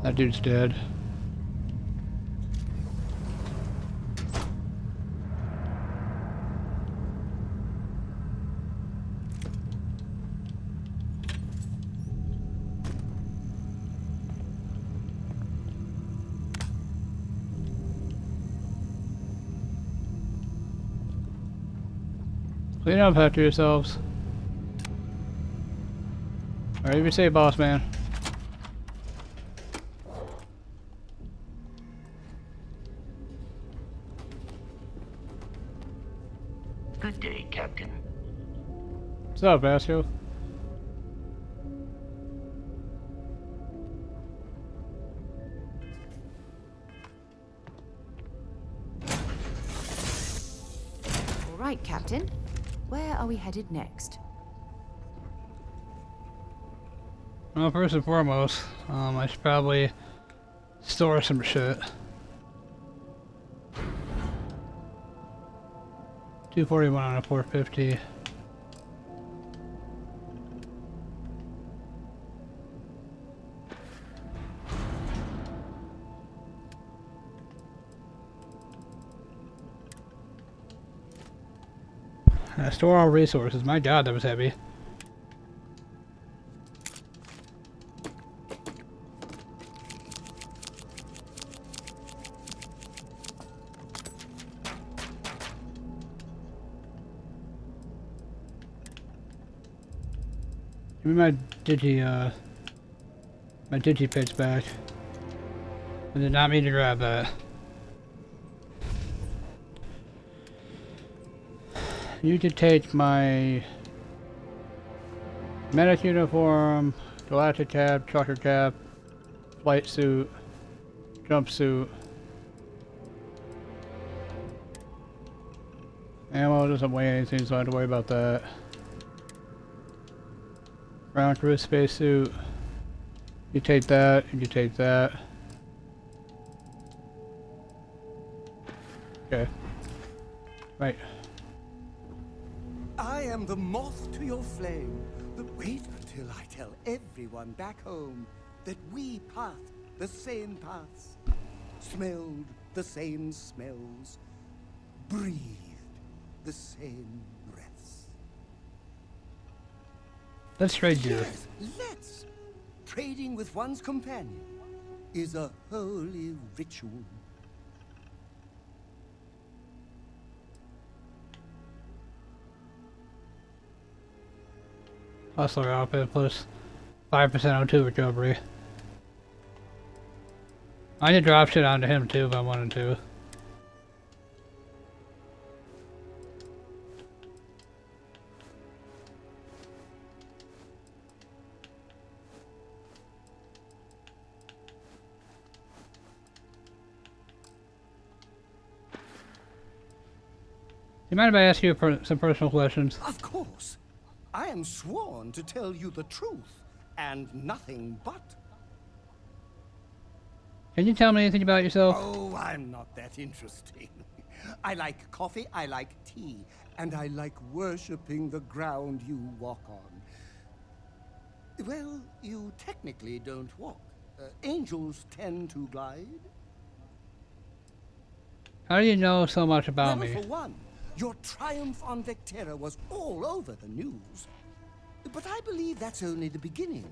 That dude's dead. Clean up after yourselves. Whatever you say, boss man. Good day, Captain. What's up, Astro? All right, Captain. Where are we headed next? Well, first and foremost, I should probably store some shit. 241 on a 450. Store all resources. My god, that was heavy. Give me my digipits back. I did not mean to grab that. You could take my medic uniform, galactic cap, trucker cap, flight suit, jumpsuit. Ammo doesn't weigh anything, so I don't have to worry about that. Ground crew spacesuit. You take that, and you take that. Okay. Right. I am the moth to your flame, but wait until I tell everyone back home that we path the same paths, smelled the same smells, breathed the same breaths. Let's trade gear. Yes, let's. Trading with one's companion is a holy ritual. Hustler outfit plus 5% O2 recovery. I could drop shit onto him too if I wanted to. You mind if I ask you some personal questions? Of course. I am sworn to tell you the truth, and nothing but. Can you tell me anything about yourself? Oh, I'm not that interesting. I like coffee, I like tea, and I like worshipping the ground you walk on. Well, you technically don't walk. Angels tend to glide. How do you know so much about Well, me? for one, your triumph on Vectera was all over the news. But I believe that's only the beginning.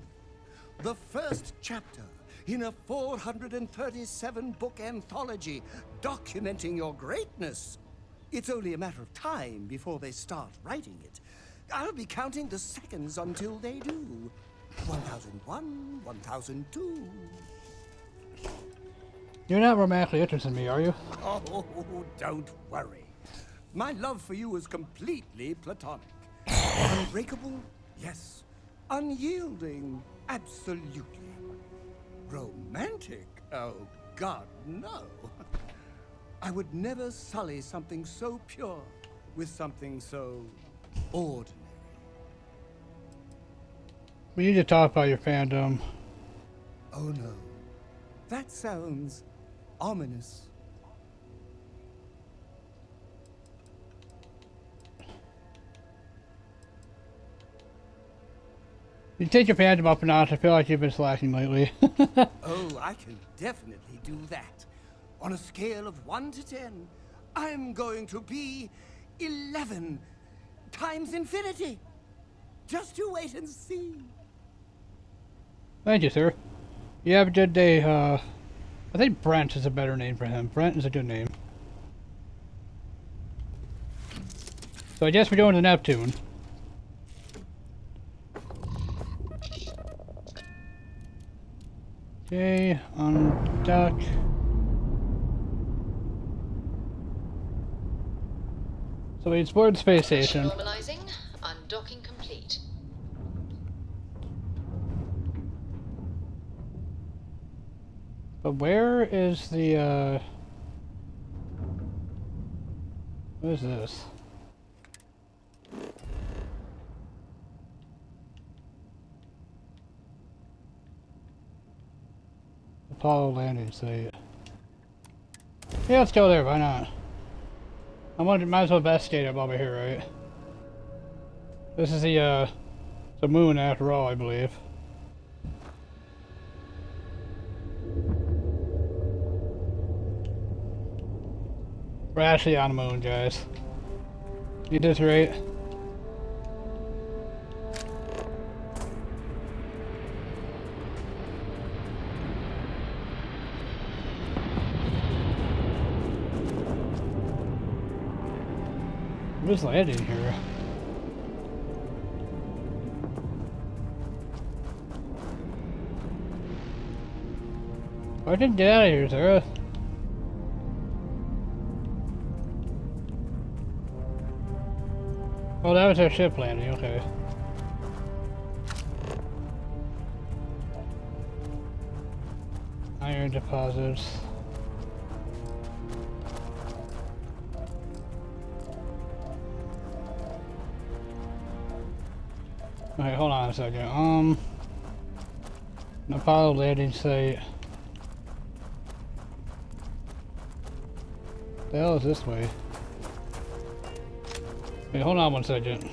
The first chapter in a 437-book anthology documenting your greatness. It's only a matter of time before they start writing it. I'll be counting the seconds until they do. 1001, 1002. You're not romantically interested in me, are you? Oh, don't worry. My love for you is completely platonic. Unbreakable? Yes. Unyielding? Absolutely. Romantic? Oh, God, no. I would never sully something so pure with something so ordinary. We need to talk about your fandom. Oh, no. That sounds ominous. You take your fandom up a notch. I feel like you've been slacking lately. Oh, I can definitely do that. On a scale of 1 to 10, I'm going to be 11 times infinity. Just you wait and see. Thank you, sir. You have a good day. I think Brent is a better name for him. Brent is a good name. So I guess we're going to Neptune. Okay, undock. So we explored the space station. Normalizing, undocking complete. But where is the, what is this? Apollo landing site. Yeah, let's go there, why not? Might as well investigate it while we're here, right? This is the moon after all, I believe. We're actually on the moon, guys. Get this right. I'm just landing here. I didn't get out of here, Sarah. Oh, that was our ship landing, okay. Iron deposits. Okay, hold on a second. An Apollo landing site. The hell is this way? Wait, hold on one second.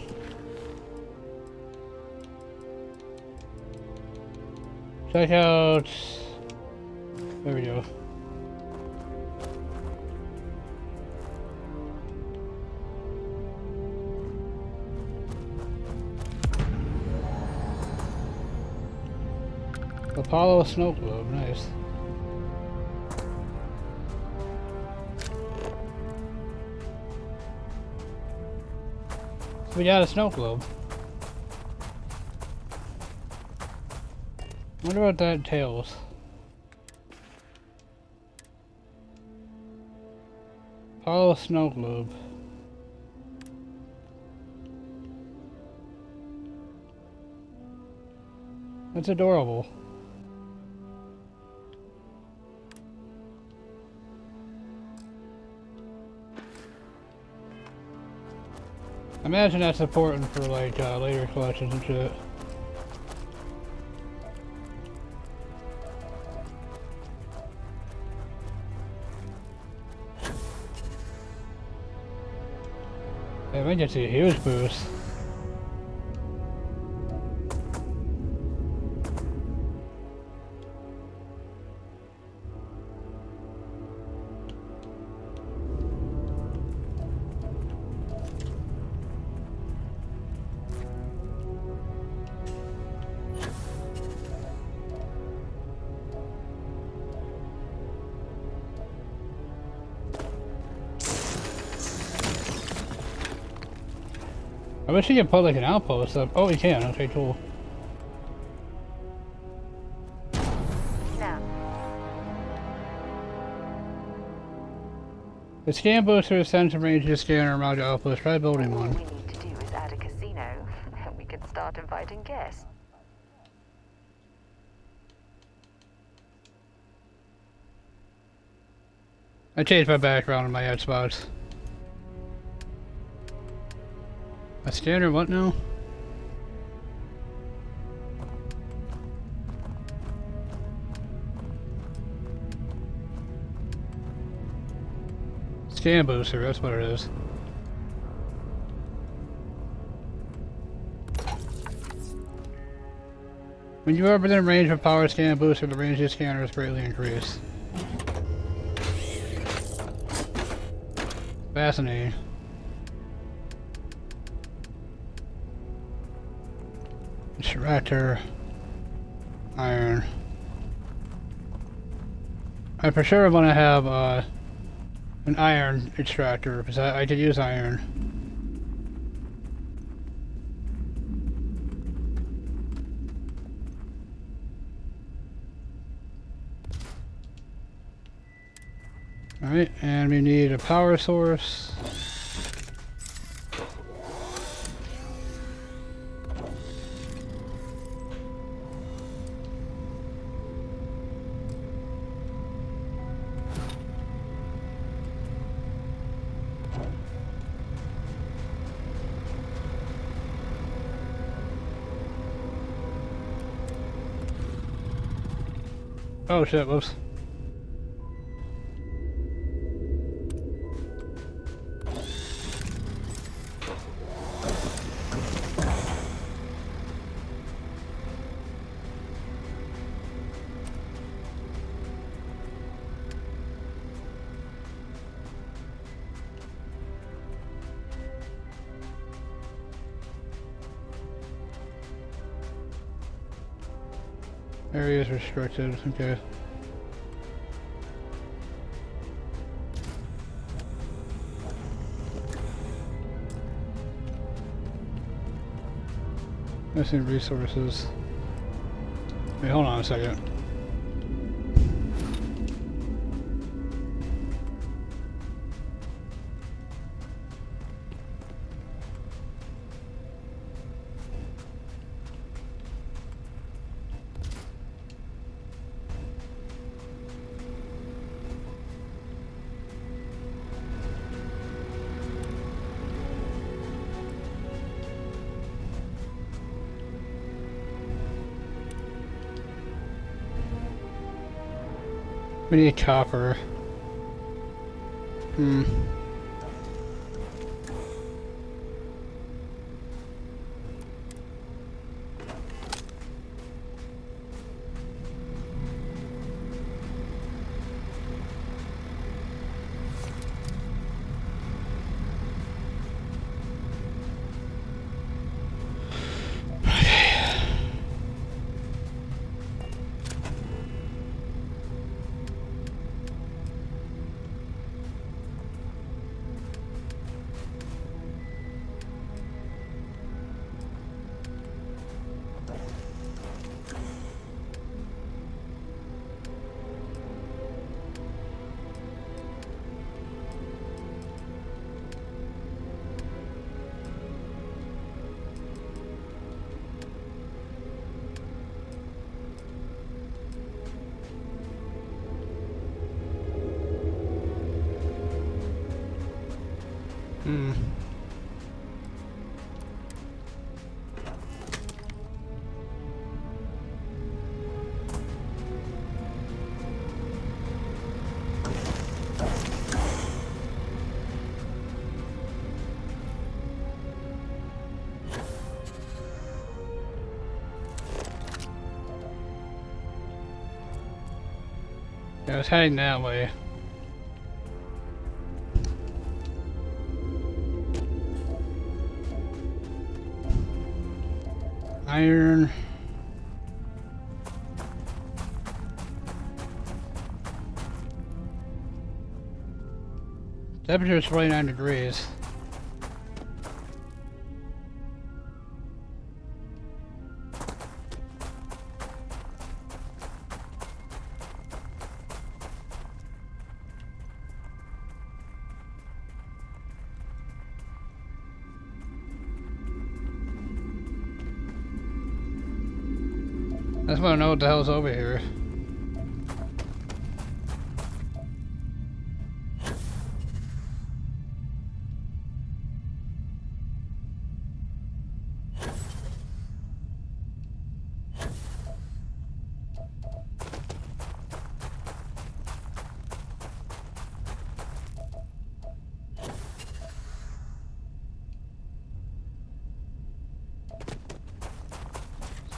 Check out. There we go. Apollo snow globe, nice. So we got a snow globe. Wonder what that entails. Apollo snow globe. That's adorable. I imagine that's important for like later collections and shit. Yeah, we get to a huge boost. I wish you could put like an outpost up. Oh, you can. Okay, cool. Now, The scan booster sends a range to scanner around the outpost. Try building all one. we need to do is add a casino, and we can start inviting guests. I changed my background in my Xbox. A scanner, what now? Scan booster, that's what it is. When you are within range of power scan booster, the range of the scanner is greatly increased. Fascinating. Extractor. Iron. I for sure want to have an iron extractor because I could use iron. Alright, and we need a power source. Oh shit, whoops. Area is restricted, okay. Missing resources. Wait, hold on a second. We need copper. Yeah, I was heading that way. Iron. Temperature is 49 degrees. I just want to know what the hell's over here.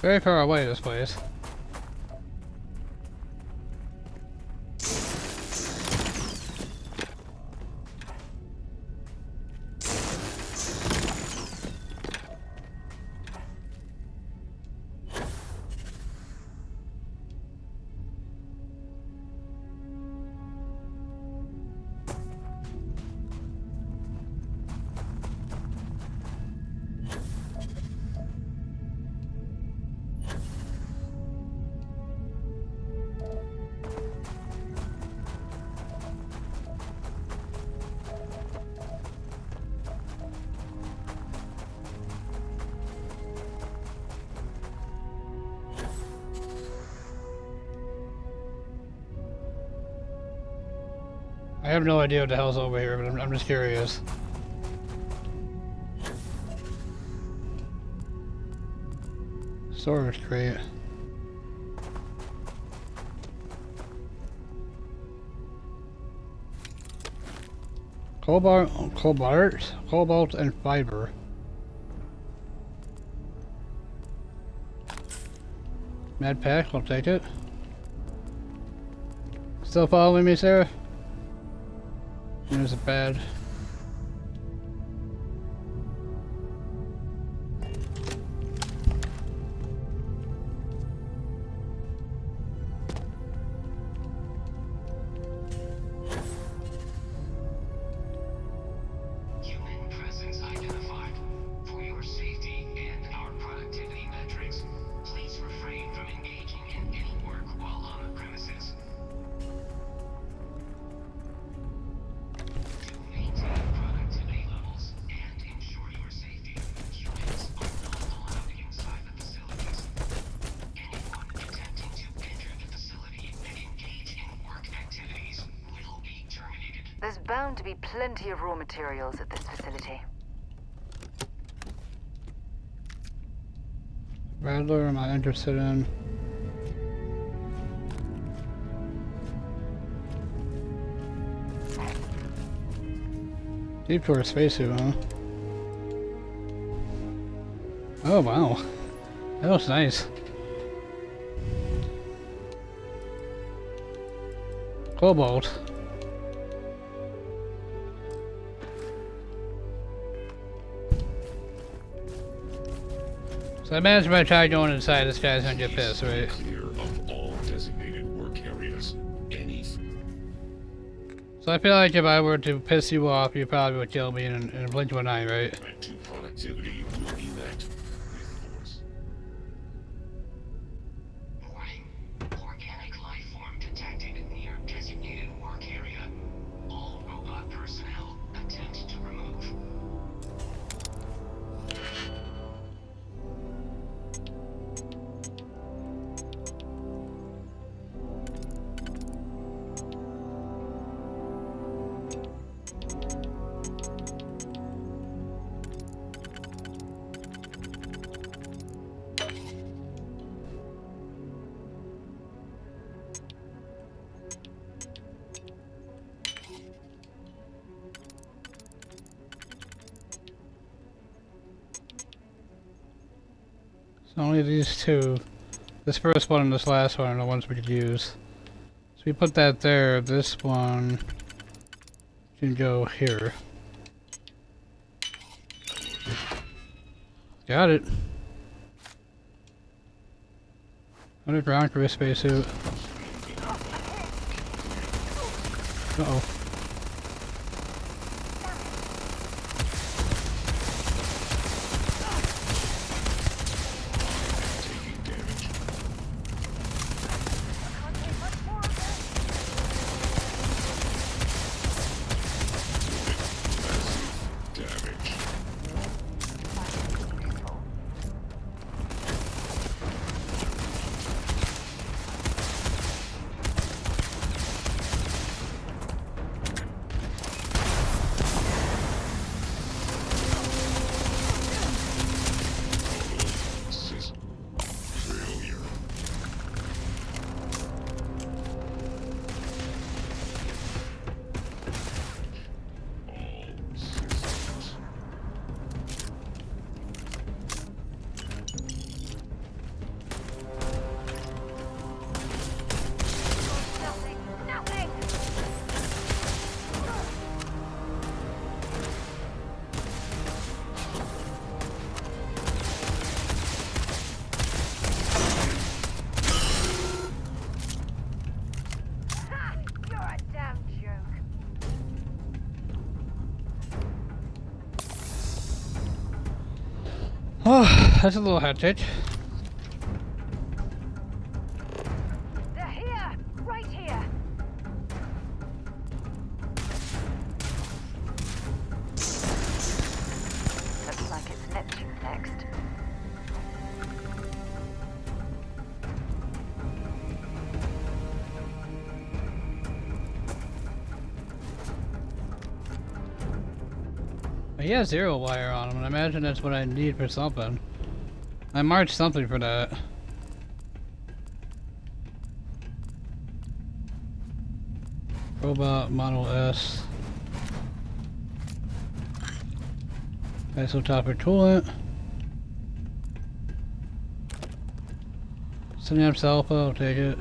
Very far away, this place. have no idea what the hell's over here, but I'm just curious. Storage crate. Cobalt and fiber. Med pack, I'll take it. Still following me, Sarah? There's a bed. There's bound to be plenty of raw materials at this facility. Rattler am I interested in? Deep to our spacesuit, huh? Oh wow. That looks nice. Cobalt. So I imagine if I try going inside, this guy's gonna get pissed, right? Clear of all designated work areas. So I feel like if I were to piss you off, you probably would kill me in a blink of an eye, right? To productivity will be met. Warning. Organic life form detected near designated work area. All robot personnel attempt to remove. So only these two. This first one and this last one are the ones we could use. So we put that there. This one can go here. Got it. Underground for a spacesuit. Uh-oh. Oh, that's a little hectic. They're here! Right here! Looks like it's Neptune next. He has 0 wire on him, and I imagine that's what I need for something. I marked something for that. Robot Model S. Isotopper toolant. Synapse Alpha, I'll take it.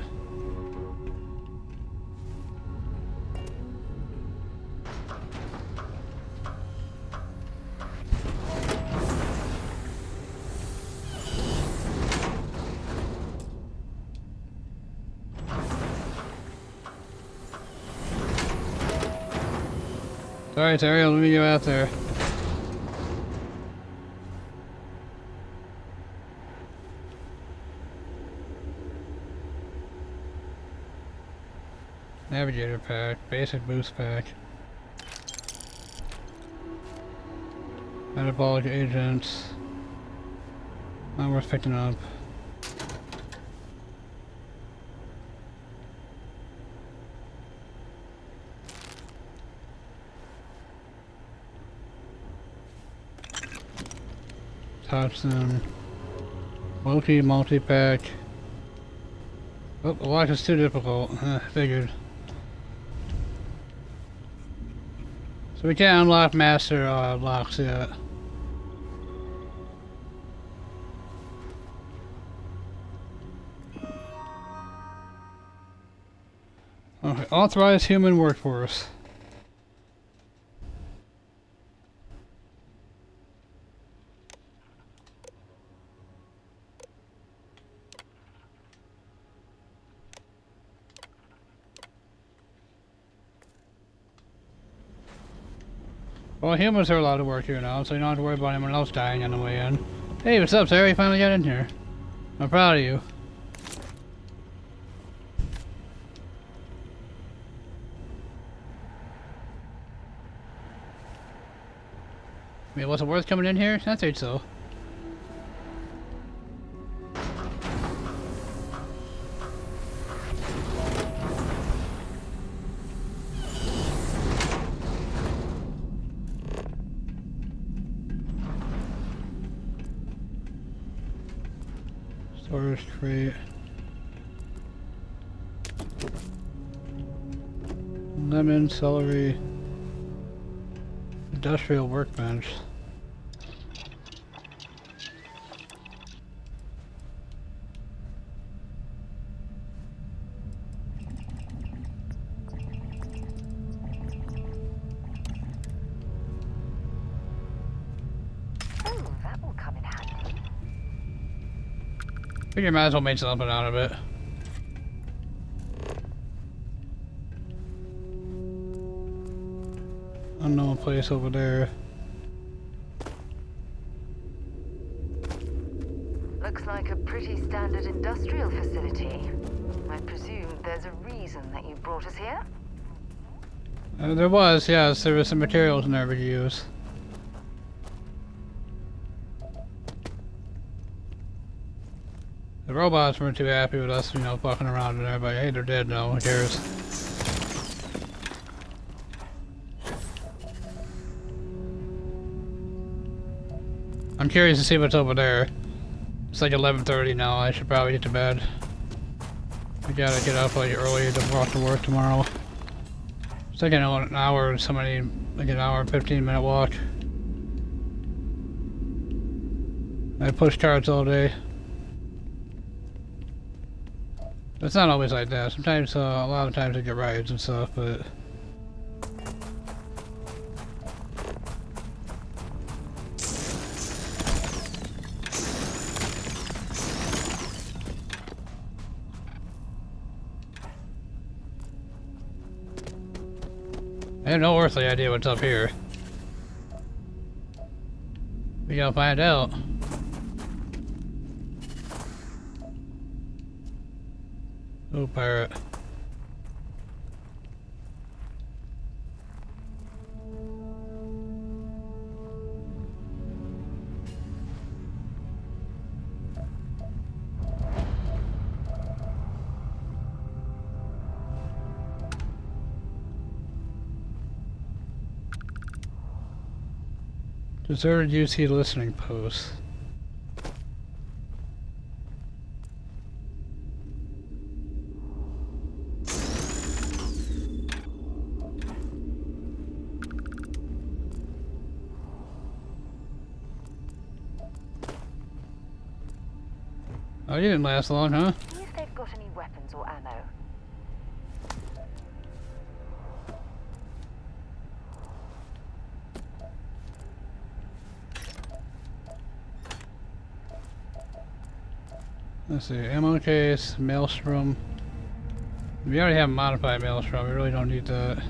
Sorry, Terry, let me go out there. Navigator pack, basic boost pack. Metabolic agents. Not worth picking up. Toxin. Multi-pack. Oh, the lock is too difficult. Figured. So we can't unlock master locks yet. Okay, authorized human workforce. Well, humans are allowed to work here now, so you don't have to worry about anyone else dying on the way in. Hey, what's up, Sarah? You finally got in here. I'm proud of you. I mean, was it worth coming in here? I think so. Storage crate. Lemon, celery. Industrial workbench. Oh, that will come in handy. Figure you might as well make something out of it. Unknown place over there. Looks like a pretty standard industrial facility. I presume there's a reason that you brought us here? There was, yes. There was some materials in there we could use. The robots weren't too happy with us, you know, fucking around in there, but hey, they're dead now. Who cares? I'm curious to see what's over there. It's like 11:30 now. I should probably get to bed. I gotta get up like early to walk to work tomorrow. It's like an hour, like an hour and 15-minute walk. I push carts all day. It's not always like that. Sometimes, a lot of times I get rides and stuff, but... I have no earthly idea what's up here. We gotta find out. Oh, pirate. Deserted UC listening post. Oh, you didn't last long, huh? See if they've got any weapons or ammo. Let's see, ammo case, maelstrom. We already have a modified maelstrom, we really don't need that.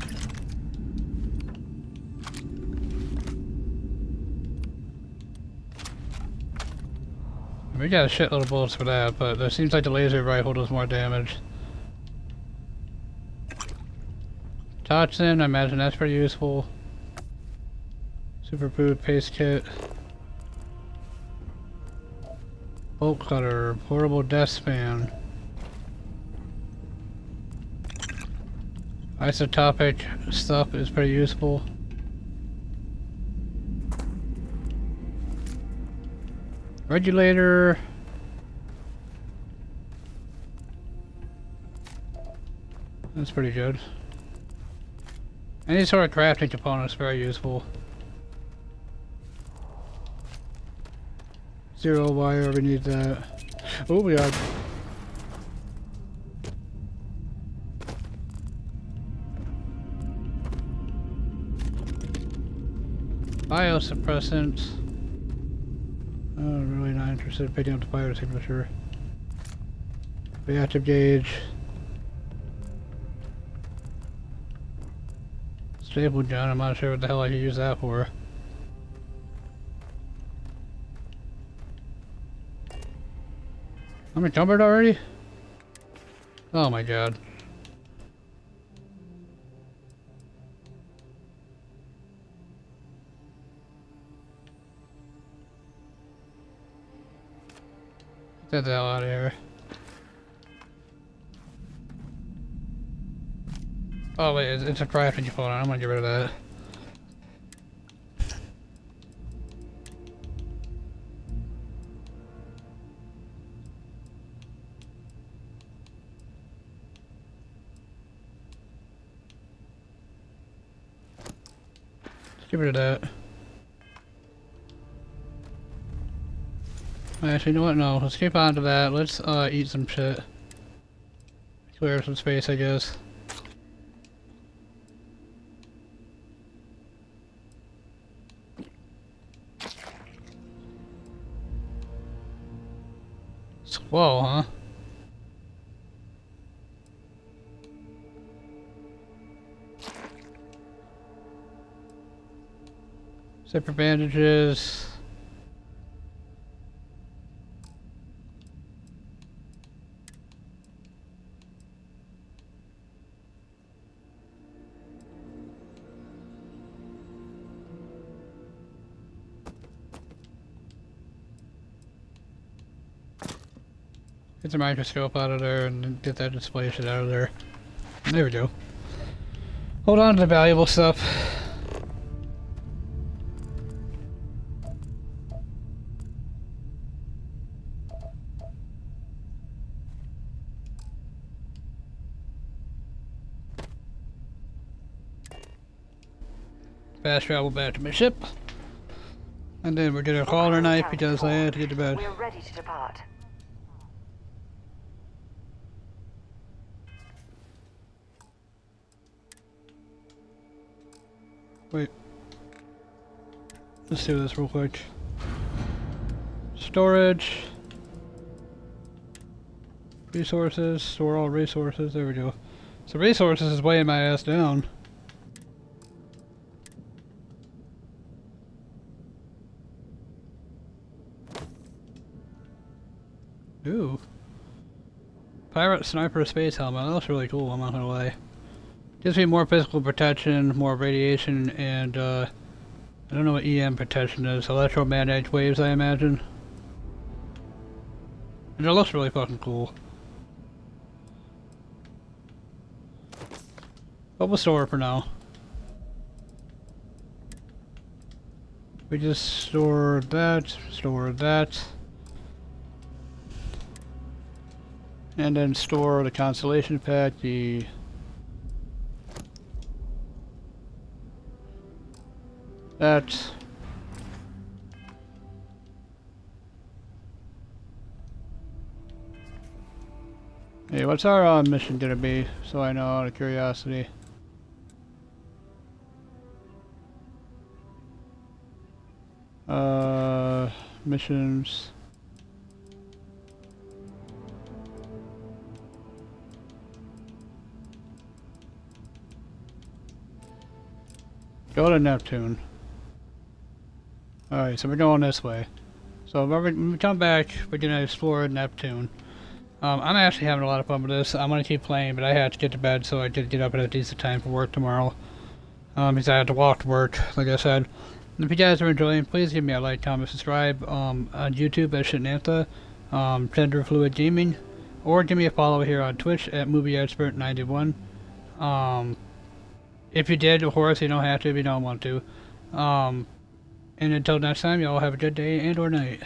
We got a shitload of bullets for that, but it seems like the laser rifle does more damage. Toxin, I imagine that's pretty useful. Superfood paste kit. Bolt cutter, portable death span. Isotopic stuff is pretty useful. Regulator. That's pretty good. Any sort of crafting component is very useful. Zero wire, we need that. Oh my god. Biosuppressants. I'm really not interested in picking up the fire signature. Reactive gauge. Staple gun, I'm not sure what the hell I could use that for. I'm encumbered already? Oh my god. Get the hell out of here. Oh wait, it's a crafting component. I'm gonna get rid of that. Let's get rid of that. Actually, you know what? No, let's keep on to that. Let's eat some shit. Clear some space, I guess. Whoa, huh? Zipper bandages. Get the microscope out of there and get that display shit out of there. There we go. Hold on to the valuable stuff. Fast travel back to my ship. And then we're gonna call it a night because I had to get to bed. We're ready to depart. Wait. Let's do this real quick. Storage. Resources. Store all resources. There we go. So resources is weighing my ass down. Ooh. Pirate Sniper Space Helmet. That looks really cool, I'm not gonna lie. Gives me more physical protection, more radiation, and I don't know what EM protection is. Electromagnetic waves, I imagine. And it looks really fucking cool. But we'll store it for now. We just store that, and then store the constellation pack, that. Hey, what's our mission gonna be? So I know out of curiosity. Missions. Go to Neptune. Alright, so we're going this way. So when we come back, we're gonna explore Neptune. I'm actually having a lot of fun with this. I'm gonna keep playing, but I had to get to bed, so I did get up at a decent time for work tomorrow. Because I had to walk to work, like I said. And if you guys are enjoying, please give me a like, comment, subscribe on YouTube at Shenantha, GenderFluidGaming, or give me a follow here on Twitch at MovieExpert91. If you did, of course, you don't have to if you don't want to. And until next time, y'all have a good day and or night.